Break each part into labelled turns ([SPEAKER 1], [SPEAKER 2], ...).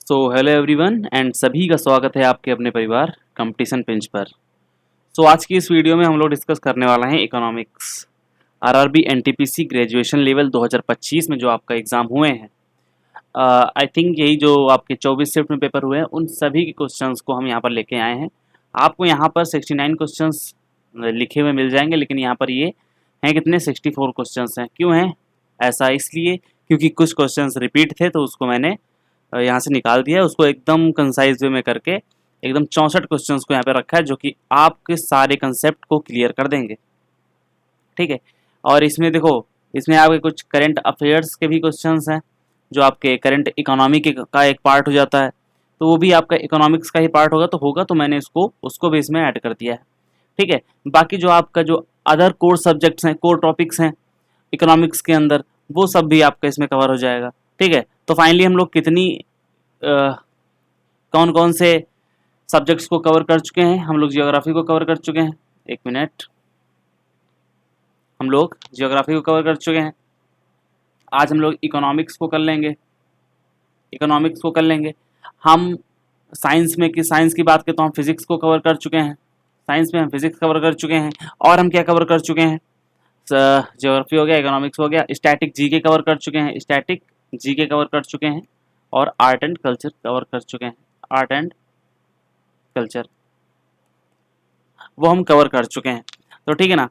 [SPEAKER 1] Hello everyone and सभी का स्वागत है आपके अपने परिवार कंपटीशन पिंच पर। आज की इस वीडियो में हम लोग डिस्कस करने वाला हैं economics RRB NTPC graduation level 2025 में जो आपका एग्ज़ाम हुए हैं। आई थिंक यही जो आपके 24 शिफ्ट में पेपर हुए हैं उन सभी के क्वेश्चंस को हम यहाँ पर लेके आए हैं। आपको यहाँ पर 69 क्वेश्चंस लिखे हुए मिल जाएंगे, लेकिन यहाँ पर ये हैं कितने 64 क्वेश्चंस हैं। क्यों हैं ऐसा? इसलिए क्योंकि कुछ क्वेश्चंस रिपीट थे तो उसको मैंने यहाँ से निकाल दिया है, उसको एकदम कंसाइज वे में करके एकदम 64 क्वेश्चंस को यहाँ पे रखा है जो कि आपके सारे कंसेप्ट को क्लियर कर देंगे। ठीक है, और इसमें देखो, इसमें आपके कुछ करंट अफेयर्स के भी क्वेश्चंस हैं जो आपके करंट इकोनॉमी के का एक पार्ट हो जाता है, तो वो भी आपका इकोनॉमिक्स का ही पार्ट होगा तो मैंने उसको भी इसमें ऐड कर दिया है। ठीक है, बाकी जो आपका जो अदर कोर सब्जेक्ट्स हैं, कोर टॉपिक्स हैं इकोनॉमिक्स के अंदर, वो सब भी आपका इसमें कवर हो जाएगा। ठीक है, तो फाइनली हम लोग कौन कौन से सब्जेक्ट्स को कवर कर चुके हैं? हम लोग जियोग्राफी को कवर कर चुके हैं। एक मिनट, हम लोग जियोग्राफी को कवर कर चुके हैं। आज हम लोग इकोनॉमिक्स को कर लेंगे। हम साइंस की बात करें तो हम फिजिक्स को कवर कर चुके हैं। साइंस में हम फिजिक्स कवर कर चुके हैं। और हम क्या कवर कर चुके हैं? जियोग्राफी हो गया, इकोनॉमिक्स हो गया, स्टैटिक जीके कवर कर चुके हैं और आर्ट एंड कल्चर कवर कर चुके हैं। आर्ट एंड कल्चर वो हम कवर कर चुके हैं। तो ठीक है ना,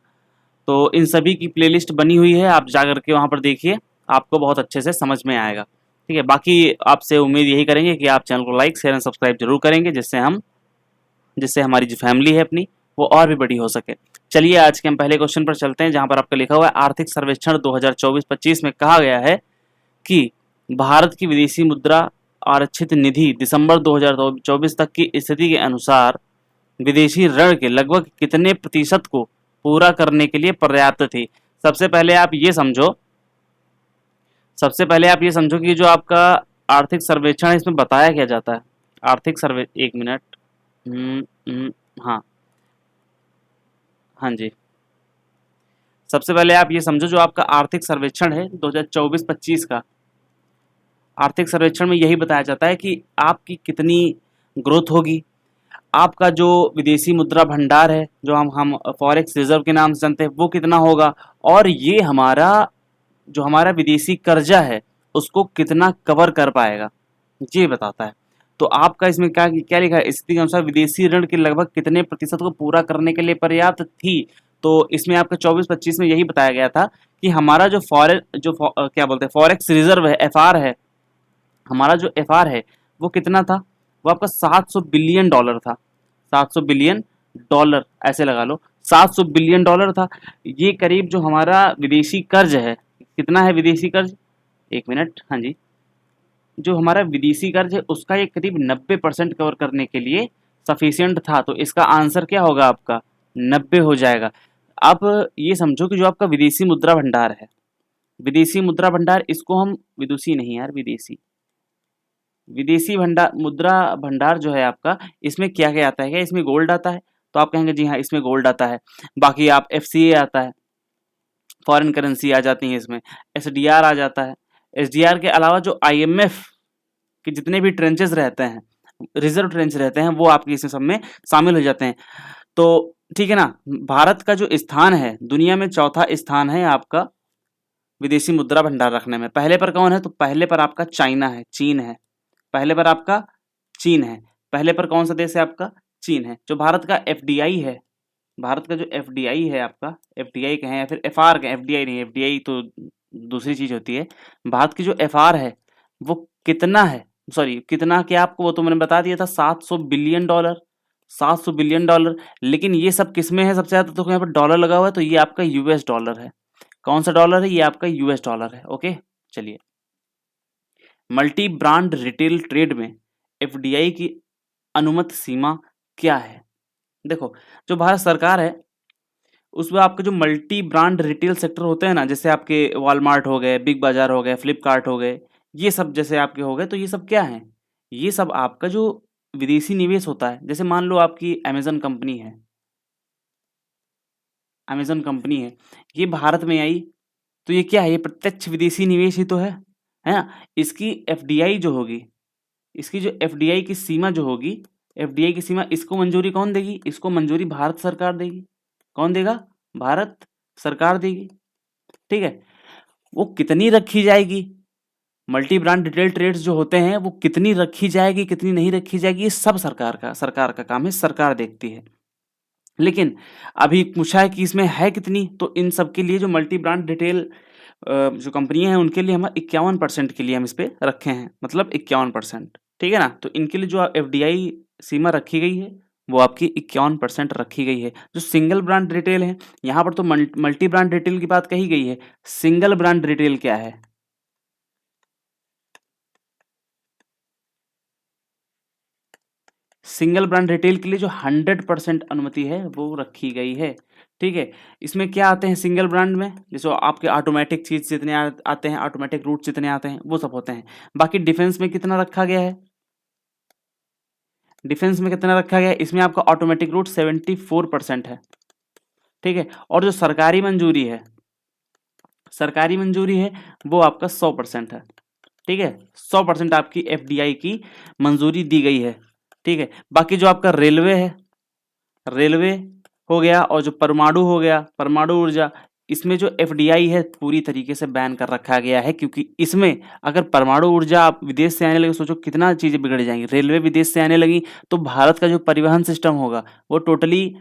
[SPEAKER 1] तो इन सभी की प्लेलिस्ट बनी हुई है, आप जा करके वहाँ पर देखिए, आपको बहुत अच्छे से समझ में आएगा। ठीक है, बाकी आपसे उम्मीद यही करेंगे कि आप चैनल को लाइक शेयर एंड सब्सक्राइब जरूर करेंगे, जिससे हमारी जो फैमिली है अपनी वो और भी बड़ी हो सके। चलिए आज के हम पहले क्वेश्चन पर चलते हैं, जहाँ पर आपका लिखा हुआ है आर्थिक सर्वेक्षण 2024-25 में कहा गया है कि भारत की विदेशी मुद्रा आरक्षित निधि दिसंबर 2024 तक की स्थिति के अनुसार विदेशी ऋण के लगभग कितने प्रतिशत को पूरा करने के लिए पर्याप्त थी। सबसे पहले आप ये समझो कि जो आपका आर्थिक सर्वेक्षण है इसमें बताया क्या जाता है। एक मिनट, हाँ हाँ जी, सबसे पहले आप ये समझो जो आपका आर्थिक सर्वेक्षण है 2024-25 का आर्थिक सर्वेक्षण में यही बताया जाता है कि आपकी कितनी ग्रोथ होगी, आपका जो विदेशी मुद्रा भंडार है जो हम फॉरेक्स रिजर्व के नाम से जानते हैं वो कितना होगा, और ये हमारा विदेशी कर्जा है उसको कितना कवर कर पाएगा, ये बताता है। तो आपका इसमें क्या क्या लिखा है? स्थिति के अनुसार विदेशी ऋण के लगभग कितने प्रतिशत को पूरा करने के लिए पर्याप्त थी। तो इसमें आपका 24-25 में यही बताया गया था कि हमारा जो क्या बोलते हैं फॉरेक्स रिजर्व है, एफआर है, हमारा जो एफआर है वो कितना था? वो आपका 700 बिलियन डॉलर था। 700 बिलियन डॉलर ऐसे लगा लो, 700 बिलियन डॉलर था। ये करीब जो हमारा विदेशी कर्ज है, कितना है विदेशी कर्ज? एक मिनट, हाँ जी, जो हमारा विदेशी कर्ज है उसका ये करीब 90% कवर करने के लिए सफिशियंट था। तो इसका आंसर क्या होगा आपका? 90 हो जाएगा। अब ये समझो कि जो आपका विदेशी मुद्रा भंडार है, विदेशी मुद्रा भंडार, इसको हम विदेशी नहीं यार, विदेशी मुद्रा भंडार जो है आपका, इसमें क्या क्या आता है? क्या इसमें गोल्ड आता है? तो आप कहेंगे जी हाँ इसमें गोल्ड आता है। बाकी आप एफसीए आता है, फॉरेन करेंसी आ जाती है इसमें, एसडीआर आ जाता है। एसडीआर के अलावा जो आईएमएफ के जितने भी ट्रेंचेस रहते हैं, रिजर्व ट्रेंच रहते हैं, वो आपके इसमें सब में शामिल हो जाते हैं। तो ठीक है ना, भारत का जो स्थान है दुनिया में चौथा स्थान है आपका विदेशी मुद्रा भंडार रखने में। पहले पर कौन है? तो पहले पर आपका चाइना है, चीन है। पहले पर आपका चीन है। पहले पर कौन सा देश है आपका? चीन है। जो भारत का एफडीआई है, भारत का जो एफडीआई है आपका, एफडीआई कहें या फिर एफआर कहें, एफडीआई नहीं, एफडीआई तो दूसरी चीज होती है। भारत की जो एफआर है वो कितना है? सॉरी कितना, क्या आपको वो तो मैंने बता दिया था, 700 बिलियन डॉलर। 700 billion dollar. लेकिन ये सब किस में है सबसे ज्यादा? तो यहाँ पर डॉलर लगा हुआ है, तो ये आपका यूएस डॉलर है। कौन सा डॉलर है? ये आपका यूएस डॉलर है। ओके, चलिए, मल्टी ब्रांड रिटेल ट्रेड में एफडीआई की अनुमत सीमा क्या है? देखो, जो भारत सरकार है उसमें आपके जो मल्टी ब्रांड रिटेल सेक्टर होते हैं ना, जैसे आपके वॉलमार्ट हो गए, बिग बाजार हो गए, फ्लिपकार्ट हो गए, ये सब जैसे आपके हो गए, तो ये सब क्या है? ये सब आपका जो विदेशी निवेश होता है, जैसे मान लो आपकी अमेजन कंपनी है, ये भारत में आई, तो ये क्या है? ये प्रत्यक्ष विदेशी निवेश ही तो है ना? इसकी एफडीआई जो होगी, इसकी जो एफडीआई की सीमा जो होगी, एफडीआई की सीमा इसको मंजूरी कौन देगी? इसको मंजूरी भारत सरकार देगी। कौन देगा? भारत सरकार देगी। ठीक है, वो कितनी रखी जाएगी, मल्टी ब्रांड डिटेल ट्रेड्स जो होते हैं वो कितनी रखी जाएगी, कितनी नहीं रखी जाएगी, ये सब सरकार का काम है, सरकार देखती है। लेकिन अभी पूछा है कि इसमें है कितनी, तो इन सब के लिए जो मल्टी ब्रांड डिटेल जो कंपनियां हैं उनके लिए हम 51% के लिए हम इस पे रखे हैं, मतलब 51%। ठीक है ना, तो इनके लिए जो एफडीआई सीमा रखी गई है वो आपकी 51% रखी गई है। जो सिंगल ब्रांड रिटेल है, यहाँ पर तो मल्टी ब्रांड रिटेल की बात कही गई है, सिंगल ब्रांड रिटेल क्या है? सिंगल ब्रांड रिटेल के लिए जो 100% अनुमति है वो रखी गई है। ठीक है, इसमें क्या आते हैं सिंगल ब्रांड में? जैसे आपके ऑटोमेटिक चीज जितने आते हैं, ऑटोमेटिक रूट जितने आते हैं वो सब होते हैं। बाकी डिफेंस में कितना रखा गया है? डिफेंस में कितना रखा गया है? इसमें आपका ऑटोमेटिक रूट 74% है। ठीक है, और जो सरकारी मंजूरी है, सरकारी मंजूरी है वो आपका 100% है। ठीक है, 100% आपकी एफडीआई की मंजूरी दी गई है। ठीक है, बाकी जो आपका रेलवे है, रेलवे हो गया, और जो परमाणु हो गया, परमाणु ऊर्जा, इसमें जो एफडीआई है पूरी तरीके से बैन कर रखा गया है, क्योंकि इसमें अगर परमाणु ऊर्जा आप विदेश से आने लगे, सोचो कितना चीजें बिगड़ जाएंगी। रेलवे विदेश से आने लगी तो भारत का जो परिवहन सिस्टम होगा वो टोटली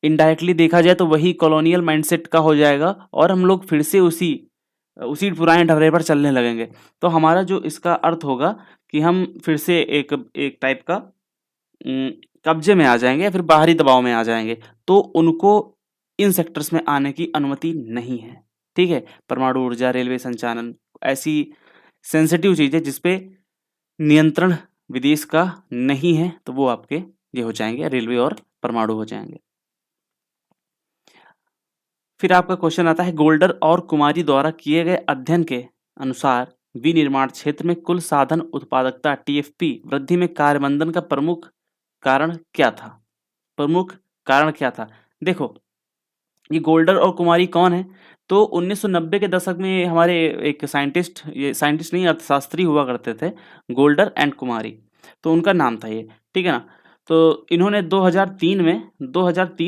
[SPEAKER 1] इनडायरेक्टली देखा जाए तो वही कॉलोनियल माइंडसेट का हो जाएगा, और हम लोग फिर से उसी उसी पुराने ढर्रे पर चलने लगेंगे। तो हमारा जो इसका अर्थ होगा कि हम फिर से एक एक टाइप का कब्जे में आ जाएंगे या फिर बाहरी दबाव में आ जाएंगे, तो उनको इन सेक्टर्स में आने की अनुमति नहीं है। ठीक है, परमाणु ऊर्जा, रेलवे संचालन, ऐसी सेंसिटिव चीजें जिसपे नियंत्रण विदेश का नहीं है, तो वो आपके ये हो जाएंगे, रेलवे और परमाणु हो जाएंगे। फिर आपका क्वेश्चन आता है, गोल्डर और कुमारी द्वारा किए गए अध्ययन के अनुसार विनिर्माण क्षेत्र में कुल साधन उत्पादकता टीएफपी वृद्धि में कार्यमंदन का प्रमुख कारण क्या था? प्रमुख कारण क्या था? देखो, ये गोल्डर और कुमारी कौन है? तो 1990 के दशक में हमारे एक साइंटिस्ट, ये साइंटिस्ट नहीं अर्थशास्त्री हुआ करते थे, गोल्डर एंड कुमारी, तो उनका नाम था ये। ठीक है ना, तो इन्होंने 2003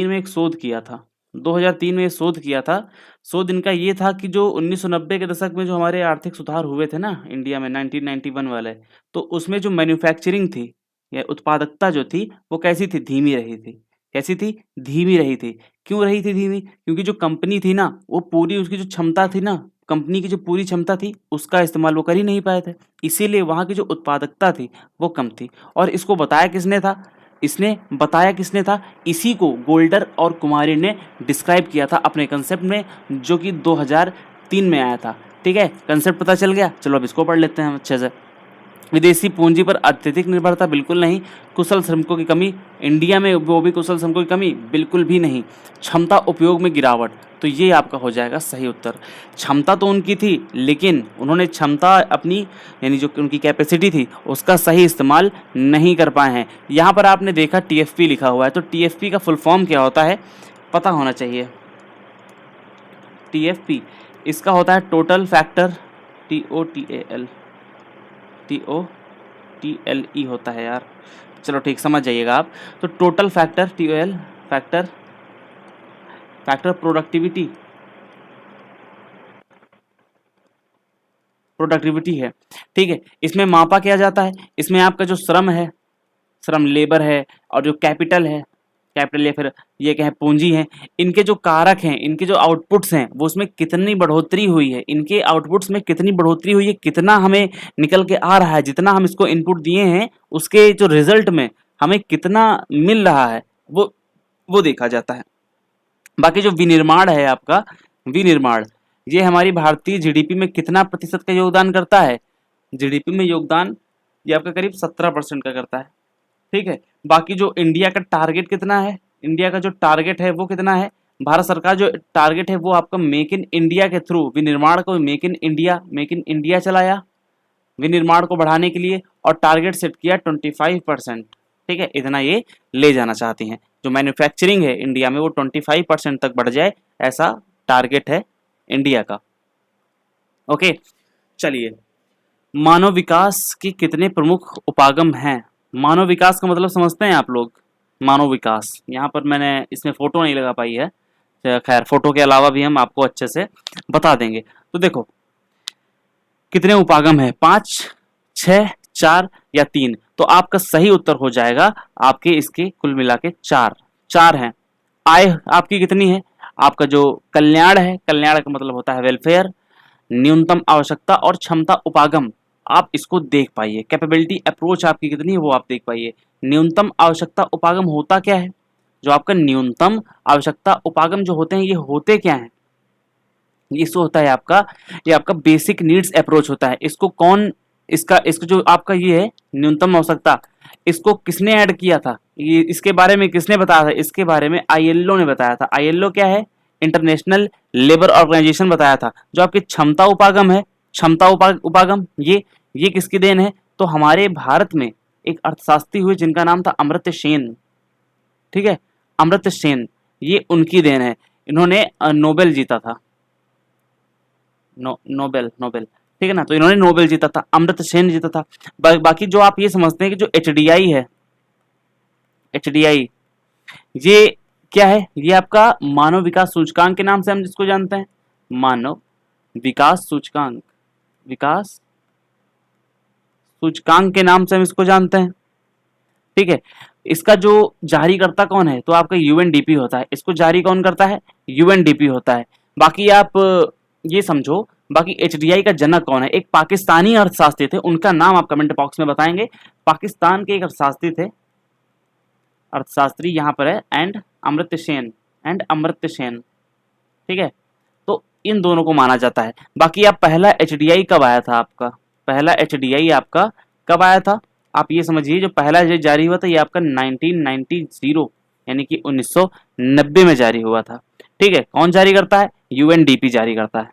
[SPEAKER 1] में एक शोध किया था। 2003 में शोध किया था। शोध इनका ये था कि जो 1990 के दशक में जो हमारे आर्थिक सुधार हुए थे ना इंडिया में, 1991 वाले, तो उसमें जो मैन्युफैक्चरिंग थी या उत्पादकता जो थी वो कैसी थी? धीमी रही थी। कैसी थी? धीमी रही थी। क्यों रही थी धीमी? क्योंकि जो कंपनी थी ना, वो पूरी उसकी जो क्षमता थी ना, कंपनी की जो पूरी क्षमता थी उसका इस्तेमाल वो कर ही नहीं पाए थे, इसीलिए वहां की जो उत्पादकता थी वो कम थी। और इसको बताया किसने था? इसने बताया किसने था? इसी को गोल्डर और कुमारी ने डिस्क्राइब किया था अपने कंसेप्ट में, जो कि 2003 में आया था। ठीक है, कंसेप्ट पता चल गया। चलो अब इसको पढ़ लेते हैं हम अच्छे से। विदेशी पूंजी पर अत्यधिक निर्भरता बिल्कुल नहीं। कुशल श्रमिकों की कमी, इंडिया में वो भी कुशल श्रमिकों की कमी बिल्कुल भी नहीं। क्षमता उपयोग में गिरावट, तो ये आपका हो जाएगा सही उत्तर। क्षमता तो उनकी थी, लेकिन उन्होंने क्षमता अपनी, यानी जो उनकी कैपेसिटी थी उसका सही इस्तेमाल नहीं कर पाए हैं। यहाँ पर आपने देखा टीएफपी लिखा हुआ है, तो टीएफपी का फुल फॉर्म क्या होता है पता होना चाहिए। टीएफपी इसका होता है टोटल फैक्टर, TOTLE होता है यार, चलो ठीक समझ जाइएगा आप। तो total factor, TOL factor, factor productivity है। ठीक है, इसमें मापा क्या जाता है? इसमें आपका जो श्रम है, श्रम लेबर है, और जो कैपिटल है, कैपिटल या फिर ये क्या है पूंजी है, इनके जो कारक हैं, इनके जो आउटपुट्स हैं वो उसमें कितनी बढ़ोतरी हुई है, इनके आउटपुट्स में कितनी बढ़ोतरी हुई है, कितना हमें निकल के आ रहा है, जितना हम इसको इनपुट दिए हैं उसके जो रिजल्ट में हमें कितना मिल रहा है, वो देखा जाता है। बाकी जो विनिर्माण है आपका, विनिर्माण ये हमारी भारतीय जीडीपी में कितना प्रतिशत का योगदान करता है? जीडीपी में योगदान ये आपका करीब 17% का करता है। ठीक है, बाकी जो इंडिया का टारगेट कितना है, इंडिया का जो टारगेट है वो कितना है? भारत सरकार जो टारगेट है वो आपका मेक इन इंडिया के थ्रू विनिर्माण को मेक इन इंडिया चलाया विनिर्माण को बढ़ाने के लिए, और टारगेट सेट किया 25%। ठीक है, इतना ये ले जाना चाहती हैं, जो मैन्युफैक्चरिंग है इंडिया में वो 25% तक बढ़ जाए, ऐसा टारगेट है इंडिया का। ओके, चलिए मानव विकास के कितने प्रमुख उपागम हैं? मानव विकास का मतलब समझते हैं आप लोग? मानव विकास, यहाँ पर मैंने इसमें फोटो नहीं लगा पाई है, खैर फोटो के अलावा भी हम आपको अच्छे से बता देंगे। तो देखो कितने उपागम है, 5, 6, 4 या 3? तो आपका सही उत्तर हो जाएगा आपके इसके कुल मिला के 4 हैं। आय आपकी कितनी है? आपका जो कल्याण है, कल्याण का मतलब होता है वेलफेयर, न्यूनतम आवश्यकता और क्षमता उपागम, आप इसको देख पाइए। कैपेबिलिटी अप्रोच आपकी कितनी है वो आप देख पाइए। न्यूनतम आवश्यकता उपागम होता क्या है? जो आपका न्यूनतम आवश्यकता उपागम जो होते हैं ये होते क्या हैं? इसको होता है आपका, ये आपका बेसिक नीड्स अप्रोच होता है। इसको कौन, इसको जो आपका ये है न्यूनतम आवश्यकता, इसको किसने ऐड किया था? ये इसके बारे में किसने बताया था? इसके बारे में आईएलओ ने बताया था। आईएलओ क्या है? इंटरनेशनल लेबर ऑर्गेनाइजेशन बताया था। जो आपकी क्षमता उपागम है, क्षमता उपागम ये किसकी देन है? तो हमारे भारत में एक अर्थशास्त्री हुए जिनका नाम था अमर्त्य सेन, ठीक है, अमर्त्य सेन, ये उनकी देन है। इन्होंने नोबेल जीता था, नोबेल नोबेल, ठीक है ना, तो इन्होंने नोबेल जीता था, अमर्त्य सेन जीता था। बाकी जो आप ये समझते हैं कि जो एचडीआई है, एचडीआई ये क्या है? ये आपका मानव विकास सूचकांक के नाम से हम जिसको जानते हैं, मानव विकास सूचकांक, विकास सूचकांक के नाम से हम इसको जानते हैं, ठीक है। इसका जो जारीकर्ता कौन है? तो आपका यूएनडीपी होता है। इसको जारी कौन करता है? यूएनडीपी होता है। बाकी आप ये समझो, बाकी एचडीआई का जनक कौन है? एक पाकिस्तानी अर्थशास्त्री थे, उनका नाम आप कमेंट बॉक्स में बताएंगे। पाकिस्तान के एक अर्थशास्त्री थे, अर्थशास्त्री यहाँ पर है, एंड अमर्त्य सेन, ठीक है। तो इन दोनों को माना जाता है। बाकी आप पहला एचडीआई कब आया था आपका? पहला एचडीआई आपका कब आया था? आप ये समझिए जो पहला जो जारी हुआ था ये आपका 1990 यानी कि 1990 में जारी हुआ था, ठीक है। कौन जारी करता है? यूएनडीपी जारी करता है।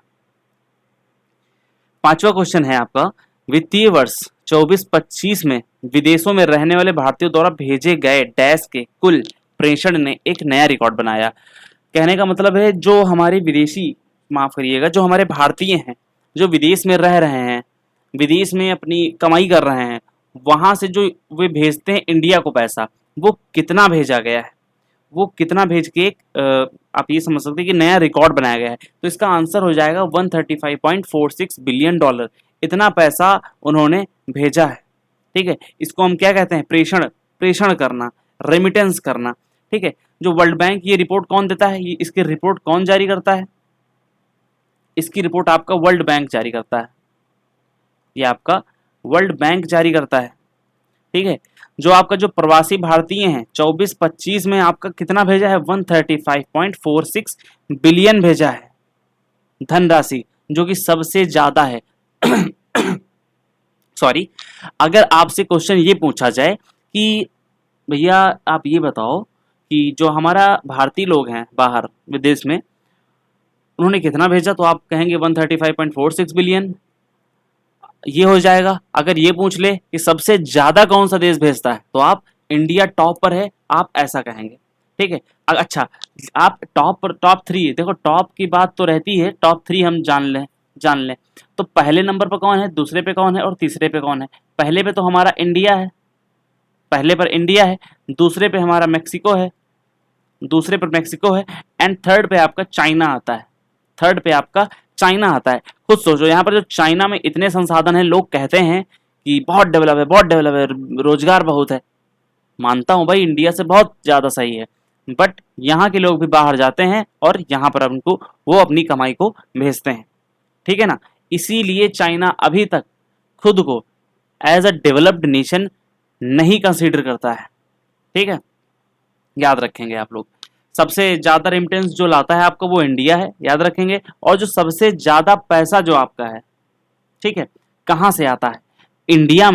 [SPEAKER 1] 5वां क्वेश्चन है आपका, वित्तीय वर्ष 24-25 में विदेशों में रहने वाले भारतीयों द्वारा भेजे गए डैश के कुल प्रेषण ने एक नया रिकॉर्ड बनाया। कहने का मतलब है जो हमारे विदेशी, माफ करिएगा, जो हमारे भारतीय हैं जो विदेश में रह रहे हैं, विदेश में अपनी कमाई कर रहे हैं, वहां से जो वे भेजते हैं इंडिया को पैसा, वो कितना भेजा गया है, वो कितना भेज के आप ये समझ सकते हैं कि नया रिकॉर्ड बनाया गया है। तो इसका आंसर हो जाएगा 135.46 बिलियन डॉलर। इतना पैसा उन्होंने भेजा है, ठीक है। इसको हम क्या कहते हैं? प्रेषण करना, रेमिटेंस करना, ठीक है। जो वर्ल्ड बैंक, ये रिपोर्ट कौन देता है? ये इसकी रिपोर्ट कौन जारी करता है? इसकी रिपोर्ट आपका वर्ल्ड बैंक जारी करता है, ये आपका वर्ल्ड बैंक जारी करता है, ठीक है। जो आपका जो प्रवासी भारतीय हैं 24-25 में आपका कितना भेजा है? 135.46 बिलियन भेजा है धनराशि, जो कि सबसे ज्यादा है। सॉरी, अगर आपसे क्वेश्चन ये पूछा जाए कि भैया आप ये बताओ कि जो हमारा भारतीय लोग हैं बाहर विदेश में, उन्होंने कितना भेजा, तो आप कहेंगे 135.46 बिलियन, ये हो जाएगा। अगर ये पूछ ले कि सबसे ज्यादा कौन सा देश भेजता है, तो आप इंडिया टॉप पर है, आप ऐसा कहेंगे, ठीक है। अच्छा, आप टॉप 3, देखो टॉप की बात तो रहती है, टॉप 3 हम जान लें तो पहले नंबर पर कौन है, दूसरे पे कौन है और तीसरे पे कौन है? पहले पे तो हमारा इंडिया है, पहले पर इंडिया है, दूसरे पे हमारा मैक्सिको है, दूसरे पर मैक्सिको है, एंड थर्ड पे आपका चाइना आता है, थर्ड पे आपका चाइना आता है। खुद सोचो, यहाँ पर जो चाइना में इतने संसाधन हैं, लोग कहते हैं कि बहुत डेवलप है, बहुत डेवलप है, रोजगार बहुत है। मानता हूँ भाई इंडिया से बहुत ज्यादा सही है, बट यहाँ के लोग भी बाहर जाते हैं और यहाँ पर उनको वो अपनी कमाई को भेजते हैं, ठीक है ना। इसीलिए चाइना अभी तक खुद को एज अ डेवलप्ड नेशन नहीं कंसीडर करता है, ठीक है, याद रखेंगे आप लोग। सबसे ज्यादा रेमिटेंस जो लाता है आपका वो इंडिया है, याद रखेंगे। और जो सबसे ज्यादा पैसा जो आपका है, ठीक है, कहां से आता है? इंडिया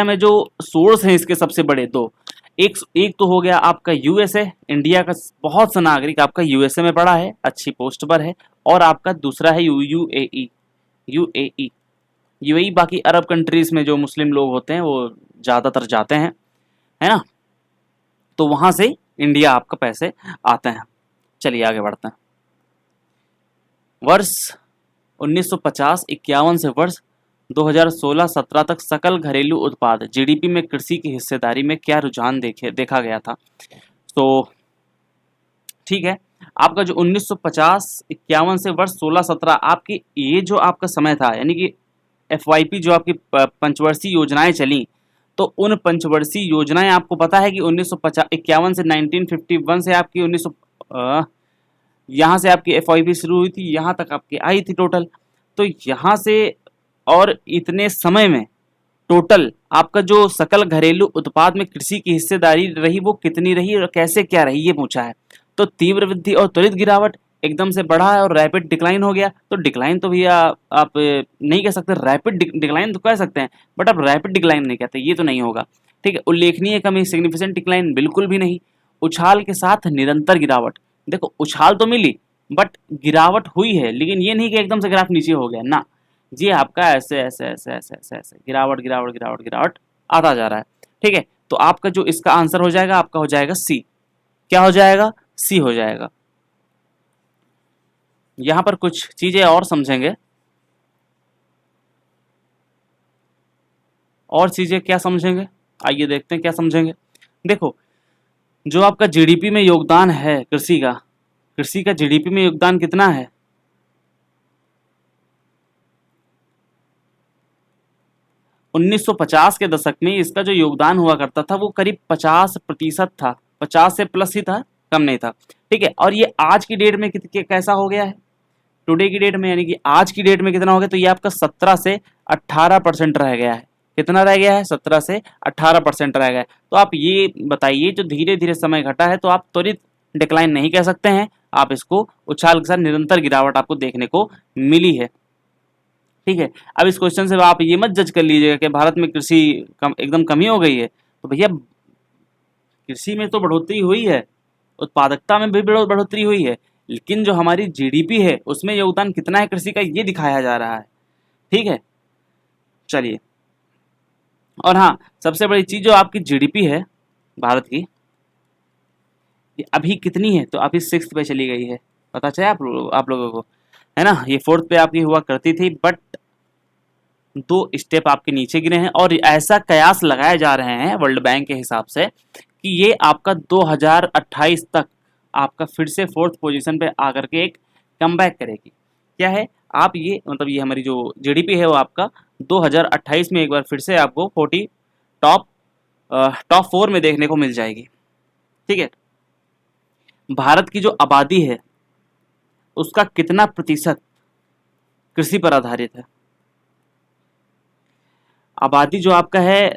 [SPEAKER 1] में जो सोर्स है इसके सबसे बड़े दो, एक तो हो गया आपका यूएसए, इंडिया का बहुत सा नागरिक आपका यूएसए में पड़ा है, अच्छी पोस्ट पर है। और आपका दूसरा है यूएई। बाकी अरब कंट्रीज में जो मुस्लिम लोग होते हैं वो ज्यादातर जाते हैं, है ना, तो वहां से इंडिया आपका पैसे आते हैं। चलिए आगे बढ़ते हैं। वर्ष 1950-51 से वर्ष 2016-17 तक सकल घरेलू उत्पाद जीडीपी में कृषि की हिस्सेदारी में क्या रुझान देखा गया था। तो ठीक है, आपका जो 1950-51 से वर्ष 16-17 आपकी ये जो आपका समय था, यानी कि FYP जो आपकी पंचवर्षीय योजनाएं चली, तो उन पंचवर्षीय योजनाएं आपको पता है कि 1951 से 1951 से आपकी 1900 यहाँ से आपकी FYP शुरू हुई थी, यहाँ तक आपकी आई थी टोटल। तो यहाँ से और इतने समय में टोटल आपका जो सकल घरेलू उत्पाद में कृषि की हिस्सेदारी रही वो कितनी रही और कैसे क्या रही, ये पूछा है। तो तीव्र वृद्धि और त्वरित गिरावट, एकदम से बढ़ा है और रैपिड डिक्लाइन हो गया। तो डिक्लाइन तो भैया आप नहीं कह सकते, रैपिड डिक्लाइन तो कह सकते हैं, बट आप रैपिड डिक्लाइन नहीं कहते, ये तो नहीं होगा। ठीक है, उल्लेखनीय कमी, सिग्निफिकेंट डिक्लाइन, बिल्कुल भी नहीं। उछाल के साथ निरंतर गिरावट, देखो उछाल तो मिली बट गिरावट हुई है, लेकिन ये नहीं कि एकदम से ग्राफ नीचे हो गया ना जी, आपका ऐसे ऐसे ऐसे ऐसे ऐसे ऐसे गिरावट गिरावट गिरावट गिरावट आता जा रहा है। ठीक है, तो आपका जो इसका आंसर हो जाएगा, आपका हो जाएगा सी। क्या हो जाएगा? सी हो जाएगा। यहां पर कुछ चीजें और समझेंगे, और चीजें क्या समझेंगे, आइए देखते हैं क्या समझेंगे। देखो, जो आपका जीडीपी में योगदान है कृषि का जीडीपी में योगदान कितना है? 1950 के दशक में इसका जो योगदान हुआ करता था वो करीब 50% था, 50 से प्लस ही था, कम नहीं था। ठीक है, और ये आज की डेट में कैसा हो गया है? टुडे की डेट में, यानी कि आज की डेट में कितना हो गया? तो ये आपका 17 से 18% रह गया है। कितना रह गया है? 17 से 18% रह गया है। तो आप ये बताइए, जो धीरे धीरे समय घटा है, तो आप त्वरित डिक्लाइन नहीं कह सकते हैं, आप इसको उछाल के साथ निरंतर गिरावट आपको देखने को मिली है। ठीक है, अब इस क्वेश्चन से आप ये मत जज कर लीजिएगा कि भारत में कृषि एकदम कमी हो गई है। तो भैया कृषि में तो बढ़ोतरी हुई है, उत्पादकता में भी बढ़ोतरी हुई है, लेकिन जो हमारी जीडीपी है उसमें योगदान कितना है कृषि का, ये दिखाया जा रहा है। ठीक है, चलिए। और हाँ, सबसे बड़ी चीज जो आपकी जीडीपी है भारत की, ये अभी कितनी है? तो अभी 6th पे चली गई है, पता चला आप लोगों को, है ना। ये 4th पे आपकी हुआ करती थी, बट 2 स्टेप आपके नीचे गिरे हैं। और ऐसा कयास लगाए जा रहे हैं वर्ल्ड बैंक के हिसाब से कि ये आपका 2028 तक आपका फिर से 4th पोजीशन पे आकर के एक कमबैक करेगी। क्या है? आप ये मतलब ये हमारी जो जीडीपी है वो आपका 2028 में एक बार फिर से आपको 40 टॉप 4 में देखने को मिल जाएगी। ठीक है, भारत की जो आबादी है उसका कितना प्रतिशत कृषि पर आधारित है? आबादी जो आपका है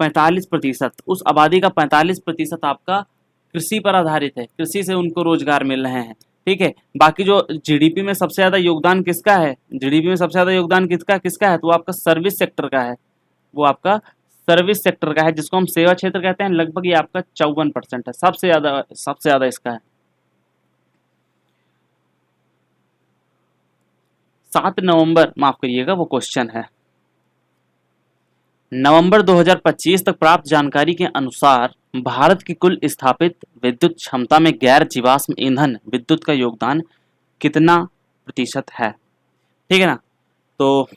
[SPEAKER 1] 45%, उस आबादी का 45% आपका कृषि पर आधारित है, कृषि से उनको रोजगार मिल रहे हैं। ठीक है, बाकी जो जीडीपी में सबसे ज्यादा योगदान किसका है? जीडीपी में सबसे ज्यादा योगदान किसका है? तो वो आपका सर्विस सेक्टर का है, वो आपका सर्विस सेक्टर का है, जिसको हम सेवा क्षेत्र कहते हैं। लगभग ये आपका 54% है, सबसे ज्यादा इसका है। 7 नवंबर, माफ करिएगा वो क्वेश्चन है, नवंबर 2025 तक प्राप्त जानकारी के अनुसार भारत की कुल स्थापित विद्युत क्षमता में गैर जीवाश्म ईंधन विद्युत का योगदान कितना प्रतिशत है? ठीक है ना। तो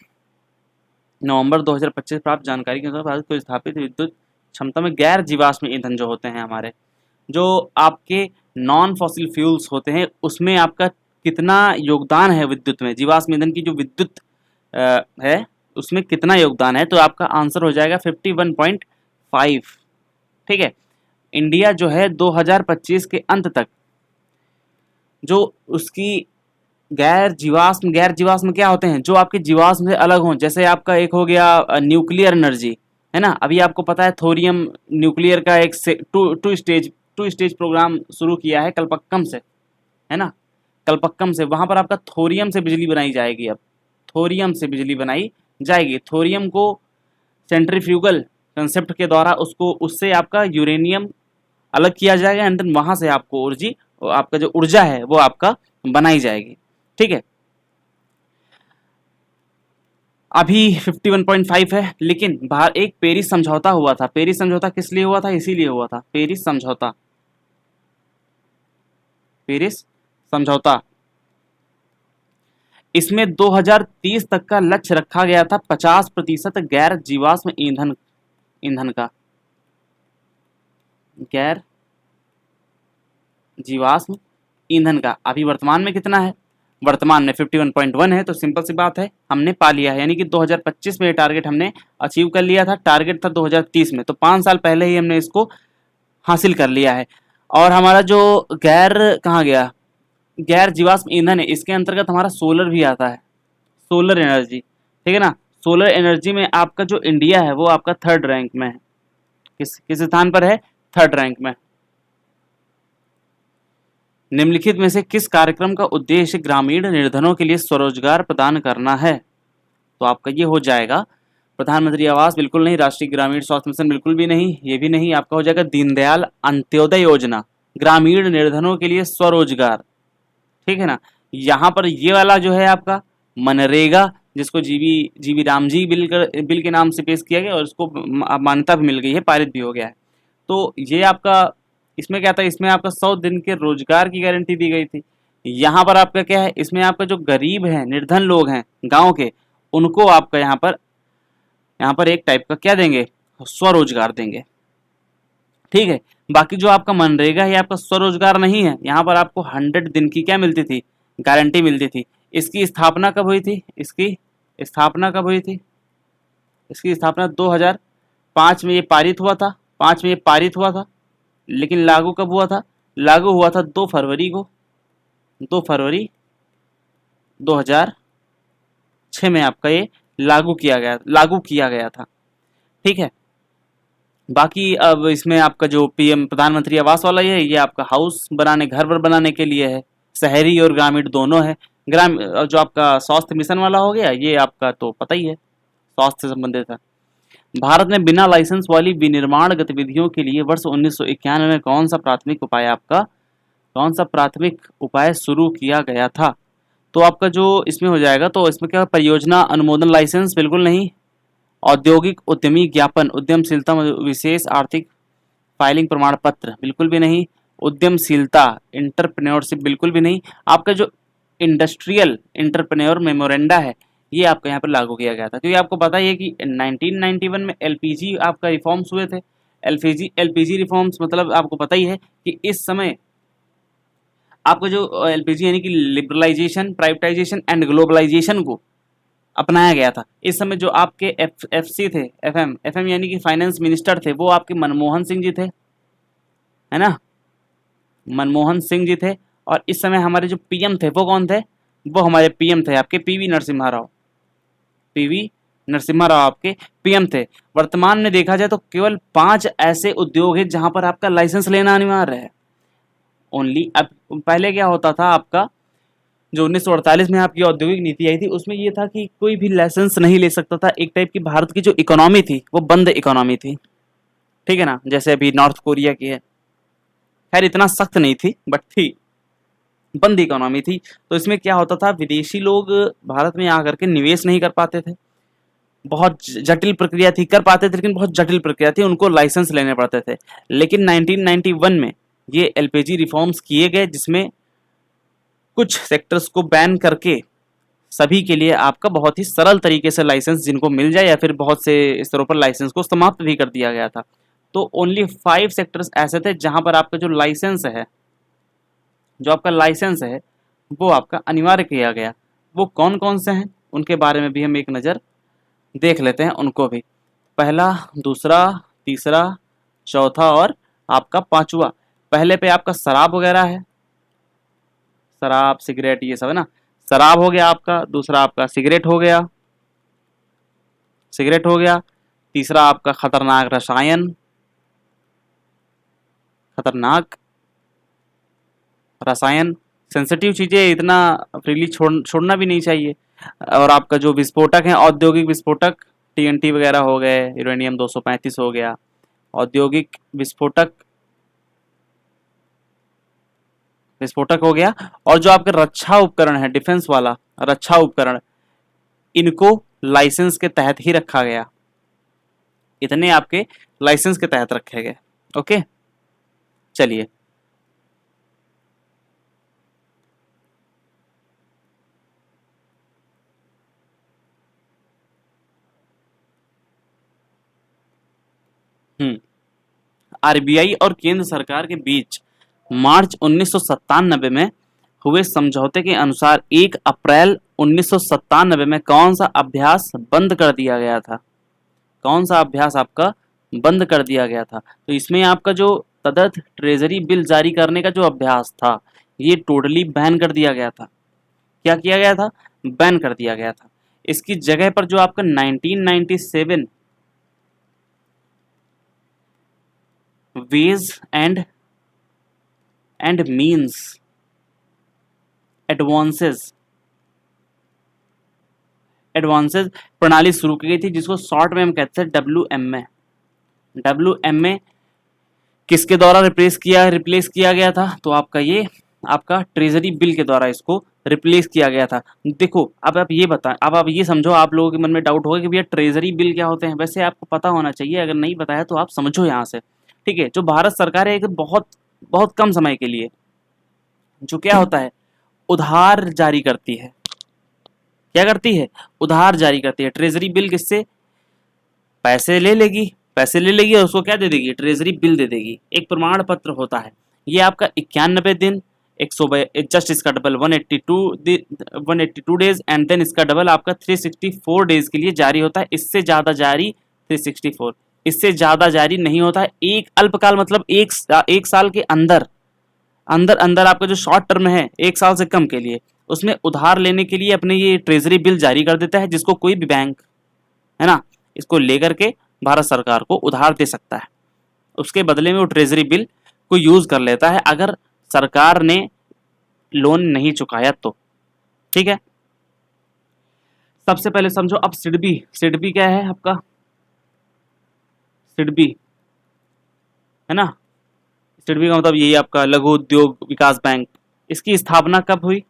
[SPEAKER 1] नवंबर 2025 प्राप्त जानकारी के अनुसार भारत को स्थापित विद्युत क्षमता में गैर जीवाश्म ईंधन जो होते हैं हमारे, जो आपके नॉन फॉसिल फ्यूल्स होते हैं, उसमें आपका कितना योगदान है विद्युत में? जीवाश्म ईंधन की जो विद्युत है उसमें कितना योगदान है? तो आपका आंसर हो जाएगा 51.5। ठीक है, इंडिया जो है 2025 के अंत तक जो उसकी गैर जीवाश्म क्या होते हैं? जो आपके जीवाश्म से अलग हों, जैसे आपका एक हो गया न्यूक्लियर एनर्जी, है ना। अभी आपको पता है थोरियम न्यूक्लियर का एक टू स्टेज प्रोग्राम शुरू किया है कलपक्कम से, है ना। कलपक्कम से वहां पर आपका थोरियम से बिजली बनाई जाएगी। अब थोरियम से बिजली बनाई जाएगी, थोरियम को सेंट्रीफ्यूगल कंसेप्ट के द्वारा उससे आपका यूरेनियम अलग किया जाएगा, एंड देन वहां से आपको आपका जो ऊर्जा है वो आपका बनाई जाएगी। ठीक है, अभी 51.5 है, लेकिन बाहर एक पेरिस समझौता हुआ था। पेरिस समझौता किस लिए हुआ था? इसीलिए हुआ था पेरिस समझौता। इसमें 2030 तक का लक्ष्य रखा गया था 50% गैर जीवाश्म ईंधन ईंधन का, गैर जीवाश्म ईंधन का। अभी वर्तमान में कितना है, वर्तमान में 51.1 है, तो सिंपल सी बात है हमने पा लिया है, यानी कि 2025 में ये टारगेट हमने अचीव कर लिया था। टारगेट था 2030 में, तो 5 साल पहले ही हमने इसको हासिल कर लिया है। और हमारा जो गैर कहाँ गया, गैर जीवाश्म ईंधन है, इसके अंतर्गत हमारा सोलर भी आता है, सोलर एनर्जी, ठीक है ना। सोलर एनर्जी में आपका जो इंडिया है वो आपका 3rd रैंक में है। किस स्थान पर है, 3rd रैंक में। निम्नलिखित में से किस कार्यक्रम का उद्देश्य ग्रामीण निर्धनों के लिए स्वरोजगार प्रदान करना है, तो आपका ये हो जाएगा प्रधानमंत्री आवास, बिल्कुल नहीं। राष्ट्रीय ग्रामीण स्वास्थ्य मिशन, बिल्कुल भी नहीं, ये भी नहीं। आपका हो जाएगा दीनदयाल अंत्योदय योजना, ग्रामीण निर्धनों के लिए स्वरोजगार, ठीक है ना। यहाँ पर ये वाला जो है आपका मनरेगा, जिसको जीवी रामजी बिल के नाम से पेश किया गया और इसको मान्यता भी मिल गई है, पारित भी हो गया है। तो ये आपका इसमें क्या था, इसमें आपका 100 दिन के रोजगार की गारंटी दी गई थी। यहाँ पर आपका क्या है, इसमें आपका जो गरीब है, निर्धन लोग हैं गांव के, उनको आपका यहाँ पर एक टाइप का क्या देंगे, स्वरोजगार देंगे, ठीक है। बाकी जो आपका मनरेगा है आपका स्वरोजगार नहीं है, यहाँ पर आपको 100 दिन की क्या मिलती थी, गारंटी मिलती थी। इसकी स्थापना कब हुई थी, इसकी स्थापना कब हुई थी, इसकी स्थापना 2005 में ये पारित हुआ था, 5 में ये पारित हुआ था, लेकिन लागू कब हुआ था, लागू हुआ था 2 फरवरी को, 2 फरवरी 2006 में आपका ये लागू किया गया था, ठीक है। बाकी अब इसमें आपका जो पीएम प्रधानमंत्री आवास वाला ये आपका हाउस बनाने, घर वर बनाने के लिए है, शहरी और ग्रामीण दोनों है। जो आपका स्वास्थ्य मिशन वाला हो गया, ये आपका तो पता ही है, स्वास्थ्य से संबंधित है। भारत में बिना लाइसेंस वाली विनिर्माण गतिविधियों के लिए वर्ष 1991 में कौन सा प्राथमिक उपाय शुरू किया गया था, तो आपका जो इसमें हो जाएगा, तो इसमें क्या, परियोजना अनुमोदन लाइसेंस, बिल्कुल नहीं। औद्योगिक उद्यमी ज्ञापन, उद्यमशीलता विशेष आर्थिक फाइलिंग प्रमाण पत्र, बिल्कुल भी नहीं। उद्यमशीलता इंटरप्रेन्योरशिप, बिल्कुल भी नहीं। आपका जो इंडस्ट्रियल इंटरप्रेन्योर मेमोरेंडा है, ये आपका यहाँ पर लागू किया गया था, क्योंकि आपको पता ही है कि 1991 में एलपीजी आपका रिफॉर्म्स हुए थे। एलपीजी रिफॉर्म्स मतलब आपको पता ही है कि इस समय आपको जो एलपीजी यानी कि लिबरलाइजेशन, प्राइवेटाइजेशन एंड ग्लोबलाइजेशन को अपनाया गया था। इस समय जो आपके एफसी थे, एफएम यानी कि फाइनेंस मिनिस्टर थे, वो आपके मनमोहन सिंह जी थे, है ना, मनमोहन सिंह जी थे। और इस समय हमारे जो पीएम थे वो कौन थे, वो हमारे पीएम थे आपके पीवी नरसिम्हा राव आपके पीएम थे। वर्तमान में देखा जाए तो केवल 5 ऐसे उद्योग हैं जहां पर आपका लाइसेंस लेना अनिवार्य है, ओनली। अब पहले क्या होता था, आपका जो 1948 में आपकी औद्योगिक नीति आई थी, उसमें ये था कि कोई भी लाइसेंस नहीं ले सकता था। एक टाइप की भारत की जो इकोनॉमी थी वो बंद इकोनॉमी थी, ठीक है ना, जैसे अभी नॉर्थ कोरिया की है। खैर इतना सख्त नहीं थी, बट थी, बंद इकोनॉमी थी। तो इसमें क्या होता था, विदेशी लोग भारत में आकर के निवेश नहीं कर पाते थे, बहुत जटिल प्रक्रिया थी, कर पाते थे लेकिन बहुत जटिल प्रक्रिया थी, उनको लाइसेंस लेने पड़ते थे। लेकिन 1991 में ये एलपीजी रिफॉर्म्स किए गए, जिसमें कुछ सेक्टर्स को बैन करके सभी के लिए आपका बहुत ही सरल तरीके से लाइसेंस जिनको मिल जाए, या फिर बहुत से स्तरों पर लाइसेंस को समाप्त भी कर दिया गया था। तो ओनली 5 सेक्टर्स ऐसे थे जहां पर आपका जो आपका लाइसेंस है वो आपका अनिवार्य किया गया। वो कौन कौन से हैं उनके बारे में भी हम एक नज़र देख लेते हैं, उनको भी। पहला, दूसरा, तीसरा, चौथा और आपका 5वां। पहले पे आपका शराब वगैरह है, शराब, सिगरेट, ये सब है ना। शराब हो गया आपका, दूसरा आपका सिगरेट हो गया, तीसरा आपका खतरनाक रसायन, सेंसिटिव चीजें इतना फ्रीली छोड़ना भी नहीं चाहिए। और आपका जो विस्फोटक है, औद्योगिक विस्फोटक, टीएनटी वगैरह हो गए, यूरेनियम 235 हो गया, औद्योगिक विस्फोटक हो गया। और जो आपके रक्षा उपकरण है, डिफेंस वाला रक्षा उपकरण, इनको लाइसेंस के तहत ही रखा गया, इतने आपके लाइसेंस के तहत रखे गए। ओके, चलिए आरबीआई और केंद्र सरकार के बीच मार्च 1997 में हुए समझौते के अनुसार 1 अप्रैल 1997 में कौन सा अभ्यास बंद कर दिया गया था? कौन सा अभ्यास आपका बंद कर दिया गया था? तो इसमें आपका जो तदर्थ ट्रेजरी बिल जारी करने का जो अभ्यास था, ये टोटली बैन कर दिया गया था। क्या किया गया था? बैन कर दिया गया था। इसकी जगह पर जो आपका 1997 वेज एंड मीन्स एडवांसेस प्रणाली शुरू की गई थी, जिसको शॉर्ट में हम कहते हैं WMA। WMA किसके द्वारा रिप्लेस किया गया था? तो आपका ये आपका ट्रेजरी बिल के द्वारा इसको रिप्लेस किया गया था। देखो अब आप ये बताएं, अब आप ये समझो, आप लोगों के मन में डाउट होगा कि भैया ट्रेजरी बिल क्या होते हैं। वैसे आपको पता होना चाहिए, अगर नहीं बताया तो आप समझो यहाँ से, ठीक है। जो भारत सरकार है, एक बहुत बहुत कम समय के लिए जो क्या होता है, उधार जारी करती है। क्या करती है? उधार जारी करती है। ट्रेजरी बिल किससे? पैसे ले लेगी और उसको क्या दे देगी? ट्रेजरी बिल दे देगी। एक प्रमाण पत्र होता है, ये आपका 91 दिन, 100 जस्ट इसका डबल 182 डेज एंड देन इसका डबल आपका 364 डेज के लिए जारी होता है। इससे ज्यादा जारी 364, इससे ज्यादा जारी नहीं होता है। एक अल्पकाल मतलब एक साल के अंदर आपका जो शॉर्ट टर्म है, एक साल से कम के लिए, उसमें उधार लेने के लिए अपने ये ट्रेजरी बिल जारी कर देता है, जिसको कोई भी बैंक है ना, इसको लेकर के भारत सरकार को उधार दे सकता है। उसके बदले में वो ट्रेजरी बिल को यूज कर लेता है, अगर सरकार ने लोन नहीं चुकाया तो, ठीक है। सबसे पहले समझो अब सिडबी क्या है आपका? सिडबी है ना, सिडबी का मतलब यही आपका लघु उद्योग विकास बैंक। इसकी स्थापना कब हुई?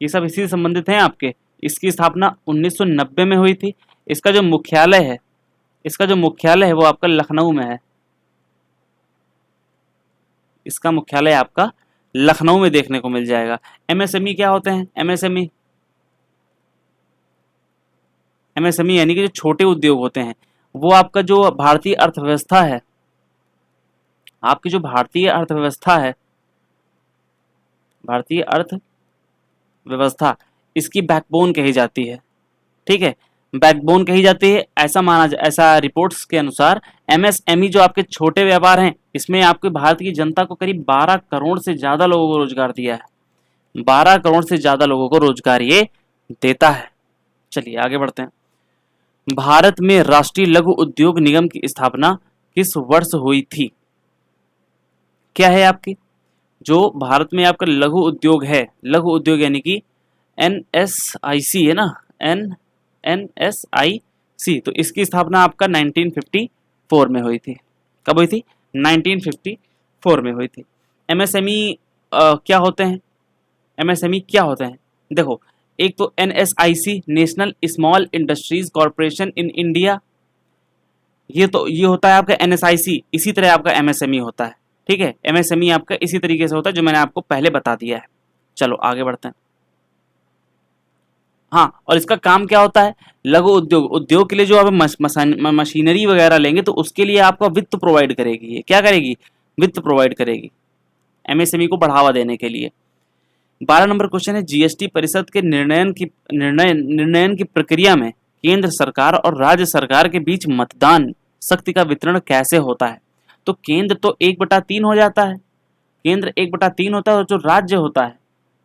[SPEAKER 1] ये सब इसी से संबंधित हैं आपके। इसकी स्थापना 1990 में हुई थी। इसका जो मुख्यालय है वो आपका लखनऊ में है। इसका मुख्यालय आपका लखनऊ में देखने को मिल जाएगा। एमएसएमई क्या होते हैं? एमएसएमई यानी कि जो छोटे उद्योग होते हैं, वो आपका जो भारतीय अर्थव्यवस्था है, आपकी जो भारतीय अर्थव्यवस्था इसकी बैकबोन कही जाती है, ठीक है। बैकबोन कही जाती है, ऐसा रिपोर्ट्स के अनुसार एमएसएमई जो आपके छोटे व्यापार हैं, इसमें आपके भारत की जनता को करीब 12 करोड़ से ज्यादा लोगों को रोजगार दिया है। 12 करोड़ से ज्यादा लोगों को रोजगार ये देता है। चलिए आगे बढ़ते हैं। भारत में राष्ट्रीय लघु उद्योग निगम की स्थापना किस वर्ष हुई थी? क्या है आपकी जो भारत में आपका लघु उद्योग है, लघु उद्योग यानी कि NSIC है ना, NSIC, तो इसकी स्थापना आपका 1954 में हुई थी। कब हुई थी? 1954 में हुई थी। एमएसएमई क्या होते हैं? एमएसएमई क्या होते हैं? देखो, एक तो NSIC national small industries corporation in India, ये होता है आपका NSIC। इसी तरह आपका एमएसएमई होता है, ठीक है। एमएसएमई आपका इसी तरीके से होता है जो मैंने आपको पहले बता दिया है। चलो आगे बढ़ते हैं। हाँ, और इसका काम क्या होता है? लघु उद्योग के लिए जो आप मशीनरी वगैरह लेंगे तो उसके लिए आपको वित्त प्रोवाइड करेगी। ये क्या करेगी? वित्त प्रोवाइड करेगी एमएसएमई को बढ़ावा देने के लिए। 12 नंबर क्वेश्चन है, जीएसटी परिषद के निर्णयन की प्रक्रिया में केंद्र सरकार और राज्य सरकार के बीच मतदान शक्ति का वितरण कैसे होता है? तो केंद्र तो 1/3 हो जाता है, केंद्र 1/3 होता है, और जो राज्य होता है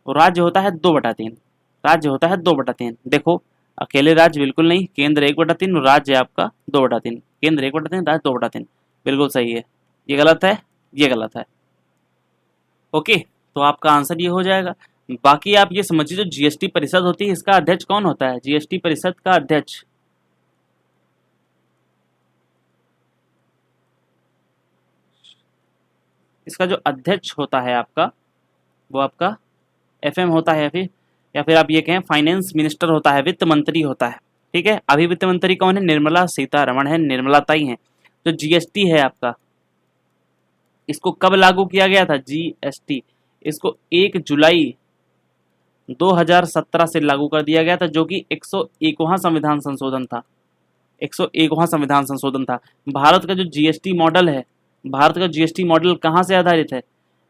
[SPEAKER 1] वो राज्य होता है 2/3। राज्य होता है 2/3। देखो, अकेले राज्य बिल्कुल नहीं, केंद्र 1/3 और राज्य आपका 2/3। केंद्र 1/3, राज्य 2/3, बिल्कुल सही है। ये गलत है, ये गलत है। ओके, तो आपका आंसर ये हो जाएगा। बाकी आप ये समझिए, जो जीएसटी परिषद होती है, इसका अध्यक्ष कौन होता है? जीएसटी परिषद का अध्यक्ष इसका जो अध्यक्ष होता है आपका, वो आपका FM होता है, या फिर आप ये कहें फाइनेंस मिनिस्टर होता है, वित्त मंत्री होता है, ठीक है। अभी वित्त मंत्री कौन है? निर्मला सीतारमण है, निर्मला ताई हैं। जो जीएसटी है आपका, इसको कब लागू किया गया था? जीएसटी इसको 1 जुलाई 2017 से लागू कर दिया गया था, जो कि 101वां संविधान संशोधन था। 101वां संविधान संशोधन था। भारत का जो जीएसटी मॉडल है, भारत का जीएसटी मॉडल कहाँ से आधारित है?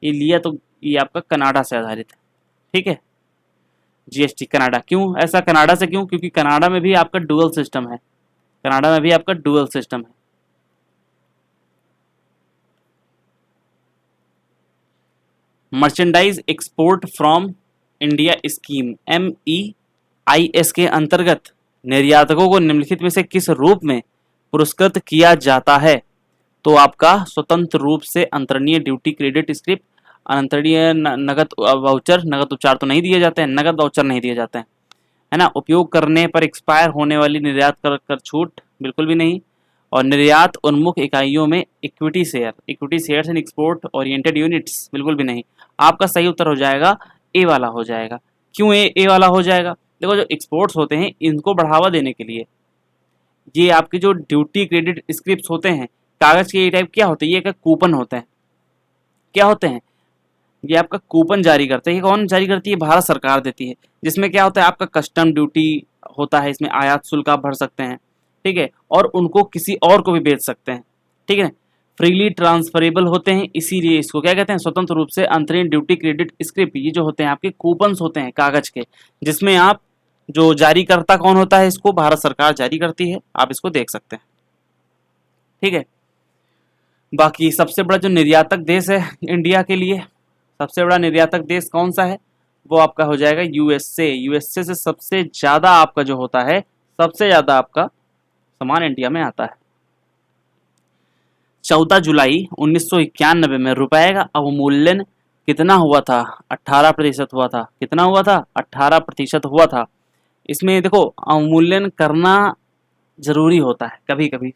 [SPEAKER 1] ये लिया तो ये आपका कनाडा से आधारित है। ठीक है, जीएसटी कनाडा। क्यों ऐसा कनाडा से, क्यों? क्योंकि कनाडा में भी आपका डुअल सिस्टम है, कनाडा में भी आपका डुअल सिस्टम है। Merchandise export from India scheme MEIS के अंतर्गत निर्यातकों को निम्नलिखित में से किस रूप में पुरस्कृत किया जाता है? तो आपका स्वतंत्र रूप से अंतरणीय ड्यूटी क्रेडिट स्क्रिप्ट, अंतरणीय नगद वाउचर, नगद उपचार तो नहीं दिए जाते हैं, नगद वाउचर नहीं दिए जाते हैं, है ना। उपयोग करने पर एक्सपायर होने वाली निर्यात कर छूट बिल्कुल भी नहीं, और निर्यात उन्मुख इकाइयों में equity shares and export oriented units बिल्कुल भी नहीं। आपका सही उत्तर हो जाएगा ए वाला हो जाएगा। क्यों ए वाला हो जाएगा? देखो, जो एक्सपोर्ट्स होते हैं इनको बढ़ावा देने के लिए ये आपके जो ड्यूटी क्रेडिट स्क्रिप्ट होते हैं, कागज के ये टाइप क्या होते हैं? ये कूपन होते हैं। क्या होते हैं? ये आपका कूपन जारी करते हैं। ये कौन जारी करती है? भारत सरकार देती है। जिसमें क्या होता है? आपका कस्टम ड्यूटी होता है, इसमें आयात शुल्क आप भर सकते हैं, ठीक है, और उनको किसी और को भी बेच सकते हैं, ठीक है। फ्रीली ट्रांसफरेबल होते हैं, इसीलिए इसको क्या कहते हैं? स्वतंत्र रूप से अंतरीण ड्यूटी क्रेडिट स्क्रिप्ट। ये जो होते हैं आपके कूपन्स होते हैं कागज के, जिसमें आप जो जारीकर्ता कौन होता है? इसको भारत सरकार जारी करती है। आप इसको देख सकते हैं, ठीक है। बाकी सबसे बड़ा जो निर्यातक देश है इंडिया के लिए, सबसे बड़ा निर्यातक देश कौन सा है? वो आपका हो जाएगा यूएसए से सबसे ज्यादा आपका जो होता है, सबसे ज्यादा आपका सामान इंडिया में आता है। 14 जुलाई 1991 में रुपए का अवमूल्यन कितना हुआ था? 18% हुआ था। कितना हुआ था? 18% हुआ था। इसमें देखो, अवमूल्यन करना जरूरी होता है कभी कभी,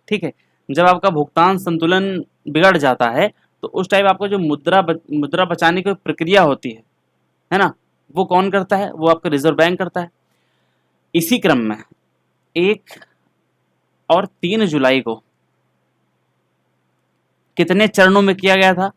[SPEAKER 1] ठीक है। जब आपका भुगतान संतुलन बिगड़ जाता है तो उस टाइम आपको जो मुद्रा बचाने की प्रक्रिया होती है ना, वो कौन करता है? वो आपका रिजर्व बैंक करता है। इसी क्रम में 1 और 3 जुलाई को कितने चरणों में किया गया था?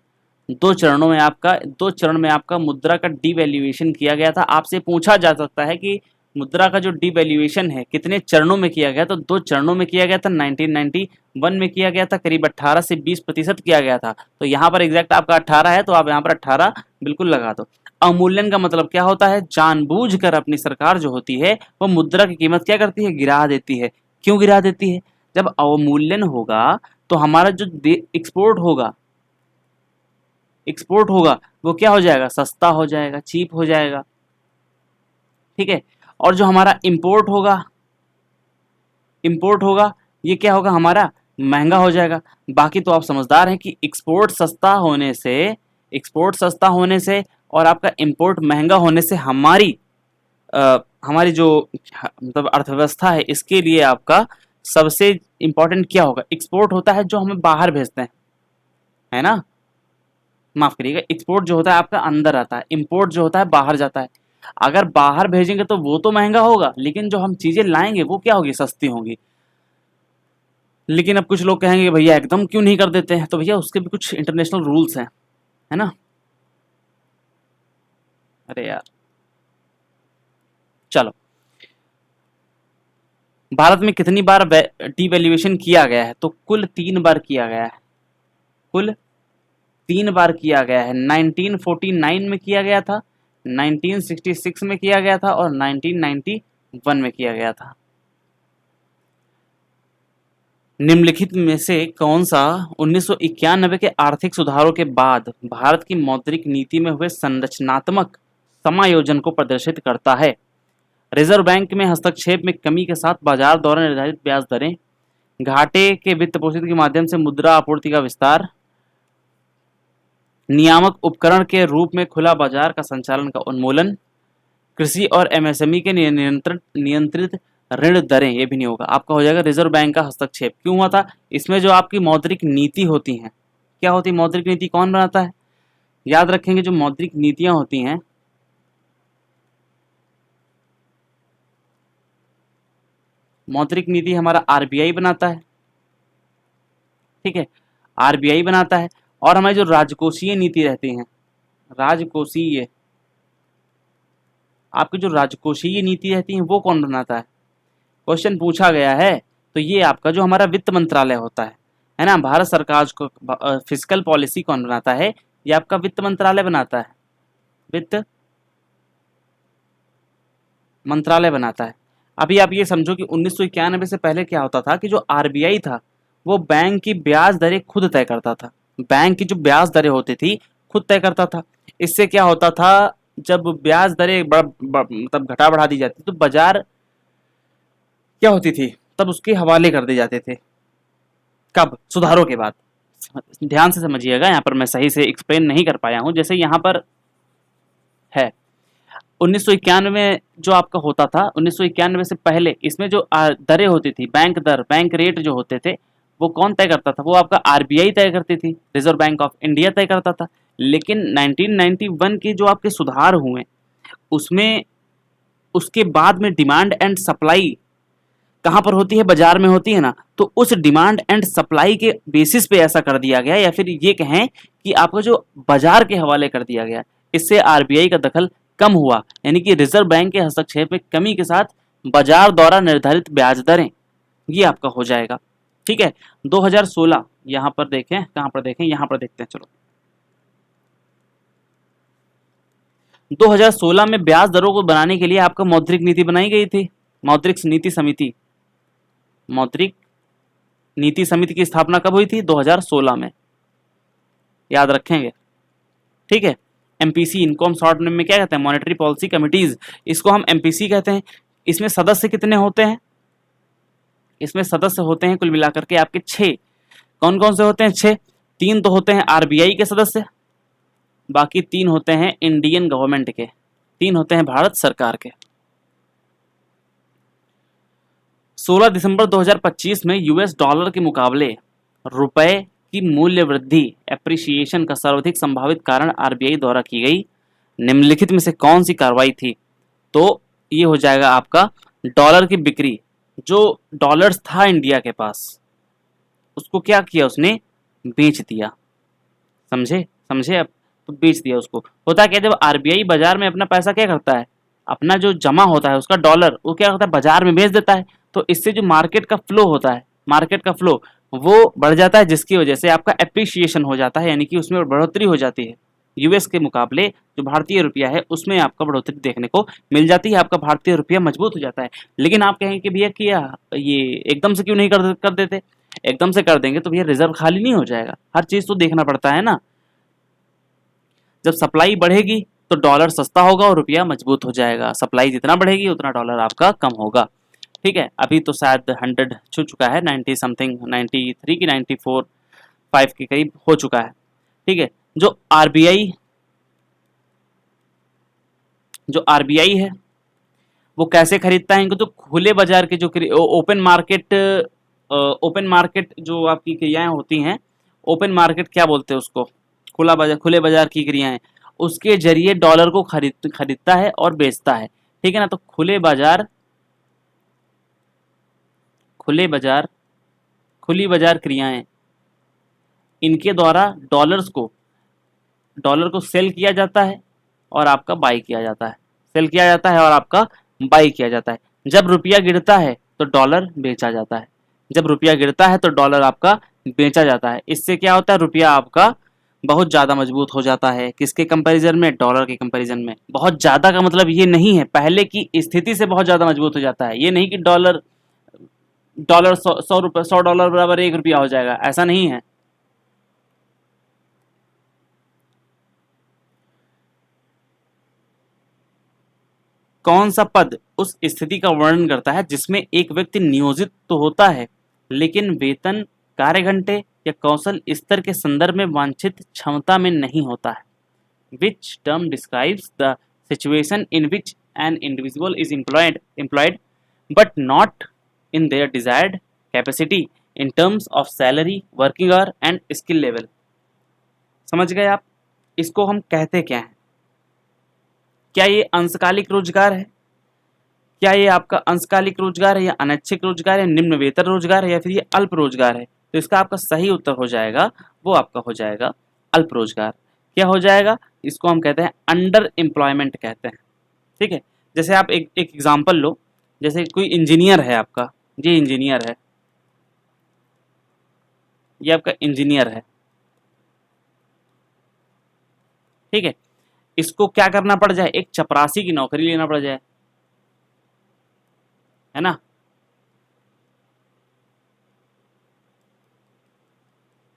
[SPEAKER 1] 2 चरण में आपका मुद्रा का डिवैल्यूएशन किया गया था। आपसे पूछा जा सकता है कि मुद्रा का जो डिवैल्यूएशन है कितने चरणों में किया गया? तो 2 चरणों में किया गया था। 1991 में किया गया था, करीब 18 से 20% किया गया था। तो यहाँ पर एग्जैक्ट आपका 18 है, तो आप यहाँ पर 18 बिल्कुल लगा दो। अवमूल्यन का मतलब क्या होता है? जानबूझकर अपनी सरकार जो होती है वो मुद्रा की कीमत क्या करती है? गिरा देती है। क्यों गिरा देती है? जब अवमूल्यन होगा तो हमारा जो एक्सपोर्ट होगा वो क्या हो जाएगा? सस्ता हो जाएगा, चीप हो जाएगा, ठीक है। और जो हमारा इंपोर्ट होगा ये क्या होगा? हमारा महंगा हो जाएगा। बाकी तो आप समझदार हैं कि एक्सपोर्ट सस्ता होने से और आपका इंपोर्ट महंगा होने से हमारी जो मतलब अर्थव्यवस्था है, इसके लिए आपका सबसे इंपॉर्टेंट क्या होगा? एक्सपोर्ट होता है जो हमें बाहर भेजते हैं, है ना। माफ करिएगा, एक्सपोर्ट जो होता है आपका अंदर आता है, इंपोर्ट जो होता है बाहर जाता है। अगर बाहर भेजेंगे तो वो तो महंगा होगा, लेकिन जो हम चीजें लाएंगे वो क्या होगी? सस्ती होंगी। लेकिन अब कुछ लोग कहेंगे भैया एकदम क्यों नहीं कर देते हैं? तो भैया उसके भी कुछ इंटरनेशनल रूल्स हैं, है ना। अरे यार, चलो, भारत में कितनी बार डिवैल्यूएशन किया गया है? तो कुल 3 बार किया गया है। कुल 3 बार किया गया है। 1949 में किया गया था, 1966 में किया गया था और 1991 में किया गया था। निम्नलिखित में से कौन सा 1991 के आर्थिक सुधारों के बाद भारत की मौद्रिक नीति में हुए संरचनात्मक समायोजन को प्रदर्शित करता है? रिजर्व बैंक में हस्तक्षेप में कमी के साथ बाजार द्वारा निर्धारित ब्याज दरें, घाटे के वित्त पोषित के माध्यम से मुद्रा आपूर्ति का विस्तार, नियामक उपकरण के रूप में खुला बाजार का संचालन का उन्मूलन, कृषि और एमएसएमई के नियंत्रित ऋण दरें। ये भी नहीं होगा, आपका हो जाएगा रिजर्व बैंक का हस्तक्षेप। क्यों हुआ था? इसमें जो आपकी मौद्रिक नीति होती है, क्या होती है मौद्रिक नीति? कौन बनाता है? याद रखेंगे, जो मौद्रिक नीतियां होती हैं मौद्रिक नीति हमारा आरबीआई बनाता है, ठीक है, आरबीआई बनाता है। और हमारी जो राजकोषीय नीति रहती है, आपकी जो राजकोषीय नीति रहती है वो कौन बनाता है? क्वेश्चन पूछा गया है। तो ये आपका जो हमारा वित्त मंत्रालय होता है, है ना। भारत सरकार को फिजिकल पॉलिसी कौन बनाता है? ये आपका वित्त मंत्रालय बनाता है, वित्त मंत्रालय बनाता है। अभी आप ये समझो कि 1991 से पहले क्या होता था कि जो आरबीआई था वो बैंक की ब्याज दरें खुद तय करता था। बैंक की जो ब्याज दरें होती थी खुद तय करता था। इससे क्या होता था, जब ब्याज दरें मतलब घटा बढ़ा दी जाती तो बाजार क्या होती थी, तब उसके हवाले कर दिए जाते थे। कब? सुधारों के बाद। ध्यान से समझिएगा, यहाँ पर मैं सही से एक्सप्लेन नहीं कर पाया हूं। जैसे यहाँ पर है 1991 में जो आपका होता था, 1991 से पहले इसमें जो दरें होती थी, बैंक दर, बैंक रेट जो होते थे, वो कौन तय करता था? वो आपका आरबीआई तय करती थी, रिजर्व बैंक ऑफ इंडिया तय करता था। लेकिन 1991 के जो आपके सुधार हुए उसमें, उसके बाद में डिमांड एंड सप्लाई कहां पर होती है? बाजार में होती है ना। तो उस डिमांड एंड सप्लाई के बेसिस पे ऐसा कर दिया गया, या फिर ये कहें कि आपका जो बाजार के हवाले कर दिया गया। इससे आरबीआई का दखल कम हुआ, यानी कि रिजर्व बैंक के हस्तक्षेप में कमी के साथ बाजार द्वारा निर्धारित ब्याज दरें, ये आपका हो जाएगा। ठीक है। 2016 यहां पर देखें, कहां पर देखें, यहां पर देखते हैं। चलो 2016 में ब्याज दरों को बनाने के लिए आपका मौद्रिक नीति बनाई गई थी। मौद्रिक नीति समिति, मौद्रिक नीति समिति की स्थापना कब हुई थी? 2016 में, याद रखेंगे। ठीक है। एमपीसी, इनको हम शॉर्ट में क्या कहते हैं? मॉनेटरी पॉलिसी कमिटीज, इसको हम एमपीसी कहते हैं। इसमें सदस्य कितने होते हैं? इसमें सदस्य होते हैं कुल मिलाकर के आपके 6। कौन कौन से होते हैं? 6। 3 तो होते हैं आरबीआई के सदस्य, बाकी 3 होते हैं इंडियन गवर्नमेंट के, 3 होते हैं भारत सरकार के। 16 दिसंबर 2025 में यूएस डॉलर के मुकाबले रुपए की मूल्य वृद्धि, एप्रिसिएशन का सर्वाधिक संभावित कारण आरबीआई द्वारा की गई निम्नलिखित में से कौन सी कार्रवाई थी? तो ये हो जाएगा आपका डॉलर की बिक्री। जो डॉलर्स था इंडिया के पास, उसको क्या किया? उसने बेच दिया। समझे? समझे अब? तो बेच दिया उसको। होता क्या, जब आरबीआई बाजार में अपना पैसा क्या करता है, अपना जो जमा होता है उसका डॉलर, वो क्या करता है? बाजार में बेच देता है। तो इससे जो मार्केट का फ्लो होता है, मार्केट का फ्लो वो बढ़ जाता है, जिसकी वजह से आपका एप्रिसिएशन हो जाता है, यानी कि उसमें बढ़ोतरी हो जाती है। यूएस के मुकाबले जो भारतीय रुपया है उसमें आपका बढ़ोतरी देखने को मिल जाती है, आपका भारतीय रुपया मजबूत हो जाता है। लेकिन आप कहेंगे कि भैया किया ये एकदम से क्यों नहीं कर देते? एकदम से कर देंगे तो भैया रिजर्व खाली नहीं हो जाएगा, हर चीज तो देखना पड़ता है ना। जब सप्लाई बढ़ेगी तो डॉलर सस्ता होगा और रुपया मजबूत हो जाएगा। सप्लाई जितना बढ़ेगी उतना डॉलर आपका कम होगा। ठीक है। अभी तो शायद 100 छू चुका है, 90 समथिंग, 93 की 94 5 के करीब हो चुका है। ठीक है। जो आरबीआई है वो कैसे खरीदता है इनको? तो खुले बाजार के जो ओपन मार्केट जो आपकी क्रियाएं होती हैं, ओपन मार्केट क्या बोलते हैं उसको? खुला बाजार, खुले बाजार की क्रियाएं, उसके जरिए डॉलर को खरीदता है और बेचता है। ठीक है ना। तो खुली बाजार क्रियाएं, इनके द्वारा डॉलर को सेल किया जाता है और आपका बाई किया जाता है। सेल किया जाता है और आपका बाई किया जाता है। जब रुपया गिरता है तो डॉलर बेचा जाता है, जब रुपया गिरता है तो डॉलर आपका बेचा जाता है। इससे क्या होता है? रुपया आपका बहुत ज़्यादा मजबूत हो जाता है। किसके कंपैरिजन में? डॉलर के कंपैरिजन में। बहुत ज़्यादा का मतलब ये नहीं है, पहले की स्थिति से बहुत ज़्यादा मजबूत हो जाता है। ये नहीं कि डॉलर 100 डॉलर बराबर 1 रुपया हो जाएगा, ऐसा नहीं है। कौन सा पद उस स्थिति का वर्णन करता है जिसमें एक व्यक्ति नियोजित तो होता है लेकिन वेतन, कार्य घंटे या कौशल स्तर के संदर्भ में वांछित क्षमता में नहीं होता है? Which term describes the situation in which an individual is employed but not in their desired capacity in terms of salary, working hour and skill level? समझ गए आप? इसको हम कहते क्या हैं? क्या ये अंशकालिक रोजगार है? क्या ये आपका अंशकालिक रोजगार है या अनैच्छिक रोजगार है, निम्न वेतन रोजगार है या फिर ये अल्प रोजगार है? तो इसका आपका सही उत्तर हो जाएगा, वो आपका हो जाएगा अल्प रोजगार। क्या हो जाएगा? इसको हम कहते हैं अंडर एम्प्लॉयमेंट कहते हैं। ठीक है। जैसे आप एक एग्जांपल लो, जैसे कोई इंजीनियर है आपका, ये इंजीनियर है, ये आपका इंजीनियर है, ठीक है। इसको क्या करना पड़ जाए, एक चपरासी की नौकरी लेना पड़ जाए, है ना।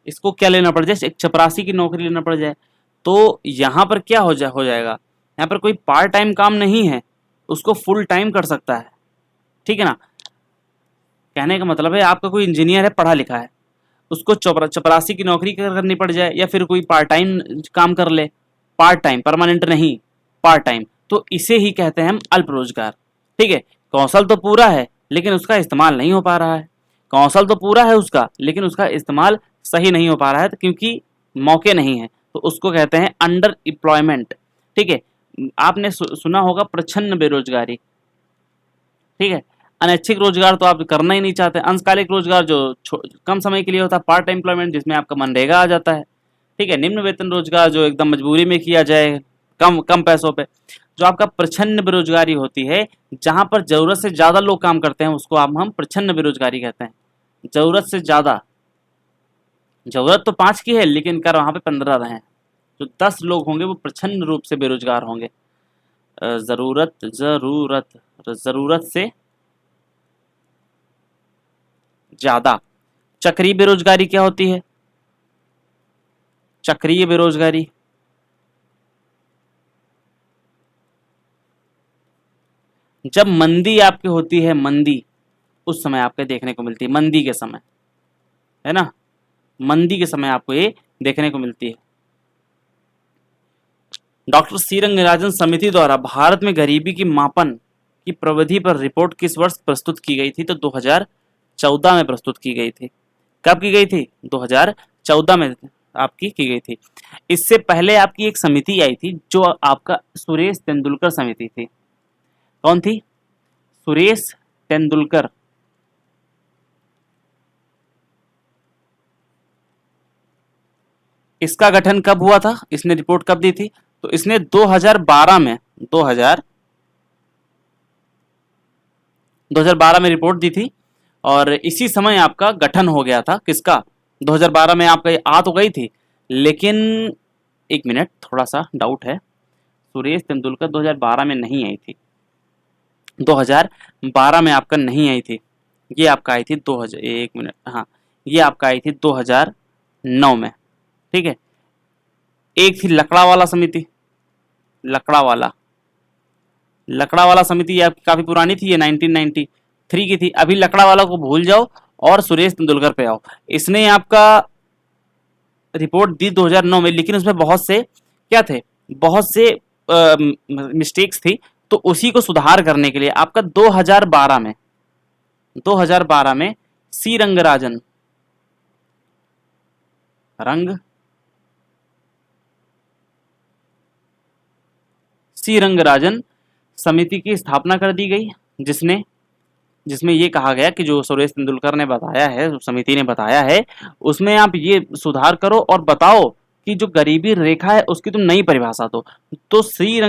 [SPEAKER 1] इसको क्या लेना पड़ जाए, एक चपरासी की नौकरी लेना पड़ जाए। तो यहां पर क्या हो जाएगा, यहाँ पर कोई पार्ट टाइम काम नहीं है, उसको फुल टाइम कर सकता है, ठीक है ना। कहने का मतलब है आपका कोई इंजीनियर है, पढ़ा लिखा है, उसको चपरासी की नौकरी करनी पड़ जाए या फिर कोई पार्ट टाइम काम कर ले, पार्ट टाइम, परमानेंट नहीं, पार्ट टाइम, तो इसे ही कहते हैं हम अल्प रोजगार, ठीक है। कौशल तो पूरा है लेकिन उसका इस्तेमाल नहीं हो पा रहा है, कौशल तो पूरा है उसका लेकिन उसका इस्तेमाल सही नहीं हो पा रहा है, तो क्योंकि मौके नहीं है, तो उसको कहते हैं अंडर एम्प्लॉयमेंट, ठीक है। आपने सुना होगा प्रच्छन्न बेरोजगारी, ठीक है। अनैच्छिक रोजगार तो आप करना ही नहीं चाहते, अंशकालिक रोजगार जो कम समय के लिए होता है, पार्ट एम्प्लॉयमेंट जिसमें आपका मनरेगा आ जाता है, ठीक है। निम्न वेतन रोजगार जो एकदम मजबूरी में किया जाए, कम कम पैसों पे। जो आपका प्रच्छन्न बेरोजगारी होती है, जहां पर जरूरत से ज्यादा लोग काम करते हैं, उसको हम प्रच्छन्न बेरोजगारी कहते हैं। जरूरत से ज्यादा, जरूरत तो 5 की है लेकिन कर वहां पे 15 रहे हैं, जो 10 लोग होंगे वो प्रच्छन्न रूप से बेरोजगार होंगे। जरूरत जरूरत जरूरत से ज्यादा। चक्रीय बेरोजगारी क्या होती है, चक्रीय बेरोजगारी, जब मंदी आपकी होती है, मंदी उस समय आपके देखने को मिलती है, मंदी के समय, है ना, मंदी के समय आपको ये देखने को मिलती है। डॉक्टर सी रंगराजन समिति द्वारा भारत में गरीबी की मापन की प्रविधि पर रिपोर्ट किस वर्ष प्रस्तुत की गई थी, तो 2014 में प्रस्तुत की गई थी। कब की गई थी, 2014 में आपकी की गई थी। इससे पहले आपकी एक समिति आई थी जो आपका सुरेश तेंदुलकर समिति थी। कौन थी, सुरेश तेंदुलकर। इसका गठन कब हुआ था, इसने रिपोर्ट कब दी थी, तो इसने 2012 में 2012 में रिपोर्ट दी थी, और इसी समय आपका गठन हो गया था किसका, 2012 में आपका आ तो गई थी, लेकिन एक मिनट थोड़ा सा डाउट है, सुरेश तेंदुलकर 2012 में नहीं आई थी, 2012 में आपका नहीं आई थी, ये आपका आई थी 2000, एक मिनट, हाँ ये आपका आई थी 2009 में, ठीक है। एक थी लकड़ा वाला समिति, लकड़ा वाला समिति ये आपकी काफी पुरानी थी, ये 1993 की थी। अभी लकड़ा वाला को भूल जाओ और सुरेश तेंदुलकर पे आओ। इसने आपका रिपोर्ट दी 2009 में, लेकिन उसमें बहुत से क्या थे, बहुत से मिस्टेक्स थी, तो उसी को सुधार करने के लिए आपका 2012 में सी रंगराजन समिति की स्थापना कर दी गई, जिसमें ये कहा गया कि जो सुरेश तेंदुलकर ने बताया है, समिति ने बताया है, उसमें आप ये सुधार करो और बताओ कि जो गरीबी रेखा है उसकी तुम नई परिभाषा दो। तो सी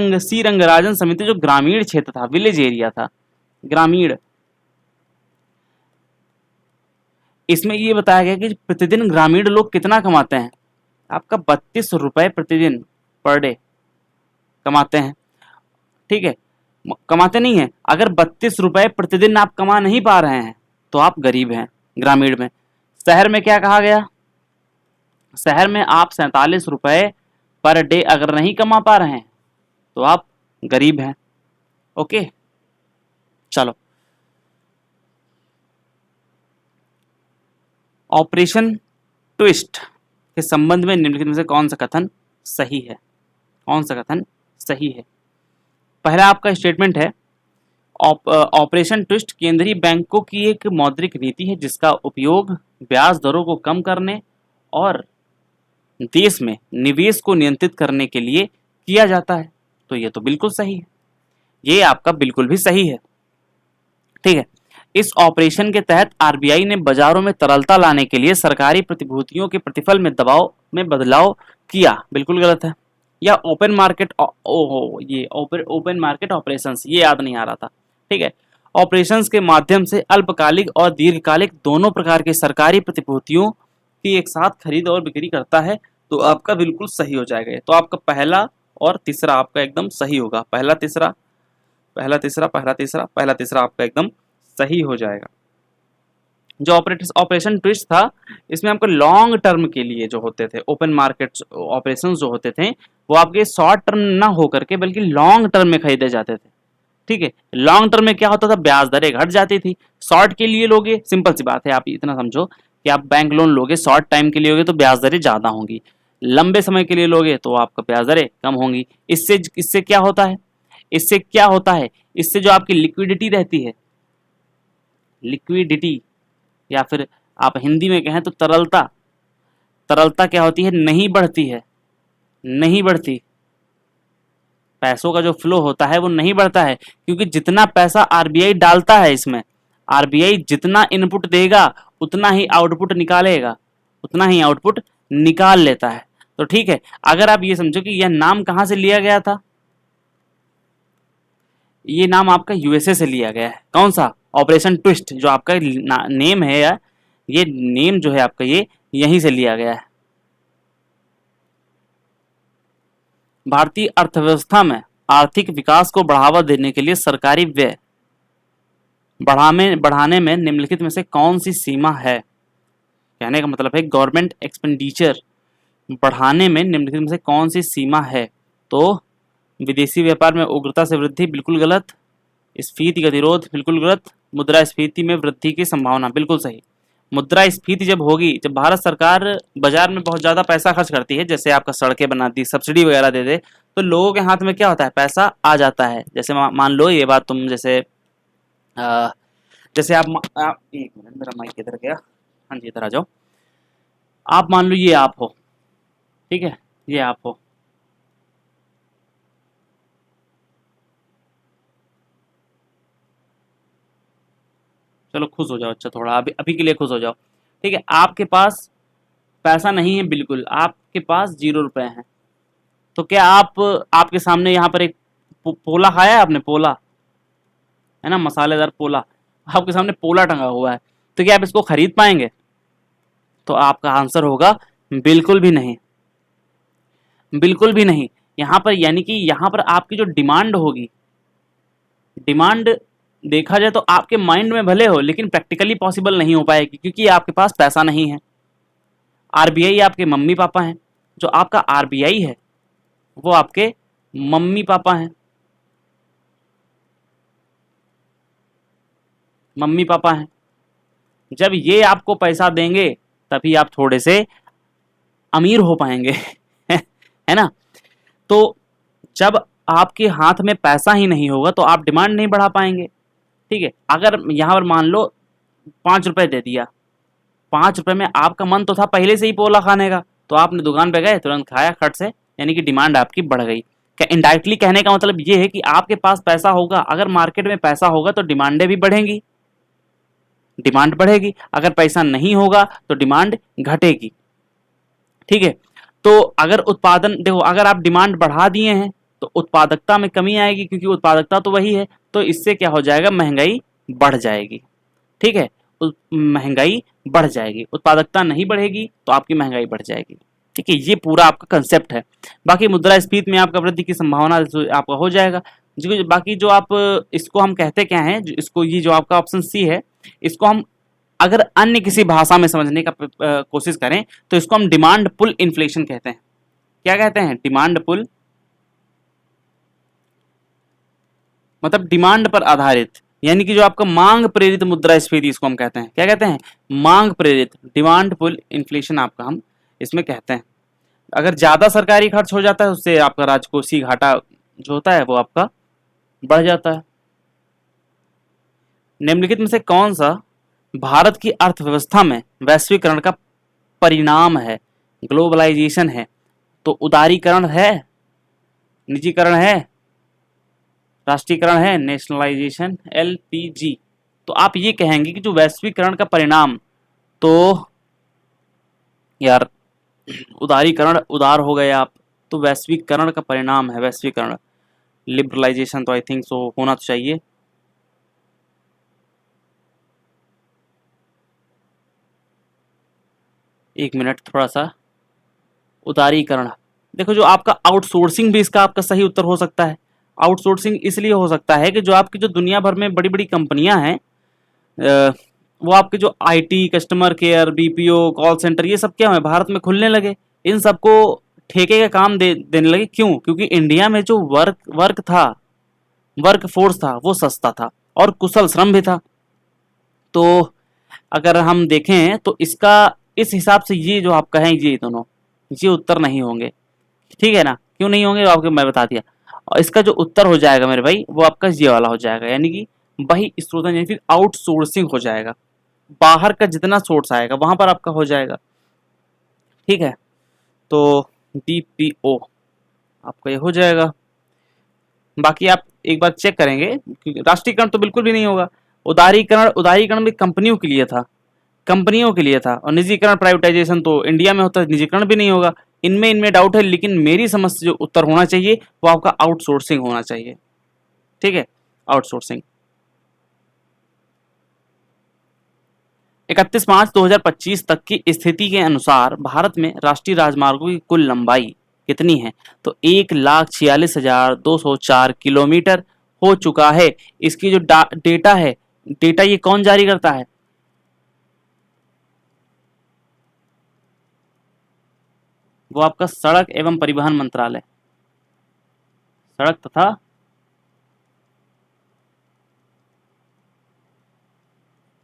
[SPEAKER 1] रंगराजन समिति जो ग्रामीण क्षेत्र था, विलेज एरिया था, ग्रामीण, इसमें ये बताया गया कि प्रतिदिन ग्रामीण लोग कितना कमाते हैं, आपका 32 रुपए प्रतिदिन पर डे कमाते हैं, ठीक है। कमाते नहीं है, अगर 32 रुपए प्रतिदिन आप कमा नहीं पा रहे हैं तो आप गरीब हैं ग्रामीण में। शहर में क्या कहा गया, शहर में आप 47 रुपए पर डे अगर नहीं कमा पा रहे हैं तो आप गरीब हैं। ओके, चलो, ऑपरेशन ट्विस्ट के संबंध में निम्नलिखित में से कौन सा कथन सही है, कौन सा कथन सही है। पहला आपका स्टेटमेंट है, ऑपरेशन ट्विस्ट केंद्रीय बैंकों की एक मौद्रिक नीति है जिसका उपयोग ब्याज दरों को कम करने और देश में निवेश को नियंत्रित करने के लिए किया जाता है। तो ये तो बिल्कुल सही है, ये आपका बिल्कुल भी सही है, ठीक है। इस ऑपरेशन के तहत आरबीआई ने बाजारों में तरलता लाने के लिए सरकारी प्रतिभूतियों के प्रतिफल में दबाव में बदलाव किया, बिल्कुल गलत है। या ओपन मार्केट, ये ओपन मार्केट ऑपरेशंस, ये याद नहीं आ रहा था, ठीक है। ऑपरेशंस के माध्यम से अल्पकालिक और दीर्घकालिक दोनों प्रकार के सरकारी प्रतिभूतियों व्यक्ति एक साथ खरीद और बिक्री करता है तो आपका बिल्कुल सही हो जाएगा। तो आपका पहला और तीसरा आपका एकदम सही होगा। पहला तीसरा, पहला तीसरा, पहला तीसरा, पहला तीसरा आपका एकदम सही हो जाएगा। जो ऑपरेशन ट्विस्ट था, इसमें आपको लॉन्ग टर्म के लिए जो होते थे ओपन मार्केट ऑपरेशन जो होते थे, वो आपके शॉर्ट टर्म ना होकर के बल्कि लॉन्ग टर्म में खरीदे जाते थे। ठीक है, लॉन्ग टर्म में क्या होता था, ब्याज दरें घट जाती थी। शॉर्ट के लिए लोगे, सिंपल सी बात है, आप इतना समझो कि आप बैंक लोन लोगे शॉर्ट टाइम के लिए लोगे तो ब्याज दरें ज्यादा होंगी, लंबे समय के लिए लोगे तो आपका ब्याज दरें कम होंगी। इससे इससे क्या होता है, इससे क्या होता है, इससे जो आपकी लिक्विडिटी रहती है, लिक्विडिटी या फिर आप हिंदी में कहें तो तरलता, तरलता क्या होती है, नहीं बढ़ती है, नहीं बढ़ती। पैसों का जो फ्लो होता है वो नहीं बढ़ता है, क्योंकि जितना पैसा आरबीआई डालता है इसमें, आरबीआई जितना इनपुट देगा उतना ही आउटपुट निकालेगा, उतना ही आउटपुट निकाल लेता है। तो ठीक है, अगर आप ये समझो कि यह नाम कहां से लिया गया था, ये नाम आपका यूएसए से लिया गया है। कौन सा, ऑपरेशन ट्विस्ट, जो आपका नेम है यार, ये नेम जो है आपका ये यहीं से लिया गया है। भारतीय अर्थव्यवस्था में आर्थिक विकास को बढ़ावा देने के लिए सरकारी व्यय बढ़ाने में निम्नलिखित में से कौन सी सीमा है। कहने का मतलब है गवर्नमेंट एक्सपेंडिचर बढ़ाने में निम्नलिखित में से कौन सी सीमा है। तो विदेशी व्यापार में उग्रता से वृद्धि बिल्कुल गलत, स्फीति गतिरोध बिल्कुल गलत, मुद्रास्फीति में वृद्धि की संभावना बिल्कुल सही। मुद्रास्फीति जब होगी, जब भारत सरकार बाजार में बहुत ज्यादा पैसा खर्च करती है, जैसे आपका सड़कें बनाती, सब्सिडी वगैरह दे दे, तो लोगों के हाथ में क्या होता है, पैसा आ जाता है। जैसे मान लो ये बात तुम जैसे जैसे आप एक मिनट, मेरा माइक इधर गया, हाँ जी इधर आ जाओ। आप मान लो ये आप हो, ठीक है, ये आप हो, चलो खुश हो जाओ, अच्छा थोड़ा अभी अभी के लिए खुश हो जाओ। ठीक है, आपके पास पैसा नहीं है, बिल्कुल आपके पास 0 रुपए हैं, तो क्या आप, आपके सामने यहाँ पर एक पोला खाया है आपने, पोला है ना, मसालेदार पोला, आपके सामने पोला टंगा हुआ है, तो क्या आप इसको खरीद पाएंगे। तो आपका आंसर होगा बिल्कुल भी नहीं, बिल्कुल भी नहीं। यहाँ पर यानी कि यहाँ पर आपकी जो डिमांड होगी, डिमांड देखा जाए तो आपके माइंड में भले हो लेकिन प्रैक्टिकली पॉसिबल नहीं हो पाएगी, क्योंकि आपके पास पैसा नहीं है। आरबीआई आपके मम्मी पापा हैं, जो आपका आरबीआई है वो आपके मम्मी पापा हैं, मम्मी पापा हैं। जब ये आपको पैसा देंगे तभी आप थोड़े से अमीर हो पाएंगे है ना। तो जब आपके हाथ में पैसा ही नहीं होगा तो आप डिमांड नहीं बढ़ा पाएंगे। ठीक है, अगर यहाँ पर मान लो 5 रुपए दे दिया, 5 रुपए में आपका मन तो था पहले से ही पोला खाने का, तो आपने दुकान पे गए, तुरंत खाया खट से, यानी कि डिमांड आपकी बढ़ गई। क्या इनडायरेक्टली कहने का मतलब ये है कि आपके पास पैसा होगा, अगर मार्केट में पैसा होगा तो डिमांडें भी बढ़ेंगी, डिमांड बढ़ेगी, अगर पैसा नहीं होगा तो डिमांड घटेगी। ठीक है, तो अगर उत्पादन देखो, अगर आप डिमांड बढ़ा दिए हैं तो उत्पादकता में कमी आएगी, क्योंकि उत्पादकता तो वही है, तो इससे क्या हो जाएगा, महंगाई बढ़ जाएगी। ठीक है, महंगाई बढ़ जाएगी, उत्पादकता नहीं बढ़ेगी तो आपकी महंगाई बढ़ जाएगी। ठीक है, ये पूरा आपका कंसेप्ट है। बाकी मुद्रास्फीति में आपका वृद्धि की संभावना आपका हो जाएगा। बाकी जो आप इसको हम कहते क्या है, इसको ये जो आपका ऑप्शन सी है, इसको हम अगर अन्य किसी भाषा में समझने का कोशिश करें तो इसको हम डिमांड पुल इन्फ्लेशन कहते हैं। क्या कहते हैं, डिमांड पुल, मतलब डिमांड पर आधारित, यानी कि जो आपका मांग प्रेरित मुद्रास्फीति, इसको हम कहते हैं, क्या कहते हैं, मांग प्रेरित, डिमांड पुल इन्फ्लेशन आपका हम इसमें कहते हैं। अगर ज्यादा सरकारी खर्च हो जाता है उससे आपका राजकोषीय घाटा जो होता है वो आपका बढ़ जाता है। निम्नलिखित में से कौन सा भारत की अर्थव्यवस्था में वैश्वीकरण का परिणाम है, ग्लोबलाइजेशन है। तो उदारीकरण है, निजीकरण है, राष्ट्रीयकरण है, नेशनलाइजेशन, एलपीजी। तो आप ये कहेंगे कि जो वैश्वीकरण का परिणाम, तो यार उदारीकरण, उदार हो गए आप, तो वैश्वीकरण का परिणाम है वैश्वीकरण, लिबरलाइजेशन तो आई थिंक सो होना तो चाहिए। एक मिनट, थोड़ा सा उदारीकरण। देखो जो आपका आउटसोर्सिंग भी इसका आपका सही उत्तर हो सकता है। आउटसोर्सिंग इसलिए हो सकता है कि जो आपकी जो दुनिया भर में बड़ी बड़ी कंपनियां हैं, वो आपके जो IT, customer care, BPO, call centre, ये सब क्या है भारत में खुलने लगे। इन सबको ठेके का काम देने लगे। क्यों? क्योंकि इंडिया में जो वर्क था, वर्क फोर्स था, वो सस्ता था और कुशल श्रम भी था। तो अगर हम देखें तो इसका इस हिसाब से ये जो आपका है, ये दोनों ये उत्तर नहीं होंगे। ठीक है ना? क्यों नहीं होंगे आपको मैं बता दिया। और इसका जो उत्तर हो जाएगा मेरे भाई, वो आपका ये वाला हो जाएगा, यानी कि वही स्रोत यानी फिर आउटसोर्सिंग हो जाएगा। बाहर का जितना सोर्स आएगा वहां पर आपका हो जाएगा। ठीक है, तो बीपीओ आपका ये हो जाएगा। बाकी आप एक बार चेक करेंगे, क्योंकि राष्ट्रीयकरण तो बिल्कुल भी नहीं होगा। उदारीकरण, उदारीकरण भी कंपनियों के लिए था, कंपनियों के लिए था। और निजीकरण, प्राइवेटाइजेशन तो इंडिया में होता है, निजीकरण भी नहीं होगा। इनमें डाउट है, लेकिन मेरी समझ से जो उत्तर होना चाहिए वो आपका आउटसोर्सिंग होना चाहिए। ठीक है, आउटसोर्सिंग। 31 मार्च 2025 तक की स्थिति के अनुसार भारत में राष्ट्रीय राजमार्गों की कुल लंबाई कितनी है? तो 1,46,204 किलोमीटर हो चुका है। इसकी जो डेटा है, डेटा ये कौन जारी करता है? वो आपका सड़क एवं परिवहन मंत्रालय, सड़क तथा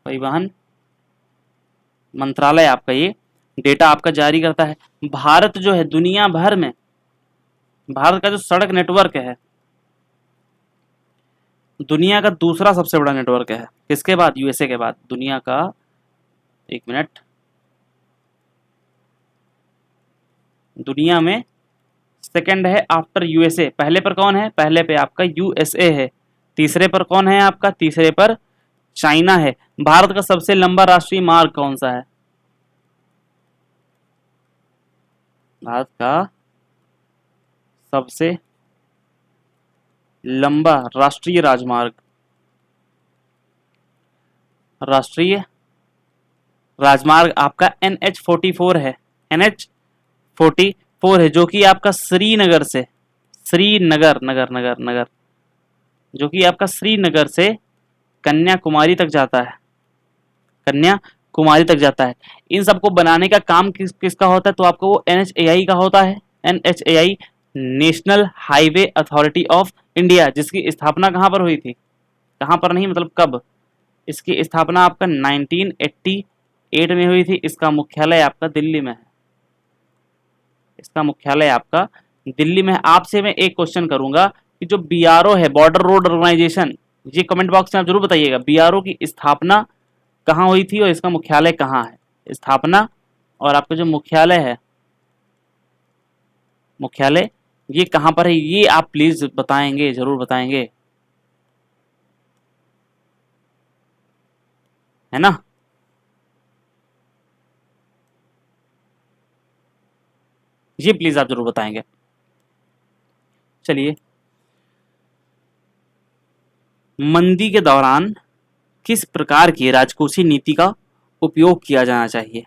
[SPEAKER 1] परिवहन मंत्रालय आपका ये डेटा आपका जारी करता है। भारत जो है दुनिया भर में, भारत का जो सड़क नेटवर्क है, दुनिया का दूसरा सबसे बड़ा नेटवर्क है। किसके बाद? यूएसए के बाद। दुनिया का, एक मिनट, दुनिया में सेकंड है आफ्टर यूएसए। पहले पर कौन है? पहले पे आपका यूएसए है। तीसरे पर कौन है आपका? तीसरे पर चाइना है। भारत का सबसे लंबा राष्ट्रीय मार्ग कौन सा है? भारत का सबसे लंबा राष्ट्रीय राजमार्ग, राष्ट्रीय राजमार्ग आपका NH44 है। NH44 है, जो कि आपका श्रीनगर से, श्रीनगर नगर नगर नगर जो कि आपका श्रीनगर से कन्याकुमारी तक जाता है, कन्याकुमारी तक जाता है। इन सबको बनाने का काम किसका होता है? तो आपको वो NHAI का होता है। NHAI, national highway authority of India, जिसकी स्थापना कहां पर हुई थी? कहां पर नहीं, मतलब कब? इसकी स्थापना आपका 1988 में हुई थी। इसका मुख्यालय आपका दिल्ली में है। इसका मुख्यालय आपका दिल्ली में है। आपसे मैं एक क्वेश्चन करूंगा कि जो BRO है, बॉर्डर रोड ऑर्गेनाइजेशन, ये कमेंट बॉक्स में आप जरूर बताइएगा, BRO की स्थापना कहाँ हुई थी और इसका मुख्यालय कहाँ है? स्थापना और आपका जो मुख्यालय है, मुख्यालय ये कहाँ पर है, ये आप प्लीज बताएंगे, जरूर बताएंगे, है ना? ये प्लीज आप जरूर बताएंगे। चलिए, मंदी के दौरान किस प्रकार की राजकोषीय नीति का उपयोग किया जाना चाहिए?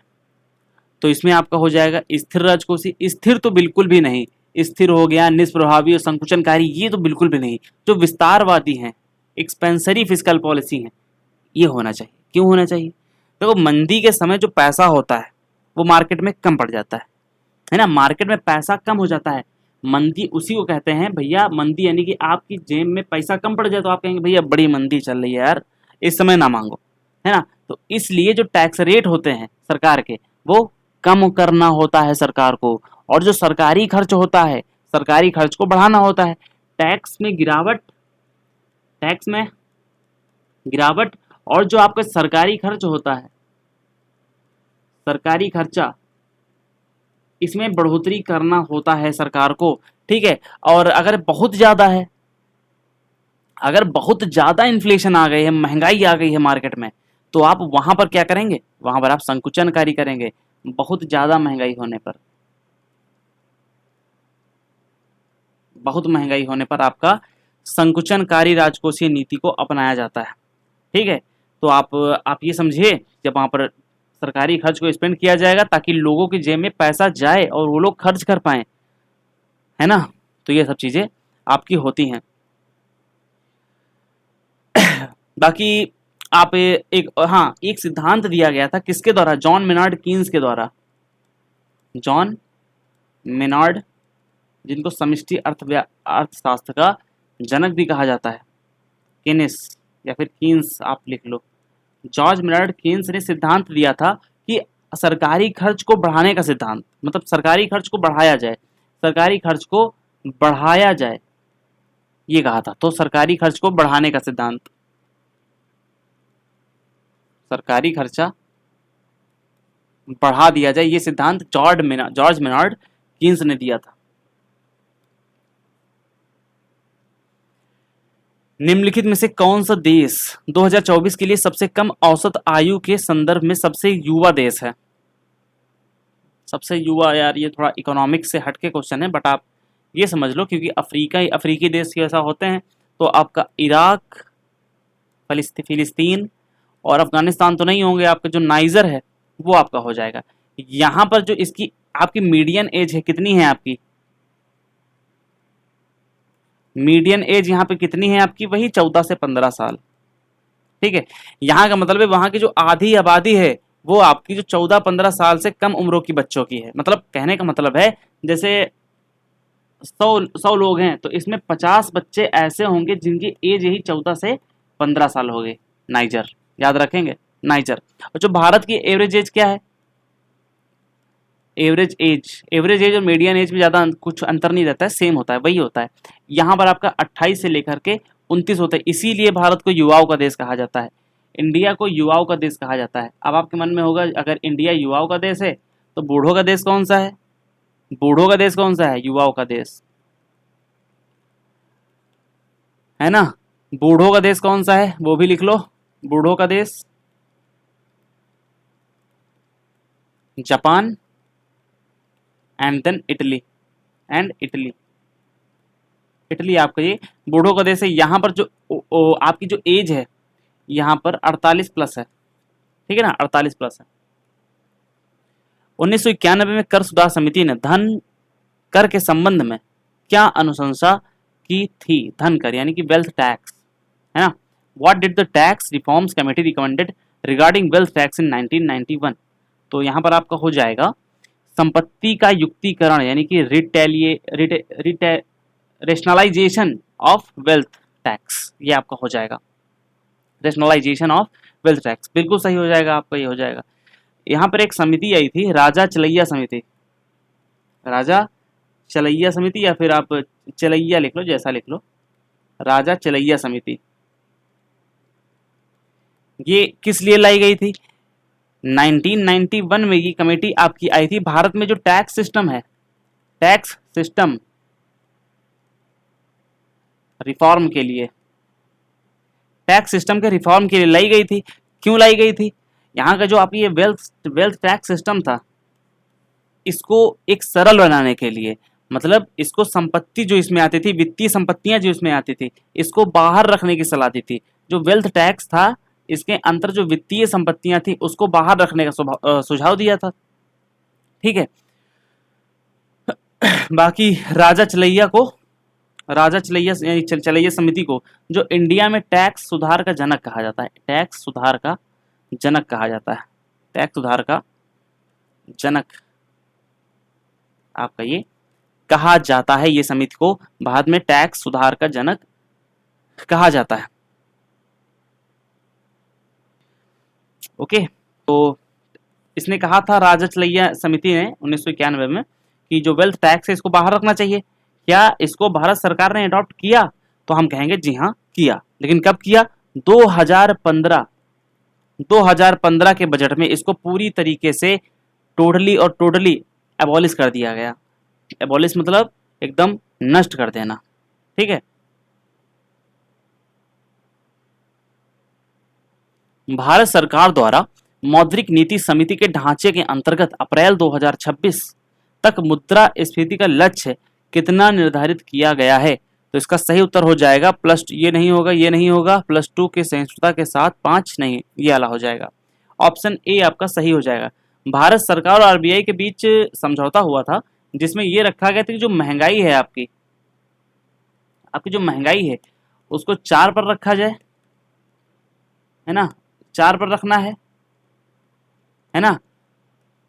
[SPEAKER 1] तो इसमें आपका हो जाएगा स्थिर राजकोषीय। स्थिर तो बिल्कुल भी नहीं, स्थिर हो गया, निष्प्रभावी और संकुचनकारी, ये तो बिल्कुल भी नहीं। जो विस्तारवादी हैं, एक्सपेंसरी फिस्कल पॉलिसी है, ये होना चाहिए। क्यों होना चाहिए? देखो, मंदी के समय जो पैसा होता है वो मार्केट में कम पड़ जाता है ना? मार्केट में पैसा कम हो जाता है। मंदी उसी को कहते हैं भैया, मंदी यानी कि आपकी जेब में पैसा कम पड़ जाए तो आप कहेंगे भैया बड़ी मंदी चल रही है यार, इस समय ना मांगो, है ना? तो इसलिए जो टैक्स रेट होते हैं सरकार के, वो कम करना होता है सरकार को। और जो सरकारी खर्च होता है, सरकारी खर्च को बढ़ाना होता है। टैक्स में गिरावट, टैक्स में गिरावट, और जो आपका सरकारी खर्च होता है, सरकारी खर्चा, इसमें बढ़ोतरी करना होता है सरकार को। ठीक है, और अगर बहुत ज्यादा है, अगर बहुत ज्यादा इन्फ्लेशन आ गई है, महंगाई आ गई है मार्केट में, तो आप वहां पर क्या करेंगे? वहां पर आप संकुचनकारी करेंगे। बहुत ज्यादा महंगाई होने पर, बहुत महंगाई होने पर आपका संकुचनकारी राजकोषीय नीति को अपनाया जाता है। ठीक है, तो आप ये समझिए, जब वहां पर सरकारी खर्च को स्पेंड किया जाएगा ताकि लोगों की जेब में पैसा जाए और वो लोग खर्च कर पाए, है ना। तो ये सब चीजें आपकी होती हैं। बाकी आप एक, हाँ, एक सिद्धांत दिया गया था किसके द्वारा, जॉन मेनार्ड कीन्स के द्वारा। जॉन मेनार्ड, जिनको समष्टि अर्थशास्त्र का जनक भी कहा जाता है, केनिस या फिर कीन्स आप लिख लो। जॉर्ज मेनार्ड कीन्स ने सिद्धांत दिया था कि सरकारी खर्च को बढ़ाने का सिद्धांत, मतलब सरकारी खर्च को बढ़ाया जाए, सरकारी खर्च को बढ़ाया जाए, ये कहा था। तो सरकारी खर्च को बढ़ाने का सिद्धांत, सरकारी खर्चा बढ़ा दिया जाए, ये सिद्धांत जॉर्ज मेनार्ड कीन्स ने दिया था। निम्नलिखित में से कौन सा देश 2024 के लिए सबसे कम औसत आयु के संदर्भ में सबसे युवा देश है? सबसे युवा, यार ये थोड़ा इकोनॉमिक्स से हटके क्वेश्चन है, बट आप ये समझ लो, क्योंकि अफ्रीकी देश ऐसा होते हैं, तो आपका इराक, फिलिस्तीन और अफगानिस्तान तो नहीं होंगे, आपका जो नाइजर है वो आपका हो जाएगा। यहां पर जो इसकी आपकी मीडियन एज है, कितनी है आपकी मीडियन एज, यहाँ पे कितनी है आपकी, वही 14 से 15 साल। ठीक है, यहाँ का मतलब है वहां की जो आधी आबादी है वो आपकी जो 14-15 साल से कम उम्रों की बच्चों की है। मतलब कहने का मतलब है, जैसे 100 लोग हैं तो इसमें 50 बच्चे ऐसे होंगे जिनकी एज यही 14 से 15 साल हो गए। नाइजर, याद रखेंगे, नाइजर। और जो भारत की एवरेज एज क्या है, एवरेज एज और मीडियन एज में ज़्यादा कुछ अंतर नहीं रहता है, सेम होता है, वही होता है। यहाँ पर आपका 28 से लेकर के 29 होता है, इसीलिए भारत को युवाओं का देश कहा जाता है, इंडिया को युवाओं का देश कहा जाता है। अब आपके मन में होगा, अगर इंडिया युवाओं का देश है तो बूढ़ों का देश कौन सा है? बूढ़ों का देश कौन सा है? युवाओं का देश, है ना। बूढ़ों का देश कौन सा है वो भी लिख लो, बूढ़ों का देश Japan and then Italy, Italy आपका ये बूढ़ों का देश है। यहाँ पर जो आपकी जो एज है यहाँ पर 48 प्लस है, ठीक है ना, 48 प्लस है। 1991 में कर सुधार समिति ने धन कर के संबंध में क्या अनुशंसा की थी? धन कर यानी कि वेल्थ टैक्स, है ना। What did the tax reforms committee recommended regarding wealth tax in 1991? तो यहाँ पर आपका हो जाएगा संपत्ति का युक्तिकरण यानी कि रेशनलाइजेशन ऑफ वेल्थ टैक्स, ये आपका हो जाएगा रेशनलाइजेशन ऑफ वेल्थ टैक्स, बिल्कुल सही हो जाएगा आपका, ये हो जाएगा। यहाँ पर एक समिति आई थी, राजा चलैया समिति, राजा चलैया समिति, या फिर आप चलैया लिख लो, जैसा लिख लो, राजा चलैया समिति। ये किस लिए लाई गई थी? 1991 में ये कमेटी आपकी आई थी भारत में जो टैक्स सिस्टम है, टैक्स सिस्टम रिफॉर्म के लिए, टैक्स सिस्टम के रिफॉर्म के लिए लाई गई थी। क्यों लाई गई थी? यहाँ का जो आप ये वेल्थ टैक्स सिस्टम था, इसको एक सरल बनाने के लिए, मतलब इसको संपत्ति जो इसमें आती थी, वित्तीय संपत्तियां जो इसमें आती थी, इसको बाहर रखने की सलाह दी थी। जो वेल्थ टैक्स था इसके अंतर जो वित्तीय संपत्तियां थी उसको बाहर रखने का सुझाव दिया था, ठीक है। बाकी राजा चलैया समिति को जो इंडिया में टैक्स सुधार का जनक कहा जाता है, टैक्स सुधार का जनक कहा जाता है, टैक्स सुधार का जनक आपका ये कहा जाता है। ये समिति को भारत में टैक्स सुधार का जनक कहा जाता है। ओके, तो इसने कहा था राजा चलैया समिति ने 1991 में कि जो वेल्थ टैक्स है इसको बाहर रखना चाहिए। क्या इसको भारत सरकार ने अडॉप्ट किया? तो हम कहेंगे जी हाँ किया, लेकिन कब किया? 2015 के बजट में इसको पूरी तरीके से टोटली एबॉलिश कर दिया गया। एबॉलिश मतलब एकदम नष्ट कर देना, ठीक है। भारत सरकार द्वारा मौद्रिक नीति समिति के ढांचे के अंतर्गत अप्रैल 2026 तक मुद्रास्फीति का लक्ष्य कितना निर्धारित किया गया है? तो इसका सही उत्तर हो जाएगा प्लस, ये नहीं होगा, +2 के सहिष्णुता के साथ 5 नहीं, ये वाला हो जाएगा। ऑप्शन ए आपका सही हो जाएगा। भारत सरकार और आरबीआई के बीच समझौता हुआ था जिसमें ये रखा गया था कि जो महंगाई है आपकी आपकी जो महंगाई है उसको 4 पर रखा जाए, है ना, 4 पर रखना है ना,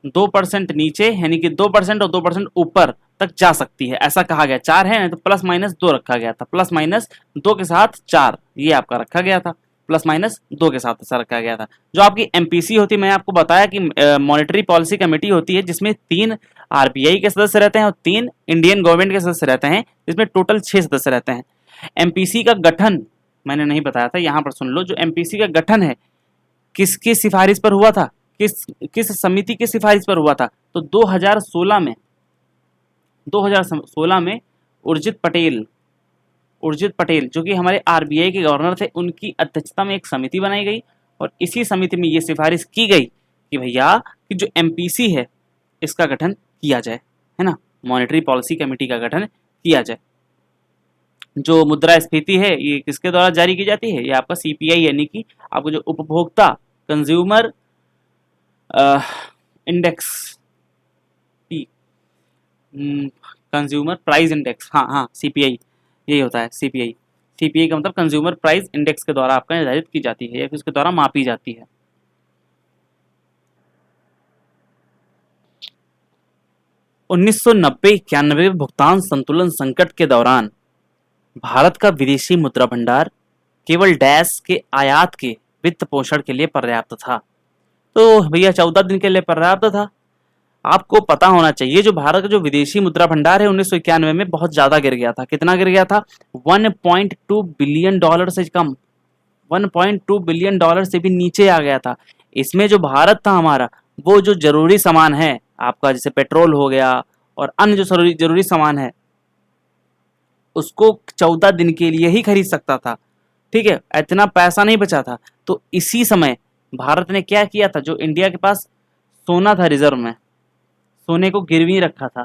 [SPEAKER 1] 2% नीचे यानी कि 2% और 2% ऊपर तक जा सकती है, ऐसा कहा गया। 4 है तो प्लस माइनस 2 रखा गया था, प्लस माइनस 2 के साथ 4 ये आपका रखा गया था, प्लस माइनस 2 के साथ ऐसा रखा गया था। जो आपकी एमपीसी होती है, मैं आपको बताया कि मॉनेटरी पॉलिसी कमेटी होती है जिसमें 3 आरबीआई के सदस्य रहते हैं और 3 इंडियन गवर्नमेंट के सदस्य रहते हैं, जिसमें टोटल 6 सदस्य रहते हैं। एमपीसी का गठन मैंने नहीं बताया था, यहां पर सुन लो। जो एमपीसी का गठन है किसकी सिफारिश पर हुआ था, किस समिति की सिफारिश पर हुआ था, तो 2016 में उर्जित पटेल जो कि हमारे आरबीआई के गवर्नर थे, उनकी अध्यक्षता में एक समिति बनाई गई और इसी समिति में ये सिफारिश की गई कि भैया कि जो एमपीसी है इसका गठन किया जाए, है ना, मॉनेटरी पॉलिसी कमेटी का गठन किया जाए। जो मुद्रास्फीति है ये किसके द्वारा जारी की जाती है, ये आपका सीपीआई यानी कि आपको जो उपभोक्ता consumer index, consumer price index, हाँ सीपीआई यही होता है। सीपीआई का मतलब कंज्यूमर प्राइस इंडेक्स के द्वारा आपका निर्धारित की जाती है या फिर उसके द्वारा मापी जाती है। उन्नीस सौ 91 भुगतान संतुलन संकट के दौरान भारत का विदेशी मुद्रा भंडार केवल डैश के आयात के वित्त पोषण के लिए पर्याप्त था। तो भैया 14 दिन के लिए पर्याप्त था। आपको पता होना चाहिए जो भारत का जो विदेशी मुद्रा भंडार है 1991 में बहुत ज्यादा गिर गया था। कितना गिर गया था, 1.2 बिलियन डॉलर से कम, 1.2 बिलियन डॉलर से भी नीचे आ गया था। इसमें जो भारत था हमारा, वो जो जरूरी सामान है आपका, जैसे पेट्रोल हो गया और अन्य जो जरूरी सामान है, उसको 14 दिन के लिए ही खरीद सकता था। ठीक है, इतना पैसा नहीं बचा था। तो इसी समय भारत ने क्या किया था, जो इंडिया के पास सोना था रिजर्व में, सोने को गिरवी रखा था,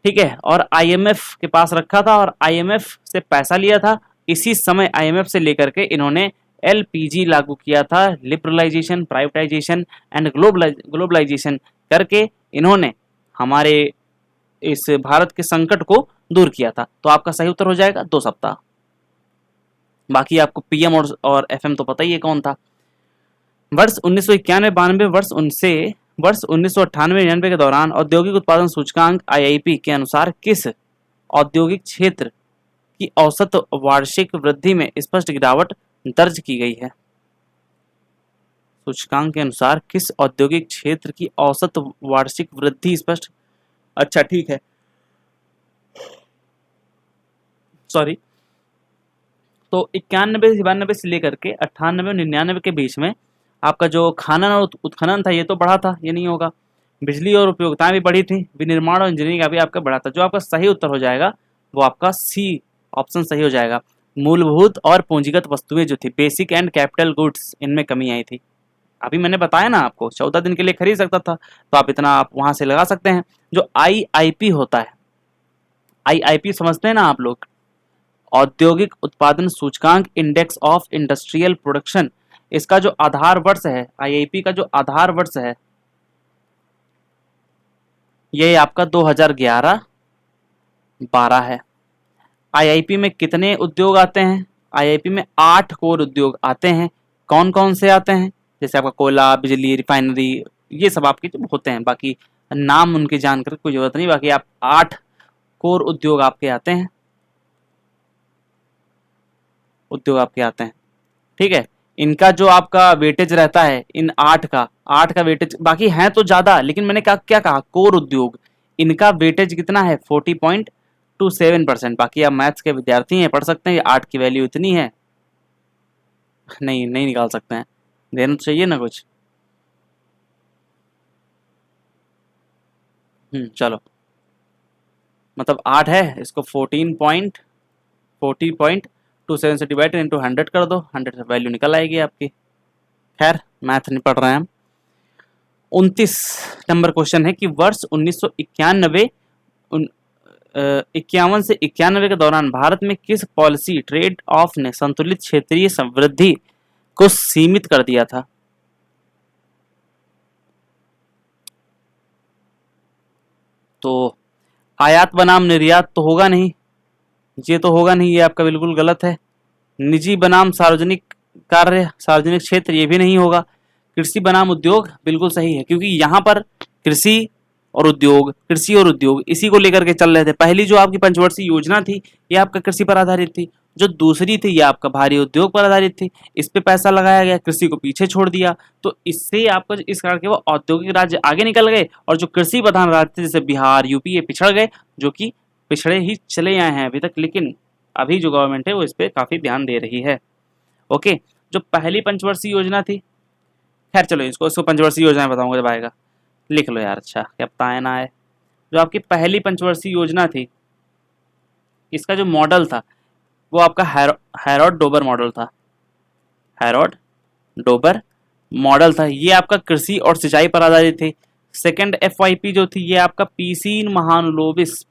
[SPEAKER 1] ठीक है, और आईएमएफ के पास रखा था और आईएमएफ से पैसा लिया था। इसी समय आईएमएफ से लेकर के इन्होंने एलपीजी लागू किया था, लिबरलाइजेशन, प्राइवेटाइजेशन एंड ग्लोबलाइजेशन करके इन्होंने हमारे इस भारत के संकट को दूर किया था। तो आपका सही उत्तर हो जाएगा 2 सप्ताह। बाकी आपको पीएम और एफएम तो पता ही है कौन था। वर्ष 1991-92 वर्ष 1998-99 के दौरान औद्योगिक उत्पादन सूचकांक आईआईपी के अनुसार किस औद्योगिक क्षेत्र की औसत वार्षिक वृद्धि में स्पष्ट गिरावट दर्ज की गई है। सूचकांक के अनुसार किस औद्योगिक क्षेत्र की औसत वार्षिक वृद्धि स्पष्ट, अच्छा ठीक है, सॉरी, तो 91-92 से लेकर के 98-99 के बीच में आपका जो खनन और उत्खनन था ये तो बढ़ा था, ये नहीं होगा। बिजली और उपयोगिताएं भी बढ़ी थी, विनिर्माण और इंजीनियरिंग का भी आपका बढ़ा था। जो आपका सही उत्तर हो जाएगा वो आपका सी ऑप्शन सही हो जाएगा। मूलभूत और पूंजीगत वस्तुएं जो थी, बेसिक एंड कैपिटल गुड्स, इनमें कमी आई थी। अभी मैंने बताया ना आपको 14 दिन के लिए खरीद सकता था, तो आप इतना आप वहां से लगा सकते हैं। जो आईआईपी होता है, आईआईपी समझते हैं ना आप लोग, औद्योगिक उत्पादन सूचकांक इंडेक्स ऑफ इंडस्ट्रियल प्रोडक्शन, इसका जो आधार वर्ष है, आईआईपी का जो आधार वर्ष है ये आपका 2011-12 है। आईआईपी में कितने उद्योग आते हैं, आईआईपी में 8 कोर उद्योग आते हैं। कौन कौन से आते हैं, जैसे आपका कोयला, बिजली, रिफाइनरी, ये सब आपके जो होते हैं, बाकी नाम उनकी जानकर कोई जरूरत नहीं, बाकी आप 8 कोर उद्योग आपके आते हैं, ठीक है। इनका जो आपका वेटेज रहता है, इन 8 का वेटेज, बाकी हैं तो ज्यादा, लेकिन मैंने क्या कहा, कोर उद्योग, इनका वेटेज कितना है 40.27%। बाकी आप मैथ्स के विद्यार्थी हैं, पढ़ सकते हैं, 8 की वैल्यू इतनी है, नहीं निकाल सकते हैं, देना तो चाहिए ना कुछ। चलो, मतलब 8 है, इसको 40.27 से डिवाइड इंटू 100 कर दो, 100 से वैल्यू निकल आएगी आपकी। खैर मैथ नहीं पढ़ रहे हैं हम। 29 नंबर क्वेश्चन है कि वर्ष 1991 से 91 के दौरान भारत में किस पॉलिसी ट्रेड ऑफ ने संतुलित क्षेत्रीय समृद्धि को सीमित कर दिया था। तो आयात बनाम निर्यात तो होगा नहीं, ये तो होगा नहीं, ये आपका बिल्कुल गलत है। निजी बनाम सार्वजनिक कार्य, सार्वजनिक क्षेत्र, ये भी नहीं होगा। कृषि बनाम उद्योग बिल्कुल सही है, क्योंकि यहाँ पर कृषि और उद्योग, कृषि और उद्योग इसी को लेकर के चल रहे थे। पहली जो आपकी पंचवर्षीय योजना थी ये आपका कृषि पर आधारित थी, जो दूसरी थी ये आपका भारी उद्योग पर आधारित थी। इस पे पैसा लगाया गया, कृषि को पीछे छोड़ दिया, तो इससे आपको इस कारण के वो औद्योगिक राज्य आगे निकल गए, और जो कृषि प्रधान राज्य थे जैसे बिहार, यूपी, ये पिछड़ गए, जो कि पिछड़े ही चले आए हैं अभी तक। लेकिन अभी जो गवर्नमेंट है वो इस पे काफी ध्यान दे रही है। ओके, जो पहली पंचवर्षीय योजना थी, खैर चलो इसको पंचवर्षीय योजना बताऊंगा जब आएगा, लिख लो यार, अच्छा क्या पता है ना है। जो आपकी पहली पंचवर्षीय योजना थी, इसका जो मॉडल था वो आपका हैरोड डोबर मॉडल था। हैरोड डोबर मॉडल था, ये आपका कृषि और सिंचाई पर आधारित थी। सेकंड एफवाईपी जो थी ये आपका पीसी महानुलोबिस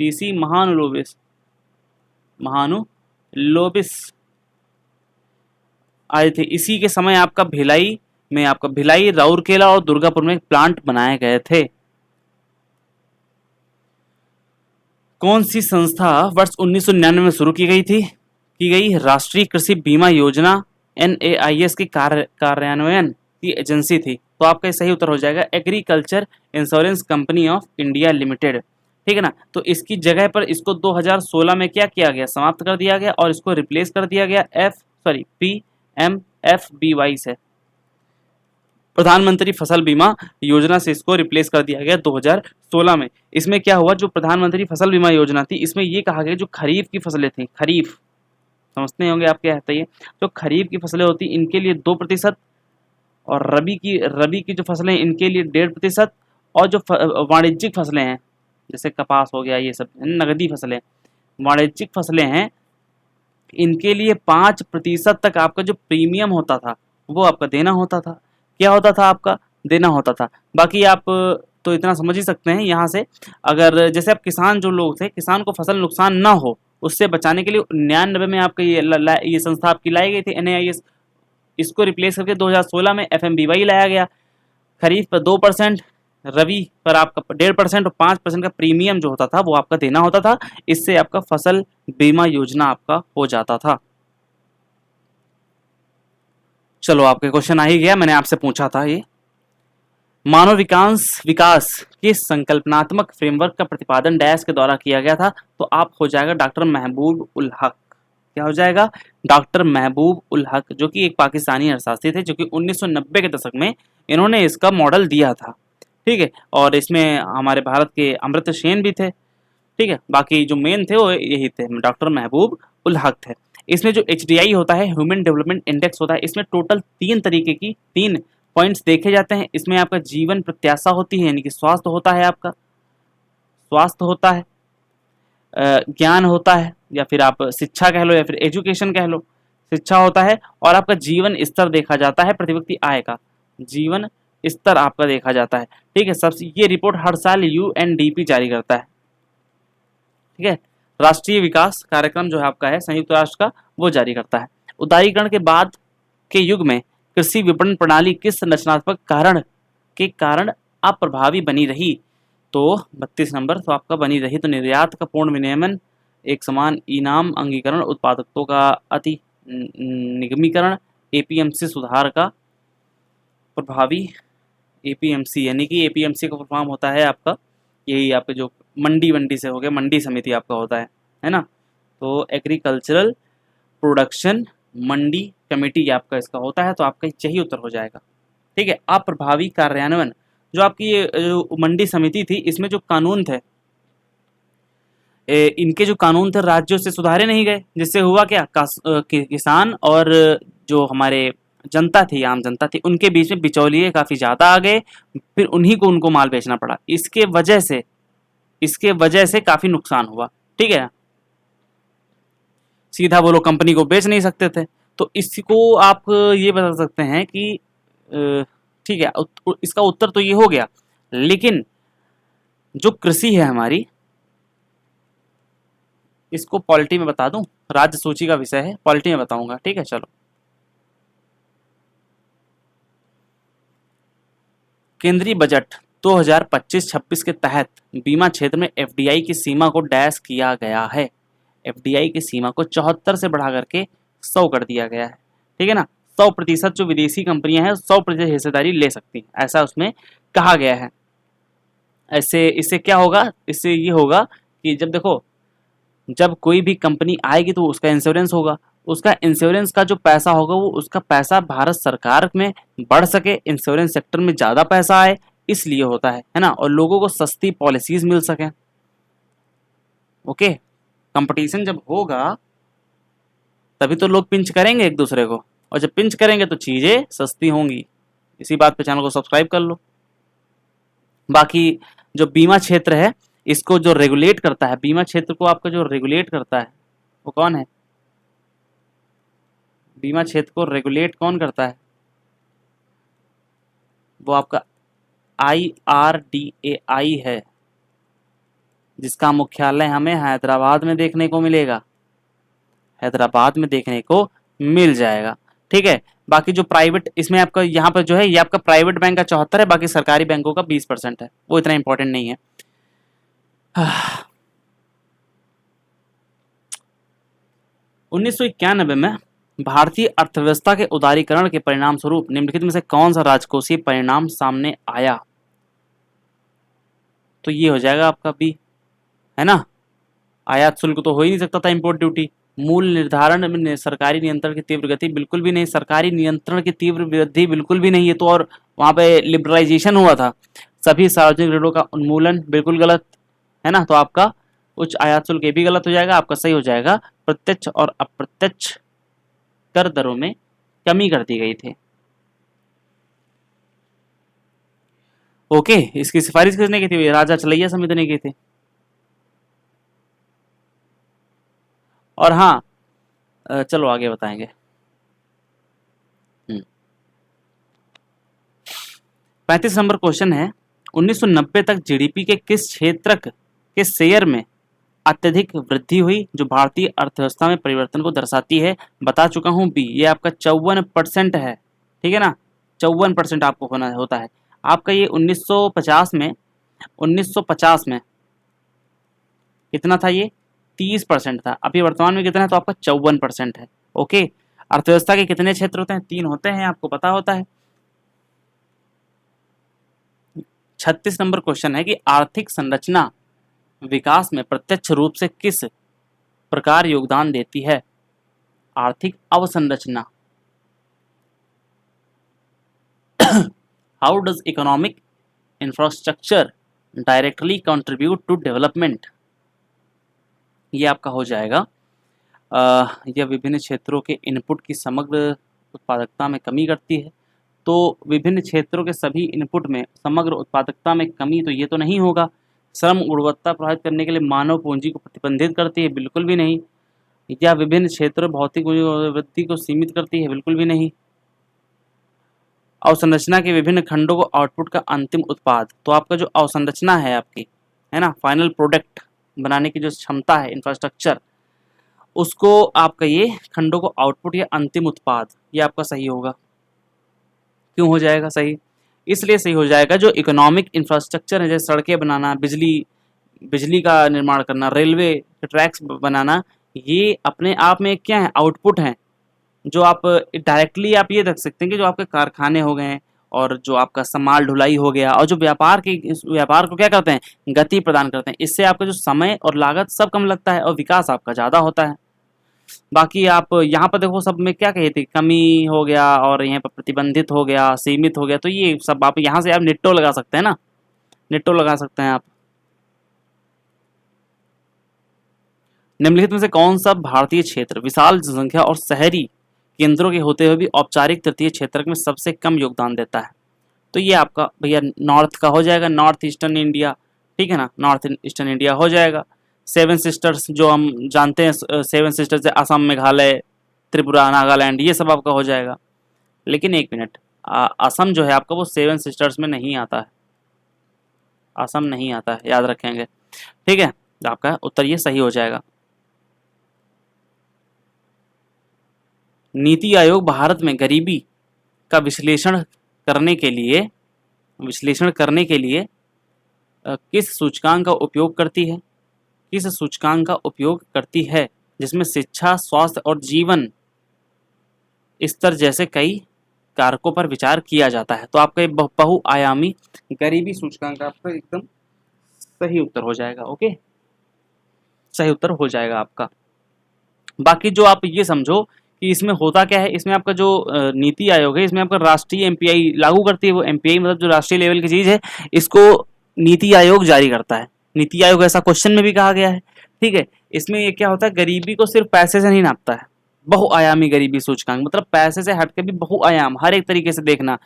[SPEAKER 1] आए थे। इसी के समय आपका भिलाई, राउरकेला और दुर्गापुर में प्लांट बनाए गए थे। कौन सी संस्था वर्ष 1999 में शुरू की गई राष्ट्रीय कृषि बीमा योजना NAIS की कार्यान्वयन की एजेंसी थी? तो आपका सही उत्तर हो जाएगा agriculture insurance company of India limited. ठीक है ना। तो इसकी जगह पर इसको 2016 में क्या किया गया, समाप्त कर दिया गया और इसको रिप्लेस कर दिया गया PMFBY से, प्रधानमंत्री फसल बीमा योजना से इसको रिप्लेस कर दिया गया 2016 में। इसमें क्या हुआ, जो प्रधानमंत्री फसल बीमा योजना थी इसमें ये कहा गया जो खरीफ की फसलें थी, खरीफ समझते होंगे आप क्या है ये, जो खरीफ की फसलें होती इनके लिए 2%, और रबी की जो फसलें इनके लिए 1.5%, और जो वाणिज्यिक फसलें हैं जैसे कपास हो गया, ये सब नगदी फसलें, वाणिज्यिक फसलें हैं, इनके लिए 5% तक आपका जो प्रीमियम होता था वो आपका देना होता था। क्या होता था आपका, देना होता था। बाकी आप तो इतना समझ ही सकते हैं यहाँ से, अगर जैसे आप किसान जो लोग थे, किसान को फसल नुकसान ना हो उससे बचाने के लिए 99 में आपका ये संस्था आपकी लाई गई थी NAIS। इसको रिप्लेस करके 2016 में FMBY लाया गया। खरीफ पर 2%, रबी पर आपका 1.5% और 5% का प्रीमियम जो होता था वो आपका देना होता था। इससे आपका फसल बीमा योजना आपका हो जाता था। चलो आपके क्वेश्चन आ ही गया, मैंने आपसे पूछा था ये, मानव विकास के संकल्पनात्मक फ्रेमवर्क का प्रतिपादन डैश के द्वारा किया गया था? तो आप हो जाएगा डॉक्टर महबूब उल हक। क्या हो जाएगा, डॉक्टर महबूब उल हक, जो कि एक पाकिस्तानी अर्थशास्त्री थे, जो कि 1990 के दशक में इन्होंने इसका मॉडल दिया था। ठीक है, और इसमें हमारे भारत के अमर्त्य सेन भी थे। ठीक है, बाकी जो मेन थे वो यही थे, डॉक्टर महबूब उल हक थे। इसमें जो HDI होता है, ह्यूमन डेवलपमेंट इंडेक्स होता है, इसमें टोटल 3 पॉइंट्स देखे जाते हैं। इसमें आपका जीवन प्रत्याशा होती है, यानी कि स्वास्थ्य होता है, आपका स्वास्थ्य होता है, ज्ञान होता है, या फिर आप शिक्षा कह लो, या फिर एजुकेशन कह लो, शिक्षा होता है, और आपका जीवन स्तर देखा जाता है, प्रति व्यक्ति आय का जीवन स्तर आपका देखा जाता है। ठीक है, सबसे ये रिपोर्ट हर साल UNDP जारी करता है। ठीक है, राष्ट्रीय विकास कार्यक्रम जो है आपका है संयुक्त राष्ट्र का, वो जारी करता है। उदारीकरण के बाद के युग में कृषि विपणन प्रणाली किस संरचनात्मक कारण अप्रभावी बनी रही? तो 32 नंबर तो आपका बनी रही, तो निर्यात का पूर्ण विनियमन, एक समान इनाम अंगीकरण, उत्पादकता का अति निगमीकरण, APMC सुधार का प्रभावी, APMC यानी कि APMC का फुल फॉर्म होता है आपका, यही आपका जो मंडी से हो गया, मंडी समिति आपका होता है ना। तो एग्रीकल्चरल प्रोडक्शन मंडी कमेटी आपका इसका होता है, तो आपका यही उत्तर हो जाएगा। ठीक है, अप्रभावी कार्यान्वयन, जो आपकी ये जो मंडी समिति थी इसमें जो कानून थे, इनके जो कानून थे राज्यों से सुधारे नहीं गए, जिससे हुआ क्या, किसान और जो हमारे जनता थी, आम जनता थी, उनके बीच में बिचौलिए काफी ज्यादा आ गए, फिर उन्हीं को उनको माल बेचना पड़ा। इसके वजह से काफी नुकसान हुआ। ठीक है, सीधा वो लोग कंपनी को बेच नहीं सकते थे। तो इसको आप ये बता सकते हैं कि ठीक है, इसका उत्तर तो ये हो गया। लेकिन जो कृषि है हमारी, इसको पॉलिटी में बता दूं, राज्य सूची का विषय है, पॉलिटी में बताऊंगा। ठीक है, चलो केंद्रीय बजट 2025-26 के तहत बीमा क्षेत्र में एफडीआई की सीमा को डैश किया गया है। एफडीआई की सीमा को 74 से बढ़ा करके 100 कर दिया गया है। ठीक है ना, 100% जो विदेशी कंपनियां हैं 100% हिस्सेदारी ले सकती हैं, ऐसा उसमें कहा गया है। ऐसे इससे क्या होगा, इससे ये होगा कि जब देखो, जब कोई भी कंपनी आएगी तो उसका इंश्योरेंस होगा, उसका इंश्योरेंस का जो पैसा होगा वो उसका पैसा भारत सरकार में बढ़ सके, इंश्योरेंस सेक्टर में ज़्यादा पैसा आए, इसलिए होता है ना, और लोगों को सस्ती पॉलिसीज मिल सके। ओके, कंपटीशन जब होगा तभी तो लोग पिंच करेंगे एक दूसरे को, और जब पिंच करेंगे तो चीज़ें सस्ती होंगी। इसी बात पे चैनल को सब्सक्राइब कर लो। बाकी जो बीमा क्षेत्र है इसको जो रेगुलेट करता है, बीमा क्षेत्र को आपका जो रेगुलेट करता है वो कौन है? बीमा क्षेत्र को रेगुलेट कौन करता है? वो आपका IRDAI है, जिसका मुख्यालय हमें हैदराबाद में देखने को मिलेगा, हैदराबाद में देखने को मिल जाएगा। ठीक है, बाकी जो प्राइवेट इसमें आपका यहाँ पर जो है ये आपका प्राइवेट बैंक का 74 है, बाकी सरकारी बैंकों का 20% है, वो इतना इंपॉर्टेंट नहीं है। 1991 में भारतीय अर्थव्यवस्था के उदारीकरण के परिणाम स्वरूप निम्नलिखित में से कौन सा राजकोषीय परिणाम सामने आया? तो ये हो जाएगा आपका बी, है ना। आयात शुल्क तो हो ही नहीं सकता था, इंपोर्ट ड्यूटी। मूल निर्धारण में सरकारी नियंत्रण की तीव्र गति बिल्कुल भी नहीं, सरकारी नियंत्रण की तीव्र वृद्धि बिल्कुल भी नहीं है, तो और वहां पे लिबरलाइजेशन हुआ था। सभी सार्वजनिक ऋणों का उन्मूलन बिल्कुल गलत, है ना। तो आपका उच्च आयात शुल्क ये भी गलत हो जाएगा, आपका सही हो जाएगा प्रत्यक्ष और अप्रत्यक्ष कर दरों में कमी कर दी गई थी। ओके, इसकी सिफारिश किसने की थी? राजा चलैया समिति ने की थी। और हाँ, चलो आगे बताएंगे। 35 नंबर क्वेश्चन है, 1990 तक जीडीपी के किस क्षेत्र के शेयर में अत्यधिक वृद्धि हुई जो भारतीय अर्थव्यवस्था में परिवर्तन को दर्शाती है? बता चुका हूं बी, ये आपका 54% है। ठीक है ना, 54% आपको होना होता है। आपका ये 1950 में कितना था? ये 30% था। अभी वर्तमान में कितना है? तो आपका 54% है। ओके, अर्थव्यवस्था के कितने क्षेत्र होते हैं? 3 होते हैं, आपको पता होता है। 36 नंबर क्वेश्चन है कि आर्थिक संरचना विकास में प्रत्यक्ष रूप से किस प्रकार योगदान देती है? आर्थिक अवसंरचना। How does economic infrastructure directly contribute to development? ये आपका हो जाएगा यह विभिन्न क्षेत्रों के इनपुट की समग्र उत्पादकता में कमी करती है। तो विभिन्न क्षेत्रों के सभी इनपुट में समग्र उत्पादकता में कमी, तो ये तो नहीं होगा। श्रम गुणवत्ता प्रभावित करने के लिए मानव पूंजी को प्रतिबंधित करती है? बिल्कुल भी नहीं। या विभिन्न क्षेत्रों भौतिक वृद्धि को सीमित करती है? बिल्कुल भी नहीं। अवसंरचना के विभिन्न खंडों को आउटपुट का अंतिम उत्पाद, तो आपका जो अवसंरचना है आपकी, है ना, फाइनल प्रोडक्ट बनाने की जो क्षमता है, इंफ्रास्ट्रक्चर, उसको आपका ये खंडों को आउटपुट या अंतिम उत्पाद, ये आपका सही होगा। क्यों हो जाएगा सही? इसलिए सही हो जाएगा जो इकोनॉमिक इंफ्रास्ट्रक्चर है, जैसे सड़कें बनाना, बिजली का निर्माण करना, रेलवे ट्रैक्स बनाना, ये अपने आप में क्या है? आउटपुट हैं, जो आप डायरेक्टली आप ये देख सकते हैं कि जो आपके कारखाने हो गए और जो आपका सामान ढुलाई हो गया और जो व्यापार को क्या करते हैं? गति प्रदान करते हैं। इससे आपका जो समय और लागत सब कम लगता है और विकास आपका ज़्यादा होता है। बाकी आप यहाँ पर देखो, सब में क्या कही थी? कमी हो गया, और यहाँ पर प्रतिबंधित हो गया, सीमित हो गया, तो ये सब आप यहाँ से आप निट्टो लगा सकते हैं ना, निट्टो लगा सकते हैं आप। निम्नलिखित में से कौन सा भारतीय क्षेत्र विशाल जनसंख्या और शहरी केंद्रों के होते हुए भी औपचारिक तृतीय क्षेत्र में सबसे कम योगदान देता है? तो ये आपका भैया नॉर्थ का हो जाएगा, नॉर्थ ईस्टर्न इंडिया। ठीक है ना, नॉर्थ ईस्टर्न इंडिया हो जाएगा। 7 सिस्टर्स जो हम जानते हैं, 7 सिस्टर्स है असम, मेघालय, त्रिपुरा, नागालैंड, ये सब आपका हो जाएगा। लेकिन एक मिनट, असम जो है आपका वो 7 सिस्टर्स में नहीं आता है, असम नहीं आता है, याद रखेंगे। ठीक है, आपका उत्तर ये सही हो जाएगा। नीति आयोग भारत में गरीबी का विश्लेषण करने के लिए, विश्लेषण करने के लिए किस सूचकांक का उपयोग करती है, किस सूचकांक का उपयोग करती है, जिसमें शिक्षा, स्वास्थ्य और जीवन स्तर जैसे कई कारकों पर विचार किया जाता है। तो आपका ये बहुआयामी गरीबी सूचकांक आपका एकदम सही उत्तर हो जाएगा। ओके, सही उत्तर हो जाएगा आपका। बाकी जो आप ये समझो कि इसमें होता क्या है, इसमें आपका जो नीति आयोग है, इसमें आपका राष्ट्रीय एमपीआई लागू करती है। वो एमपीआई मतलब जो राष्ट्रीय लेवल की चीज है, इसको नीति आयोग जारी करता है। नीति आयोग ऐसा क्वेश्चन में भी कहा गया है। ठीक है, इसमें ये क्या होता है, गरीबी को सिर्फ पैसे से नहीं नापता है। बहुआयामी गरीबी सूचकांक मतलब पैसे से हटके भी बहुआयाम, हर एक तरीके से देखना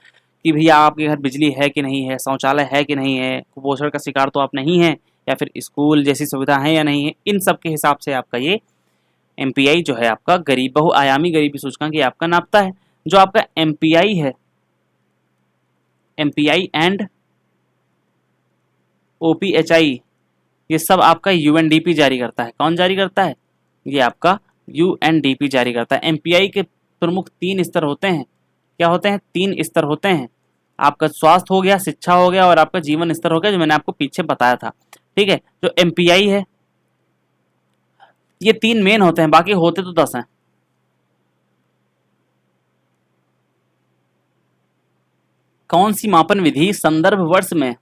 [SPEAKER 1] कि भैया आपके घर बिजली है कि नहीं है, शौचालय है कि नहीं है, कुपोषण का शिकार तो आप नहीं है, या फिर स्कूल जैसी सुविधा है या नहीं है, इन सब के हिसाब से आपका ये एमपीआई जो है आपका बहुआयामी गरीबी सूचकांक ये आपका नापता है। जो आपका एमपीआई है, एमपीआई एंड ओपीएचआई, ये सब आपका यूएनडीपी जारी करता है। कौन जारी करता है? ये आपका यूएनडीपी जारी करता है। एमपीआई के प्रमुख 3 स्तर होते हैं। क्या होते हैं? 3 स्तर होते हैं। आपका स्वास्थ्य हो गया, शिक्षा हो गया और आपका जीवन स्तर हो गया, जो मैंने आपको पीछे बताया था। ठीक है, जो एमपीआई है ये 3 मेन होते हैं, बाकी होते तो 10 हैं। कौन सी मापन विधि संदर्भ वर्ष में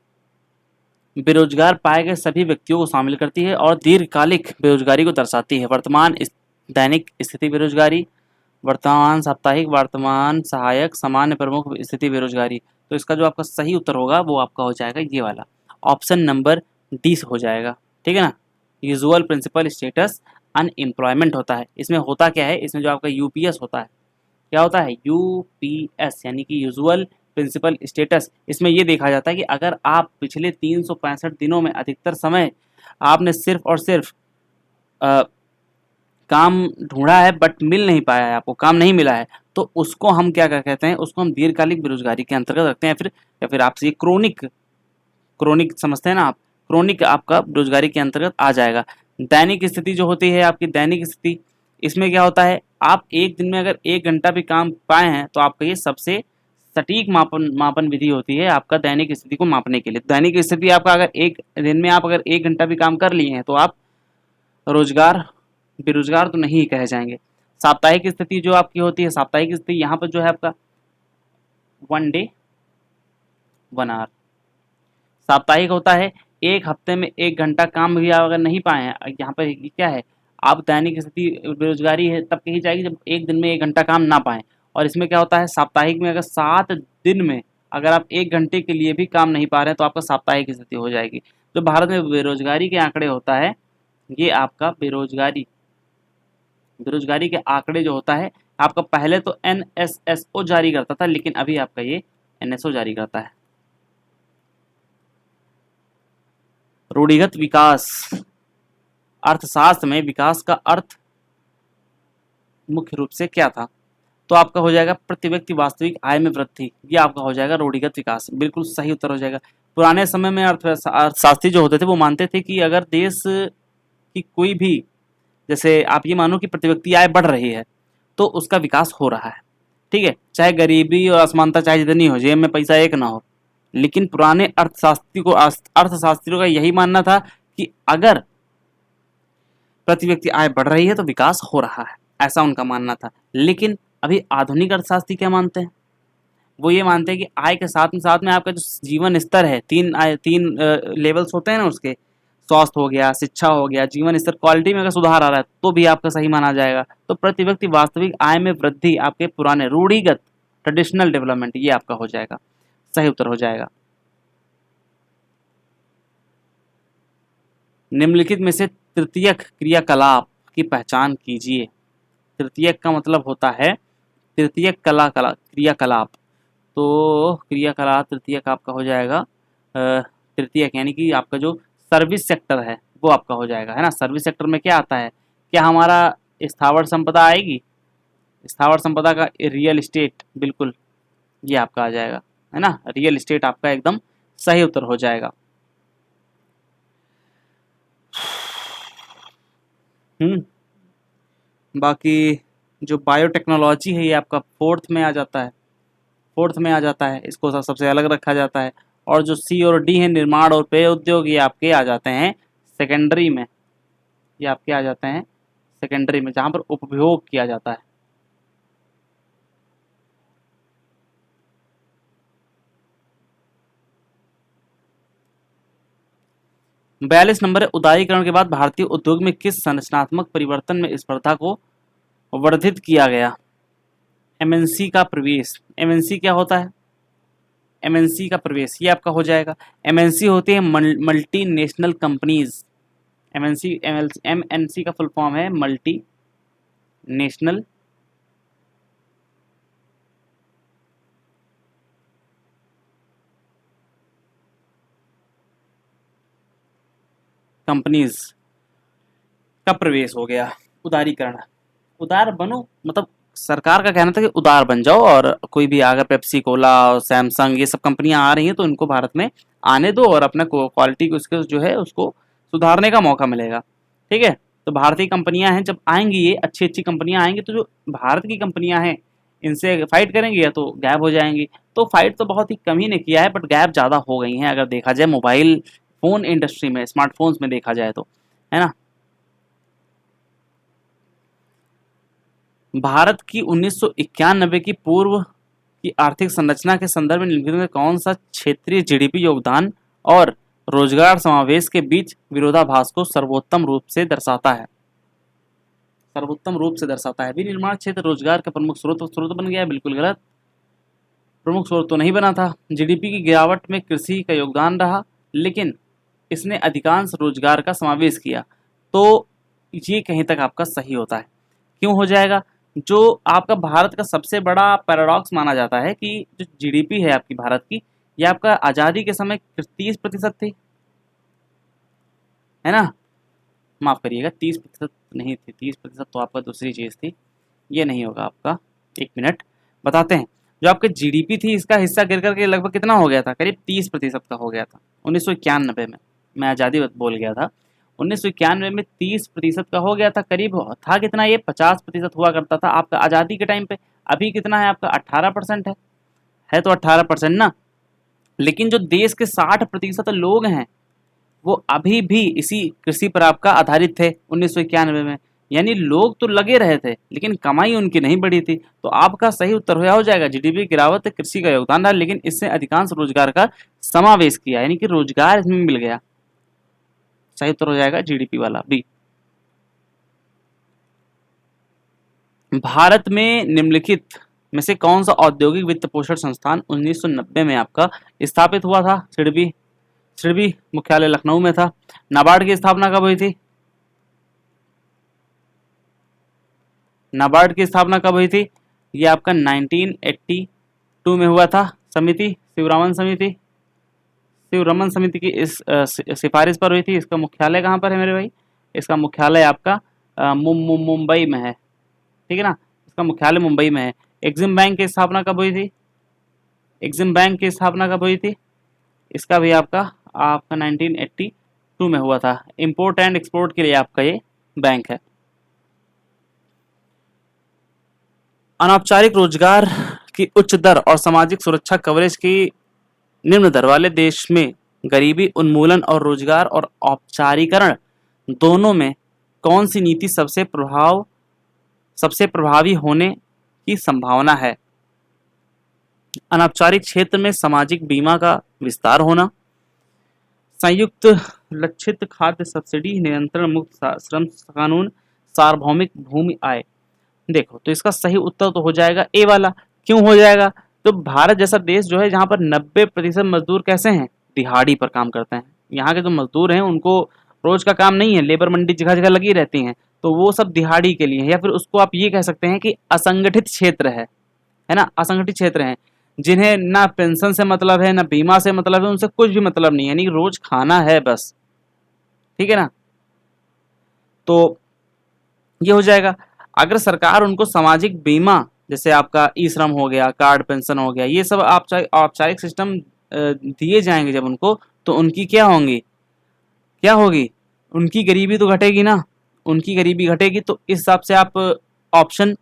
[SPEAKER 1] बेरोजगार पाए गए सभी व्यक्तियों को शामिल करती है और दीर्घकालिक बेरोजगारी को दर्शाती है? वर्तमान दैनिक स्थिति बेरोजगारी, वर्तमान साप्ताहिक, वर्तमान सहायक, सामान्य प्रमुख स्थिति बेरोजगारी। तो इसका जो आपका सही उत्तर होगा वो आपका हो जाएगा ये वाला, ऑप्शन नंबर डी हो जाएगा। ठीक है ना, यूजुअल प्रिंसिपल स्टेटस अनएम्प्लॉयमेंट होता है। इसमें होता क्या है, इसमें जो आपका यूपीएस होता है, क्या होता है? यूपीएस यानी कि यूजुअल प्रिंसिपल स्टेटस। इसमें ये देखा जाता है कि अगर आप पिछले 365 दिनों में अधिकतर समय आपने सिर्फ और सिर्फ काम ढूंढा है बट मिल नहीं पाया है, आपको काम नहीं मिला है, तो उसको हम क्या कहते हैं? उसको हम दीर्घकालिक बेरोजगारी के अंतर्गत रखते हैं। या फिर आपसे क्रोनिक समझते हैं ना आप, क्रोनिक आपका बेरोजगारी के अंतर्गत आ जाएगा। दैनिक स्थिति जो होती है आपकी दैनिक स्थिति, इसमें क्या होता है, आप एक दिन में अगर 1 घंटा भी काम पाए हैं तो आपका ये सबसे सटीक मापन विधि होती है आपका दैनिक स्थिति को मापने के लिए। दैनिक स्थिति आपका अगर एक दिन में आप अगर 1 घंटा भी काम कर लिए हैं तो आप बेरोजगार तो नहीं कहे जाएंगे। साप्ताहिक स्थिति जो आपकी होती है, साप्ताहिक स्थिति यहाँ पर जो है आपका 1 डे 1 आवर साप्ताहिक होता है। 1 हफ्ते में 1 घंटा काम भी आप अगर नहीं पाए हैं, यहाँ पर क्या है, आप दैनिक स्थिति बेरोजगारी है तब कही जाएगी जब 1 दिन में 1 घंटा काम ना पाएं। और इसमें क्या होता है, साप्ताहिक में अगर 7 दिन में अगर आप 1 घंटे के लिए भी काम नहीं पा रहे हैं तो आपका साप्ताहिक स्थिति हो जाएगी। जो भारत में बेरोजगारी के आंकड़े होता है, ये आपका बेरोजगारी के आंकड़े जो होता है आपका, पहले तो एनएसएसओ जारी करता था, लेकिन अभी आपका ये एनएसओ जारी करता है। रूढ़िगत विकास, अर्थशास्त्र में विकास का अर्थ मुख्य रूप से क्या था? तो आपका हो जाएगा प्रति व्यक्ति वास्तविक आय में वृद्धि। ये आपका हो जाएगा रूढ़िगत विकास, बिल्कुल सही उत्तर हो जाएगा। पुराने समय में अर्थशास्त्री जो होते थे वो मानते थे कि अगर देश की कोई भी, जैसे आप ये मानो कि प्रति व्यक्ति आय बढ़ रही है तो उसका विकास हो रहा है। ठीक है, चाहे गरीबी और असमानता चाहे जितनी हो, जेब में पैसा एक ना हो, लेकिन पुराने अर्थशास्त्रियों का यही मानना था कि अगर प्रति व्यक्ति आय बढ़ रही है तो विकास हो रहा है, ऐसा उनका मानना था। लेकिन अभी आधुनिक अर्थशास्त्री क्या मानते हैं? वो ये मानते हैं कि आय के साथ में आपका जो जीवन स्तर है, तीन लेवल्स होते हैं ना उसके, स्वास्थ्य हो गया, शिक्षा हो गया, जीवन स्तर, क्वालिटी में अगर सुधार आ रहा है तो भी आपका सही माना जाएगा। तो प्रति व्यक्ति वास्तविक आय में वृद्धि आपके पुराने रूढ़िगत ट्रेडिशनल डेवलपमेंट, ये आपका हो जाएगा, सही उत्तर हो जाएगा। निम्नलिखित में से तृतीयक क्रियाकलाप की पहचान कीजिए। तृतीयक का मतलब होता है तृतीयक क्रियाकलाप। तो क्रियाकलाप तृतीयक आपका हो जाएगा तृतीयक यानी कि आपका जो सर्विस सेक्टर है वो आपका हो जाएगा, है ना। सर्विस सेक्टर में क्या आता है, क्या हमारा स्थावर संपदा आएगी, स्थावर संपदा का रियल इस्टेट, बिल्कुल ये आपका आ जाएगा, है ना। रियल इस्टेट आपका एकदम सही उत्तर हो जाएगा। बाकी जो बायोटेक्नोलॉजी है ये आपका फोर्थ में आ जाता है, इसको सबसे अलग रखा जाता है। और जो सी और डी है निर्माण और पेय उद्योग, ये आपके आ जाते हैं सेकेंडरी में। ये आपके आ जाते हैं सेकेंडरी में, जहां पर उपभोग किया जाता है। बयालीस नंबर है, उदारीकरण के बाद भारतीय उद्योग में किस संरचनात्मक परिवर्तन में स्पर्धा को वर्धित किया गया? एमएनसी का प्रवेश। एमएनसी क्या होता है? एमएनसी का प्रवेश ये आपका हो जाएगा। एमएनसी होती है मल्टी नेशनल कंपनीज। एमएनसी का फुल फॉर्म है मल्टी नेशनल कंपनीज का प्रवेश हो गया। उदारीकरण, उदार बनो, मतलब सरकार का कहना था कि उदार बन जाओ, और कोई भी अगर पेप्सी कोला और सैमसंग ये सब कंपनियां आ रही हैं तो इनको भारत में आने दो और अपना क्वालिटी को उसके जो है उसको सुधारने का मौका मिलेगा। ठीक है, तो भारतीय कंपनियां हैं, जब आएंगी ये अच्छी अच्छी कंपनियां आएंगी तो जो भारत की कंपनियां हैं इनसे फाइट करेंगी या तो गायब हो जाएंगी। तो फाइट तो बहुत ही कम ही ने किया है, बट गायब ज़्यादा हो गई हैं अगर देखा जाए मोबाइल फ़ोन इंडस्ट्री में, स्मार्टफोन्स में देखा जाए तो, है ना। भारत की 1991 की पूर्व की आर्थिक संरचना के संदर्भ में निम्नलिखित में कौन सा क्षेत्रीय जीडीपी योगदान और रोजगार समावेश के बीच विरोधाभास को सर्वोत्तम रूप से दर्शाता है? सर्वोत्तम रूप से दर्शाता है। विनिर्माण क्षेत्र रोजगार का प्रमुख स्रोत बन गया है, बिल्कुल गलत। प्रमुख स्रोत तो नहीं बना था। जीडीपी की गिरावट में कृषि का योगदान रहा, लेकिन इसने अधिकांश रोजगार का समावेश किया। तो ये कहीं तक आपका सही होता है। क्यों हो जाएगा? जो आपका भारत का सबसे बड़ा पैराडॉक्स माना जाता है कि जो जीडीपी है आपकी भारत की, ये आपका आज़ादी के समय 30% थी, है ना। माफ़ करिएगा, 30% नहीं थी, 30% तो आपका दूसरी चीज़ थी, ये नहीं होगा आपका। एक मिनट बताते हैं। जो आपके जीडीपी थी इसका हिस्सा गिर करके लगभग कितना हो गया था? करीब 30% का हो गया था 1991 में। मैं आज़ादी बोल गया था। 1991 में 30% का हो गया था। करीब था कितना? ये 50% हुआ करता था आपका आज़ादी के टाइम पे। अभी कितना है आपका? 18% है तो 18% ना। लेकिन जो देश के 60% लोग हैं वो अभी भी इसी कृषि पर आपका आधारित थे 1991 में। यानी लोग तो लगे रहे थे लेकिन कमाई उनकी नहीं बढ़ी थी। तो आपका सही उत्तर हो जाएगा जीडीपी गिरावट, कृषि का योगदान रहा, लेकिन इससे अधिकांश रोजगार का समावेश किया, यानी कि रोजगार इसमें मिल गया। सही उत्तर हो जाएगा जीडीपी वाला बी। भारत में निम्नलिखित में से कौन सा औद्योगिक वित्त पोषण संस्थान 1990 में आपका स्थापित हुआ था? सिडबी मुख्यालय लखनऊ में था। नाबार्ड की स्थापना कब हुई थी? नाबार्ड की स्थापना कब हुई थी? ये आपका 1982 में हुआ था। समिति शिवरमन समिति की इस सिफारिश पर हुई थी। इसका मुख्यालय कहाँ पर है मेरे भाई? इसका मुख्यालय आपका मुंबई में है, ठीक है ना। इसका मुख्यालय मुंबई में है। एग्जिम बैंक की स्थापना कब हुई थी? एग्जिम बैंक की स्थापना कब हुई थी? इसका भी आपका 1982 में हुआ था। इंपोर्ट एंड एक्सपोर्ट के लिए आपका ये बैंक है। अनौपचारिक रोजगार की उच्च दर और सामाजिक सुरक्षा कवरेज की निम्न दर वाले देश में गरीबी उन्मूलन और रोजगार और औपचारीकरण दोनों में कौन सी नीति सबसे प्रभावी होने की संभावना है? अनौपचारिक क्षेत्र में सामाजिक बीमा का विस्तार होना, संयुक्त लक्षित खाद्य सब्सिडी, नियंत्रण मुक्त श्रम कानून, सार्वभौमिक भूमि आय। देखो तो इसका सही उत्तर तो हो जाएगा ए वाला। क्यों हो जाएगा? तो भारत जैसा देश जो है जहाँ पर 90% मजदूर कैसे हैं? दिहाड़ी पर काम करते हैं। यहाँ के जो मजदूर हैं उनको रोज का काम नहीं है, लेबर मंडी जगह जगह लगी रहती हैं, तो वो सब दिहाड़ी के लिए है, या फिर उसको आप ये कह सकते हैं कि असंगठित क्षेत्र है ना। असंगठित क्षेत्र हैं जिन्हें ना पेंशन से मतलब है ना बीमा से मतलब है, उनसे कुछ भी मतलब नहीं है, यानी रोज खाना है बस, ठीक है ना। तो ये हो जाएगा। अगर सरकार उनको सामाजिक बीमा जैसे आपका ई श्रम हो गया, कार्ड पेंशन हो गया, ये सब औपचारिक सिस्टम दिए जाएंगे जब उनको, तो उनकी क्या होगी? उनकी गरीबी तो घटेगी ना। उनकी गरीबी घटेगी, तो इस हिसाब से आप ऑप्शन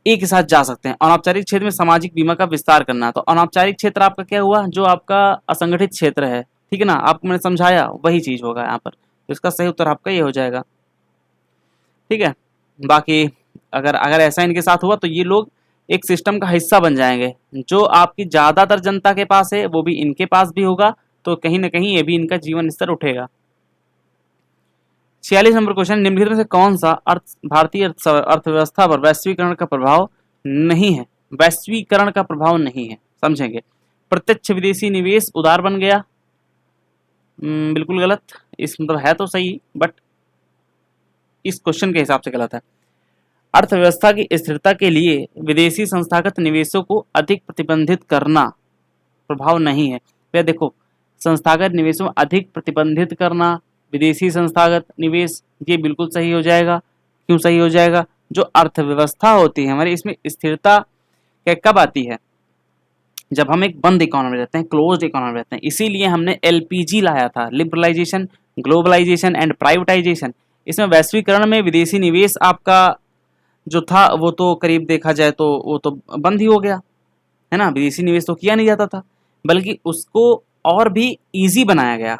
[SPEAKER 1] एक ही साथ जा सकते हैं। अनौपचारिक क्षेत्र में सामाजिक बीमा का विस्तार करना, तो अनौपचारिक क्षेत्र आपका क्या हुआ, जो आपका असंगठित क्षेत्र है, ठीक है ना, आपको मैंने समझाया वही चीज होगा यहाँ पर, तो इसका सही उत्तर आपका ये हो जाएगा। ठीक है, बाकी अगर अगर ऐसा इनके साथ हुआ तो ये लोग एक सिस्टम का हिस्सा बन जाएंगे, जो आपकी ज्यादातर जनता के पास है वो भी इनके पास भी होगा, तो कहीं ना कहीं ये भी इनका जीवन स्तर उठेगा। 46 नंबर क्वेश्चन, निम्नलिखित में से कौन सा भारतीय अर्थव्यवस्था पर वैश्वीकरण का प्रभाव नहीं है? वैश्वीकरण का प्रभाव नहीं है, समझेंगे। प्रत्यक्ष विदेशी निवेश उदार बन गया, बिल्कुल गलत। इस मतलब है तो सही, बट इस क्वेश्चन के हिसाब से गलत है। अर्थव्यवस्था की स्थिरता के लिए विदेशी संस्थागत निवेशों को अधिक प्रतिबंधित करना प्रभाव नहीं है। भैया देखो, संस्थागत निवेशों में अधिक प्रतिबंधित करना, विदेशी संस्थागत निवेश, ये बिल्कुल सही हो जाएगा। क्यों सही हो जाएगा? जो अर्थव्यवस्था होती है हमारी, इसमें स्थिरता कब आती है? जब हम एक बंद इकोनॉमी रहते हैं, क्लोज्ड इकोनॉमी रहते हैं। इसीलिए हमने एलपीजी लाया था, लिबरलाइजेशन, ग्लोबलाइजेशन एंड प्राइवेटाइजेशन। इसमें वैश्वीकरण में विदेशी निवेश आपका जो था वो तो करीब देखा जाए तो वो तो बंद ही हो गया, है ना। विदेशी निवेश तो किया नहीं जाता था, बल्कि उसको और भी इजी बनाया गया।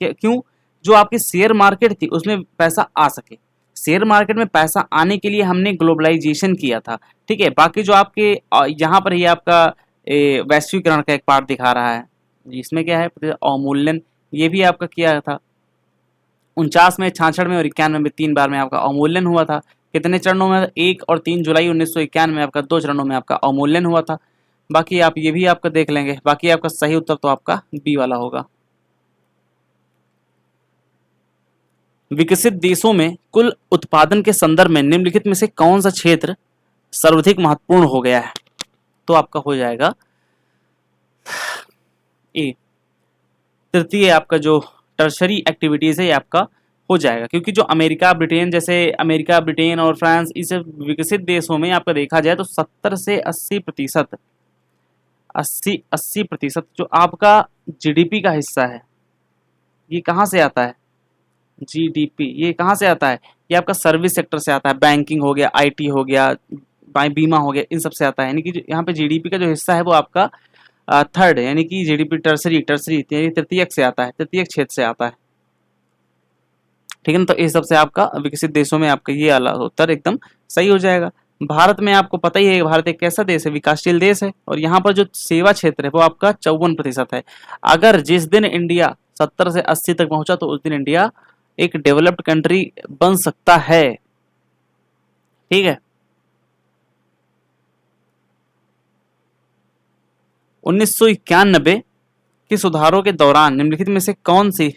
[SPEAKER 1] क्यों? जो आपकी शेयर मार्केट थी उसमें पैसा आ सके, शेयर मार्केट में पैसा आने के लिए हमने ग्लोबलाइजेशन किया था। ठीक है, बाकी जो आपके यहाँ पर ये आपका वैश्वीकरण का एक पार्ट दिखा रहा है, इसमें क्या है, अवमूल्यन, ये भी आपका किया था। 49 में, 66 में और 91 में 3 बार में आपका अवमूल्यन हुआ था। कितने चरणों में? 1 और 3 जुलाई 1991 में आपका 2 चरणों में आपका अवमूल्यन हुआ था। बाकी आप ये भी आपका देख लेंगे। बाकी आपका सही उत्तर तो आपका बी वाला होगा। विकसित देशों में कुल उत्पादन के संदर्भ में निम्नलिखित में से कौन सा क्षेत्र सर्वाधिक महत्वपूर्ण हो गया है? तो आपका हो जाएगा ए। तृतीय आपका जो टर्शरी एक्टिविटीज है ये आपका हो जाएगा, क्योंकि जो अमेरिका ब्रिटेन, जैसे अमेरिका ब्रिटेन और फ्रांस, इस विकसित देशों में आपका देखा जाए तो 70 से 80% 80% जो आपका जीडीपी का हिस्सा है, ये कहाँ से आता है? जीडीपी ये कहाँ से आता है? ये आपका सर्विस सेक्टर से आता है। बैंकिंग हो गया, आईटी हो गया, बीमा हो गया, इन सब से आता है। यानी कि यहाँ पे जीडीपी का जो हिस्सा है वो आपका थर्ड, यानी कि जीडीपी टर्सरी तृतीयक से आता है, तृतीयक क्षेत्र से आता है। ठीक है ना, तो इस सब से आपका विकसित देशों में आपका ये वाला उत्तर एकदम सही हो जाएगा। भारत में आपको पता ही है, भारत एक कैसा देश है? विकासशील देश है, और यहाँ पर जो सेवा क्षेत्र है वो आपका 54% है। अगर जिस दिन इंडिया 70 से 80 तक पहुंचा तो उस दिन इंडिया एक डेवलप्ड कंट्री बन सकता है। ठीक है, 1991 के सुधारों के दौरान निम्नलिखित में से कौन सी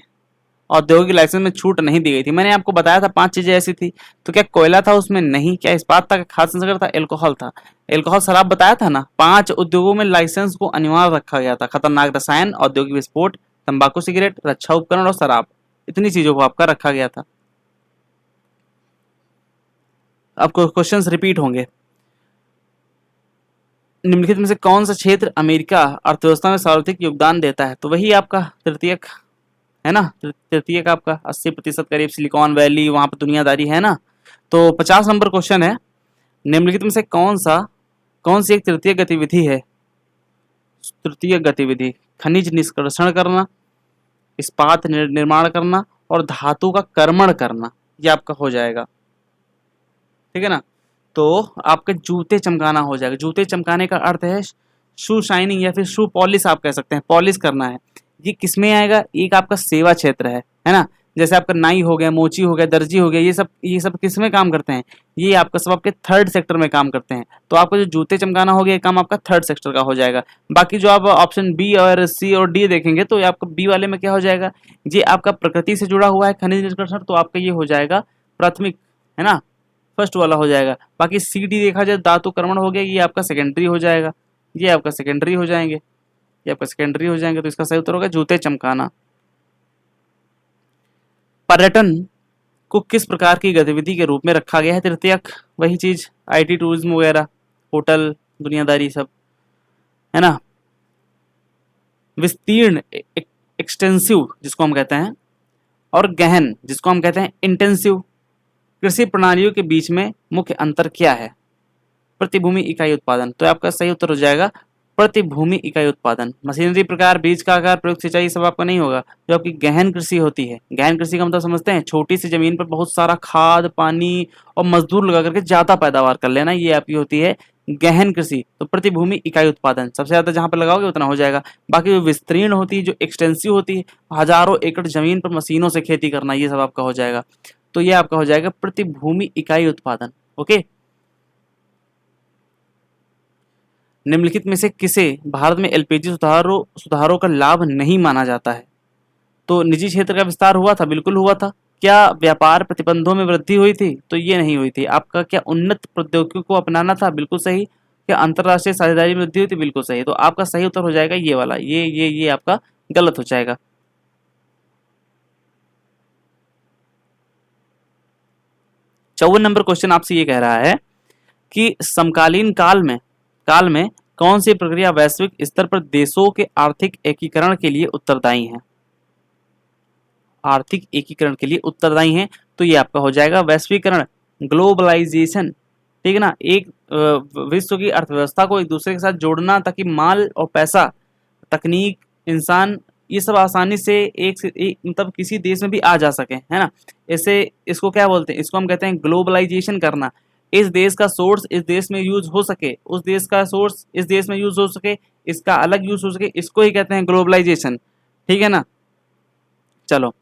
[SPEAKER 1] औद्योगिक लाइसेंस में छूट नहीं दी गई थी? मैंने आपको बताया था 5 चीजें ऐसी थी। तो क्या कोयला था उसमें? नहीं। क्या इस्पात था? खाद्य संस्करण था? एल्कोहल था। एल्कोहल शराब बताया था ना। 5 उद्योगों में लाइसेंस को अनिवार्य रखा गया था। खतरनाक रसायन, औद्योगिक विस्फोट, तंबाकू सिगरेट, रक्षा उपकरण और शराब, इतनी चीजों को आपका रखा गया था। आपको क्वेश्चंस रिपीट होंगे। निम्नलिखित में से कौन सा क्षेत्र अमेरिका अर्थव्यवस्था में सर्वाधिक योगदान देता है? तो वही आपका तृतीयक है ना, तृतीयक आपका 80% करीब सिलिकॉन वैली, वहां पर दुनियादारी है ना। तो 50 नंबर क्वेश्चन है, निम्नलिखित में से कौन सी एक तृतीय गतिविधि है? तृतीय गतिविधि खनिज निष्कर्षण करना, इस्पात निर्माण करना और धातु का कर्मण करना, ये आपका हो जाएगा। ठीक है ना, तो आपके जूते चमकाना हो जाएगा। जूते चमकाने का अर्थ है शू शाइनिंग या फिर शू पॉलिश, आप कह सकते हैं, पॉलिश करना है। ये किसमें आएगा? एक आपका सेवा क्षेत्र है ना। जैसे आपका नाई हो गया, मोची हो गया, दर्जी हो गया, ये सब किसमें काम करते हैं? ये आपका सब आपके थर्ड सेक्टर में काम करते हैं। तो आपका जो जूते चमकाना हो गया, ये काम आपका थर्ड सेक्टर का हो जाएगा। बाकी जो आप ऑप्शन बी और सी और डी देखेंगे तो आपका बी वाले में क्या हो जाएगा? ये आपका प्रकृति से जुड़ा हुआ है, खनिज निष्कर्षण, तो आपका ये हो जाएगा प्राथमिक, है ना, फर्स्ट वाला हो जाएगा। बाकी सी डी देखा जाए, धातु कर्मण हो गया, ये आपका सेकेंडरी हो जाएगा। ये आपका सेकेंडरी हो जाएंगे, ये आपका सेकेंडरी हो जाएंगे। तो इसका सही उत्तर होगा जूते चमकाना। पर्यटन को किस प्रकार की गतिविधि के रूप में रखा गया है? तृतीयक, वही चीज, आईटी, टूरिज्म वगैरह, होटल, दुनियादारी, सब है ना। विस्तीर्ण, एक्सटेंसिव जिसको हम कहते हैं, और गहन जिसको हम कहते हैं इंटेंसिव। कृषि प्रणालियों के बीच में मुख्य अंतर क्या है? प्रतिभूमि इकाई उत्पादन। तो आपका सही उत्तर हो जाएगा प्रतिभूमि इकाई उत्पादन। मशीनरी प्रकार, बीज का आकार, प्रयोग, सिंचाई सब आपका नहीं होगा। जो आपकी गहन कृषि होती है, गहन कृषि का मतलब समझते हैं, छोटी सी जमीन पर बहुत सारा खाद पानी और मजदूर लगा करके ज्यादा पैदावार कर लेना, ये आपकी होती है गहन कृषि। तो प्रतिभूमि इकाई उत्पादन सबसे ज्यादा जहां पर लगाओगे उतना हो जाएगा। बाकी जो विस्तीर्ण होती है, जो एक्सटेंसिव होती है, हजारों एकड़ जमीन पर मशीनों से खेती करना, ये सब आपका हो जाएगा। तो ये आपका हो जाएगा प्रतिभूमि इकाई उत्पादन। ओके, निम्नलिखित में से किसे भारत में एलपीजी सुधारों का लाभ नहीं माना जाता है? तो निजी क्षेत्र का विस्तार हुआ था, बिल्कुल हुआ था। क्या व्यापार प्रतिबंधों में वृद्धि हुई थी? तो ये नहीं हुई थी। आपका क्या उन्नत प्रौद्योगिकी को अपनाना था? बिल्कुल सही। क्या अंतरराष्ट्रीय साझेदारी में वृद्धि हुई थी? बिल्कुल सही। तो आपका सही उत्तर हो जाएगा ये वाला, ये आपका गलत हो जाएगा। 54 नंबर क्वेश्चन आपसे ये कह रहा है कि समकालीन काल में कौन सी प्रक्रिया वैश्विक स्तर पर देशों के आर्थिक एकीकरण के लिए उत्तरदायी है? आर्थिक एकीकरण के लिए उत्तरदायी है। तो ये आपका हो जाएगा वैश्वीकरण, ग्लोबलाइजेशन। ठीक है ना, एक विश्व की अर्थव्यवस्था को एक दूसरे के साथ जोड़ना ताकि माल और पैसा, तकनीक, इंसान, ये सब आसानी से एक मतलब किसी देश में भी आ जा सके, है ना। ऐसे इसको क्या बोलते हैं? इसको हम कहते हैं ग्लोबलाइजेशन करना। इस देश का सोर्स इस देश में यूज हो सके, उस देश का सोर्स इस देश में यूज हो सके, इसका अलग यूज हो सके, इसको ही कहते हैं ग्लोबलाइजेशन। ठीक है ना। चलो,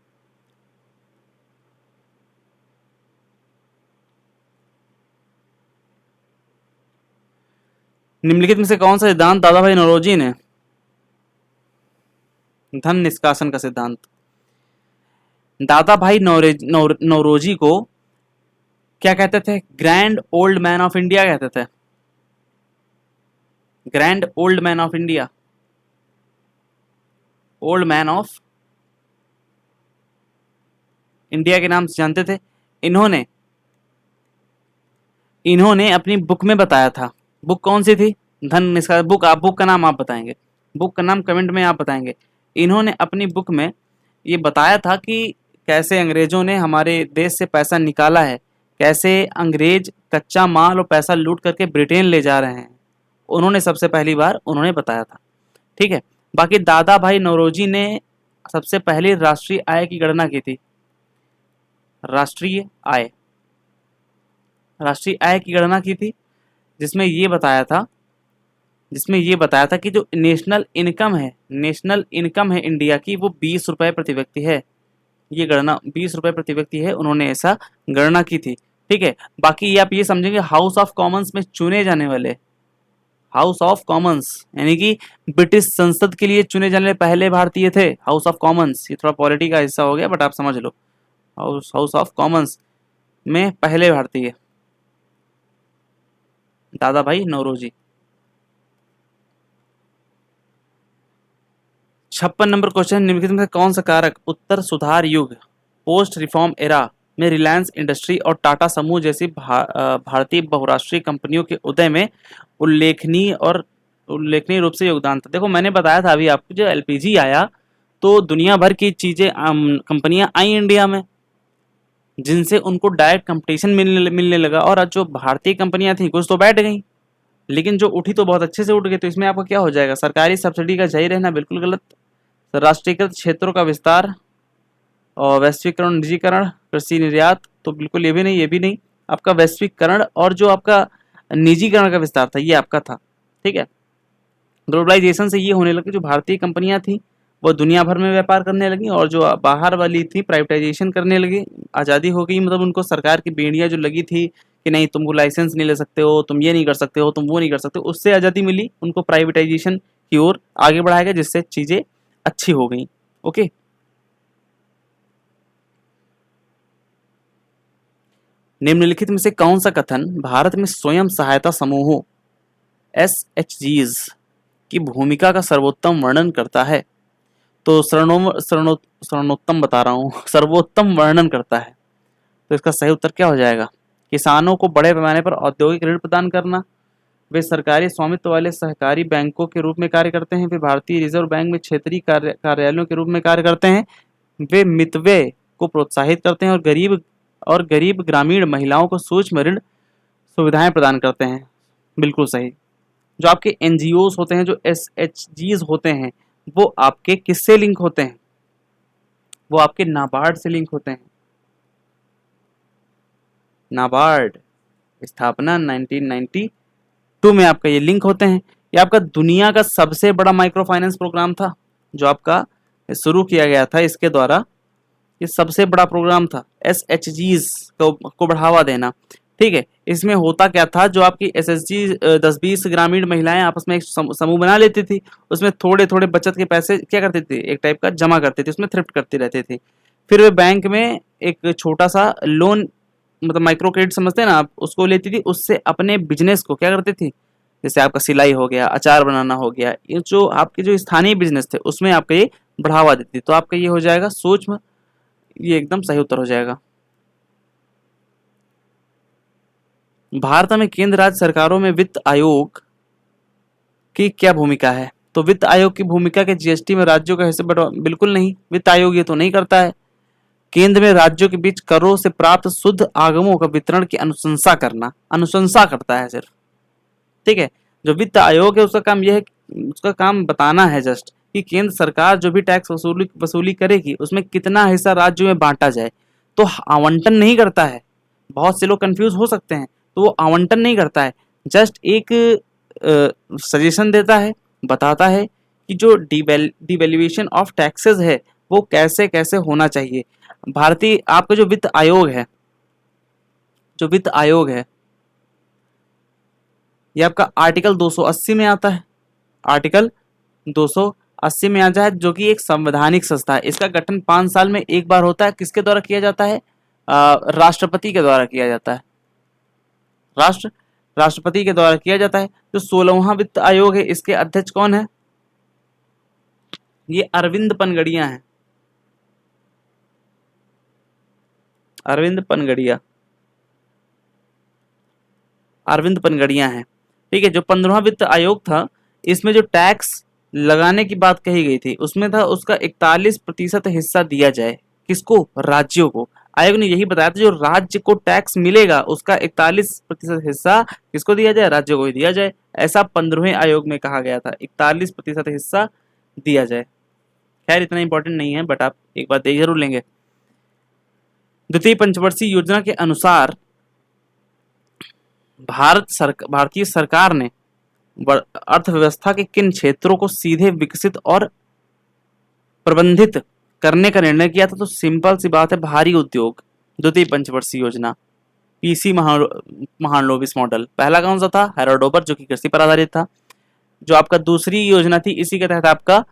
[SPEAKER 1] निम्नलिखित में से कौन सा सिद्धांत दादा भाई नौरोजी ने, धन निष्कासन का सिद्धांत, दादा भाई नौरोजी को क्या कहते थे? Grand old man of India कहते थे। Grand old man of India, old man of India के नाम से जानते थे। इन्होंने अपनी बुक में बताया था। बुक कौन सी थी? धन निष्कासन बुक। आप बुक का नाम आप बताएंगे, बुक का नाम कमेंट में आप बताएंगे। इन्होंने अपनी बुक में ये बताया था कि कैसे अंग्रेजों ने हमारे देश से पैसा निकाला है, कैसे अंग्रेज कच्चा माल और पैसा लूट करके ब्रिटेन ले जा रहे हैं। उन्होंने सबसे पहली बार उन्होंने बताया था। ठीक है। बाकी दादा भाई नौरोजी ने सबसे पहले राष्ट्रीय आय की गणना की थी। राष्ट्रीय आय की गणना की थी, जिसमें ये बताया था कि जो नेशनल इनकम है इंडिया की, वो 20 रुपए प्रति व्यक्ति है। ये गणना 20 रुपए प्रति व्यक्ति है, उन्होंने ऐसा गणना की थी। ठीक है। बाकी ये आप ये समझेंगे, हाउस ऑफ कॉमन्स में चुने जाने वाले, हाउस ऑफ कॉमन्स यानी कि ब्रिटिश संसद के लिए चुने जाने वाले पहले भारतीय थे हाउस ऑफ कॉमन्स। ये थोड़ा पॉलिटी का हिस्सा हो गया, बट आप समझ लो, हाउस ऑफ कॉमन्स में पहले भारतीय दादा भाई नौरोजी। 56 नंबर क्वेश्चन, निम्नलिखित में से कौन सा कारक उत्तर सुधार युग, पोस्ट रिफॉर्म एरा में रिलायंस इंडस्ट्री और टाटा समूह जैसी भारतीय बहुराष्ट्रीय कंपनियों के उदय में उल्लेखनीय रूप से योगदान था? देखो, मैंने बताया था अभी आपको, जब एलपीजी आया तो दुनिया भर की चीजें कंपनियां आई इंडिया में, जिनसे उनको डायरेक्ट कंपटीशन मिलने लगा। और जो भारतीय कंपनियां थी कुछ तो बैठ गई, लेकिन जो उठी तो बहुत अच्छे से उठ गई। तो इसमें आपको क्या हो जाएगा? सरकारी सब्सिडी का जारी रहना बिल्कुल गलत, राष्ट्रीयकृत क्षेत्रों का विस्तार और वैश्वीकरण, निजीकरण, कृषि निर्यात, तो बिल्कुल ये भी नहीं। आपका वैश्वीकरण और जो आपका निजीकरण का विस्तार था, ये आपका था। ठीक है। ग्लोबलाइजेशन से ये होने लगा, जो भारतीय कंपनियां थी वो दुनिया भर में व्यापार करने लगी, और जो बाहर वाली थी प्राइवेटाइजेशन करने लगी। आज़ादी हो गई, मतलब उनको सरकार की बेड़ियां जो लगी थी कि नहीं तुमको लाइसेंस नहीं ले सकते हो, तुम ये नहीं कर सकते हो, तुम वो नहीं कर सकते हो, उससे आज़ादी मिली, उनको प्राइवेटाइजेशन की ओर आगे बढ़ाया गया, जिससे चीज़ें अच्छी हो गई। ओके। निम्नलिखित में से कौन सा कथन भारत में स्वयं सहायता समूहों SHGs की भूमिका का सर्वोत्तम वर्णन करता है? तो सर्वोत्तम बता रहा हूँ, सर्वोत्तम वर्णन करता है। तो इसका सही उत्तर क्या हो जाएगा? किसानों को बड़े पैमाने पर औद्योगिक ऋण प्रदान करना, वे सरकारी स्वामित्व वाले सहकारी बैंकों के रूप में कार्य करते हैं, वे भारतीय रिजर्व बैंक में क्षेत्रीय कार्यालयों के रूप में कार्य करते हैं, वे मितव्यय को प्रोत्साहित करते हैं, और गरीब ग्रामीण महिलाओं को सूक्ष्म ऋण सुविधाएं प्रदान करते हैं। बिल्कुल सही। जो आपके एनजीओस होते हैं, जो एसएचजीज होते हैं, वो आपके किससे लिंक होते हैं? वो आपके नाबार्ड से लिंक होते हैं। नाबार्ड स्थापना 1992 में आपका ये लिंक होते हैं। ये आपका दुनिया का सबसे बड़ा माइक्रो फाइनेंस प्रोग्राम था जो आपका शुरू किया गया था इसके द्वारा। ये सबसे बड़ा प्रोग्राम था एसएचजीज को बढ़ावा देना। ठीक है, इसमें होता क्या था, जो आपकी एसएचजी 10-20 ग्रामीण महिलाएं आपस में एक समूह बना लेती थी, उसमें थोड़े थोड़े बचत के पैसे क्या करती थी, एक टाइप का जमा करती थी, उसमें थ्रिफ्ट करती रहती थी। फिर वे बैंक में एक छोटा सा लोन, मतलब माइक्रो क्रेडिट समझते हैं ना आप, उसको लेती थी, उससे अपने बिजनेस को क्या करती थी, जैसे आपका सिलाई हो गया, अचार बनाना हो गया, ये जो आपके जो स्थानीय बिजनेस थे उसमें आपका ये बढ़ावा देती। तो आपका ये हो जाएगा सूक्ष्म, ये एकदम सही उत्तर हो जाएगा। भारत में केंद्र राज्य सरकारों में वित्त आयोग की क्या भूमिका है? तो वित्त आयोग की भूमिका के जीएसटी में राज्यों का हिस्सा बिल्कुल नहीं, वित्त आयोग ये तो नहीं करता है। केंद्र में राज्यों के बीच करों से प्राप्त शुद्ध आगमों का वितरण की अनुशंसा करता है सिर्फ। ठीक है, जो वित्त आयोग है उसका काम यह है, उसका काम बताना है जस्ट कि केंद्र सरकार जो भी टैक्स वसूली करेगी उसमें कितना हिस्सा राज्यों में बांटा जाए। तो आवंटन नहीं करता है, बहुत से लोग कंफ्यूज हो सकते हैं, तो वो आवंटन नहीं करता है, जस्ट एक सजेशन देता है, बताता है कि जो डिवैल्यूएशन ऑफ टैक्सेस है वो कैसे कैसे होना चाहिए। भारतीय आपका जो वित्त आयोग है, ये आपका आर्टिकल 280 में आता है, आर्टिकल 280 में आता है, जो कि एक संवैधानिक संस्था है। इसका गठन 5 साल में एक बार होता है। किसके द्वारा किया जाता है? राष्ट्रपति के द्वारा किया जाता है। राष्ट्रपति के द्वारा किया जाता है। जो 16वां वित्त आयोग है, इसके अध्यक्ष कौन है? ये अरविंद पनगड़िया हैं। अरविंद पनगड़िया हैं। ठीक है, जो 15वां वित्त आयोग था, इसमें जो टैक्स लगाने की बात कही गई थी उसमें था उसका 41% हिस्सा दिया जाए। किसको? राज्यों को। आयोग ने यही बताया था जो राज्य को टैक्स मिलेगा उसका 41% हिस्सा किसको दिया जाए? राज्यों को ही दिया जाए। ऐसा 15वें आयोग में कहा गया था, 41% हिस्सा दिया जाए। खैर इतना इंपॉर्टेंट नहीं है, बट आप एक बार देख जरूर लेंगे। द्वितीय पंचवर्षीय योजना के अनुसार भारतीय सरकार ने अर्थव्यवस्था के किन क्षेत्रों को सीधे विकसित और प्रबंधित करने का निर्णय किया था? तो सिंपल सी बात है, भारी उद्योग। द्वितीय पंचवर्षीय योजना पीसी महालनोबिस मॉडल। पहला कौन सा था? हेरोडोवर, जो कि कृषि पर आधारित था। जो आपका दूसरी योजना थी, इसी के तहत आपका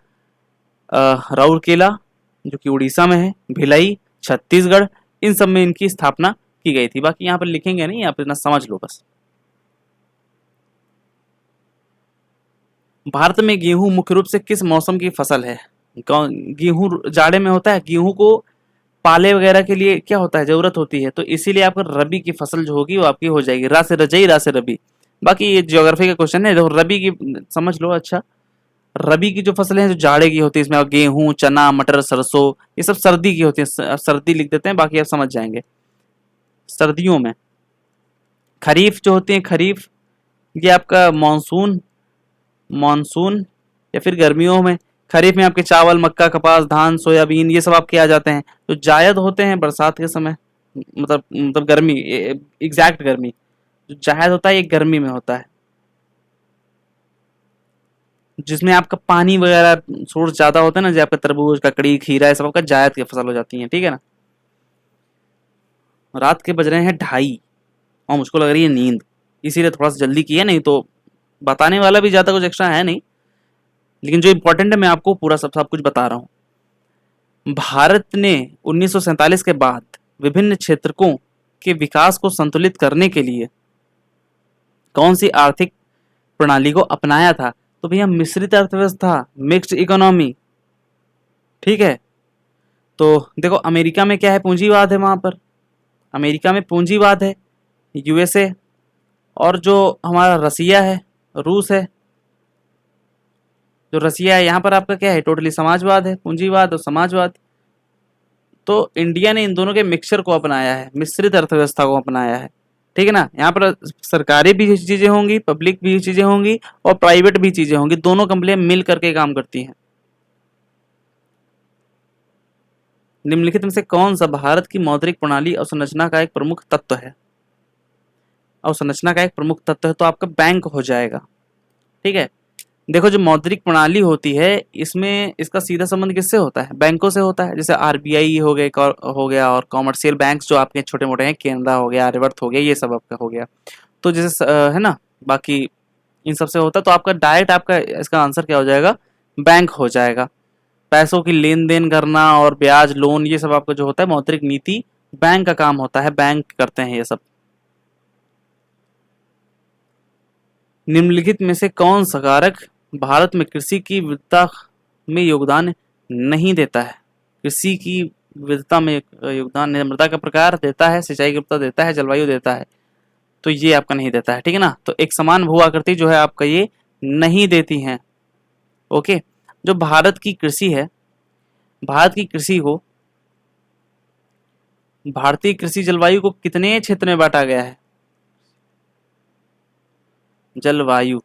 [SPEAKER 1] राउरकेला, जो कि उड़ीसा में है, भिलाई छत्तीसगढ़, इन सब में इनकी स्थापना की गई थी। बाकी यहाँ पर लिखेंगे नहीं, आप इतना समझ लो बस। भारत में गेहूं मुख्य रूप से किस मौसम की फसल है? गेहूं जाड़े में होता है। गेहूं को पाले वगैरह के लिए क्या होता है? जरूरत होती है, तो इसीलिए आपको रबी की फसल जो होगी वो आपकी हो जाएगी। रा से रजई, रा से रबी। बाकी ये ज्योग्राफी का क्वेश्चन है, देखो रबी की समझ लो। अच्छा, रबी की जो फसलें हैं जो जाड़े की होती है, इसमें गेहूं, चना, मटर, सरसों, ये सब सर्दी की होती है। सर्दी लिख देते हैं, बाकी आप समझ जाएंगे। सर्दियों में खरीफ जो होती है, खरीफ ये आपका मानसून या फिर गर्मियों में। खरीफ में आपके चावल, मक्का, कपास, धान, सोयाबीन, ये सब आपके आ जाते हैं। तो जायद होते हैं बरसात के समय, मतलब गर्मी, एग्जैक्ट गर्मी। जो जायद होता है ये गर्मी में होता है, जिसमें आपका पानी वगैरह सोर्स ज्यादा होता है ना, जैसे आपका तरबूज, ककड़ी, खीरा, ये सब आपका जायद की फसल हो जाती है। ठीक है ना। रात के बज रहे हैं 2:30 और मुझको लग रही है नींद, इसीलिए थोड़ा सा जल्दी किया, नहीं तो बताने वाला भी ज्यादा कुछ एक्स्ट्रा है नहीं, लेकिन जो इंपॉर्टेंट है मैं आपको पूरा सब कुछ बता रहा हूं। भारत ने 1947 के बाद विभिन्न क्षेत्रों के विकास को संतुलित करने के लिए कौन सी आर्थिक प्रणाली को अपनाया था? तो भैया मिश्रित अर्थव्यवस्था, मिक्स्ड इकोनॉमी। ठीक है, तो देखो अमेरिका में क्या है? पूंजीवाद है। वहां पर अमेरिका में पूंजीवाद है, यूएसए, और जो हमारा रसिया है, रूस है। जो रसिया है यहाँ पर आपका क्या है? टोटली समाजवाद है, पूंजीवाद और समाजवाद। तो इंडिया ने इन दोनों के मिक्सचर को अपनाया है, मिश्रित अर्थव्यवस्था को अपनाया है। ठीक है ना। यहाँ पर सरकारी भी चीजें होंगी, पब्लिक भी चीजें होंगी और प्राइवेट भी चीजें होंगी, दोनों कंपनियां मिल करके काम करती हैं। निम्नलिखित में से कौन सा भारत की मौद्रिक प्रणाली अवसंरचना का एक प्रमुख तत्व है? अवसंरचना का एक प्रमुख तत्व है तो आपका बैंक हो जाएगा। ठीक है, देखो जो मौद्रिक प्रणाली होती है इसमें इसका सीधा संबंध किससे होता है? बैंकों से होता है। जैसे आरबीआई हो गया और कॉमर्शियल बैंक्स जो आपके छोटे मोटे हैं, केनरा हो गया, आर्यवर्त हो गया, ये सब आपका हो गया। तो जैसे है ना, बाकी इन सब से होता है। तो आपका डायरेक्ट आपका इसका आंसर क्या हो जाएगा? बैंक हो जाएगा। पैसों की लेन देन करना और ब्याज, लोन, ये सब आपका जो होता है मौद्रिक नीति, बैंक का काम होता है, बैंक करते हैं ये सब। निम्नलिखित में से कौन सा कारक भारत में कृषि की विविधता में योगदान नहीं देता है? कृषि की विविधता में योगदान मृदा का प्रकार देता है, सिंचाई की विविधता देता है, जलवायु देता है, तो ये आपका नहीं देता है। ठीक है ना, तो एक समान भू आकृति जो है आपका ये नहीं देती है। ओके, जो भारत की कृषि है, भारत की कृषि को, भारतीय कृषि जलवायु को कितने क्षेत्र में बांटा गया है? जलवायु,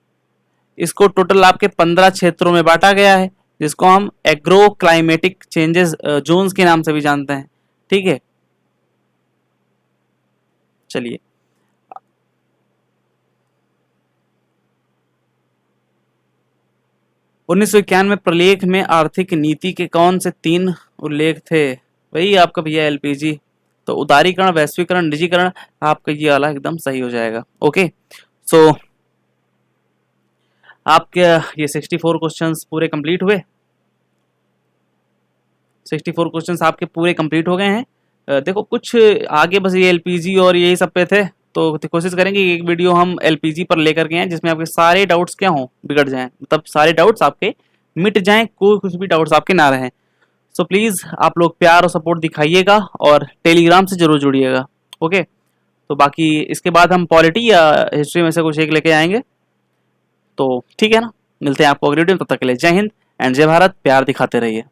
[SPEAKER 1] इसको टोटल आपके 15 क्षेत्रों में बांटा गया है, जिसको हम एग्रो क्लाइमेटिक चेंजेस जोन्स के नाम से भी जानते हैं। ठीक है, चलिए 1991 प्रलेख में आर्थिक नीति के कौन से 3 उल्लेख थे? वही आपका भैया एलपीजी। तो उदारीकरण, वैश्वीकरण, निजीकरण, आपका ये वाला एकदम सही हो जाएगा। ओके, सो आपके ये 64 क्वेश्चंस पूरे कंप्लीट हुए। 64 क्वेश्चंस आपके पूरे कंप्लीट हो गए हैं। देखो कुछ आगे बस ये एलपीजी और यही सब पे थे, तो कोशिश करेंगे एक वीडियो हम एलपीजी पर लेकर के आए जिसमें आपके सारे डाउट्स क्या हों, बिगड़ जाएं, मतलब सारे डाउट्स आपके मिट जाएं, कोई कुछ भी डाउट्स आपके ना रहें। सो प्लीज़ आप लोग प्यार और सपोर्ट दिखाइएगा और टेलीग्राम से जरूर जुड़िएगा। ओके, तो बाकी इसके बाद हम पॉलिटी या हिस्ट्री में से कुछ एक लेके आएंगे। तो ठीक है ना, मिलते हैं आपको अगली वीडियो में, तब तक के लिए जय हिंद एंड जय भारत। प्यार दिखाते रहिए।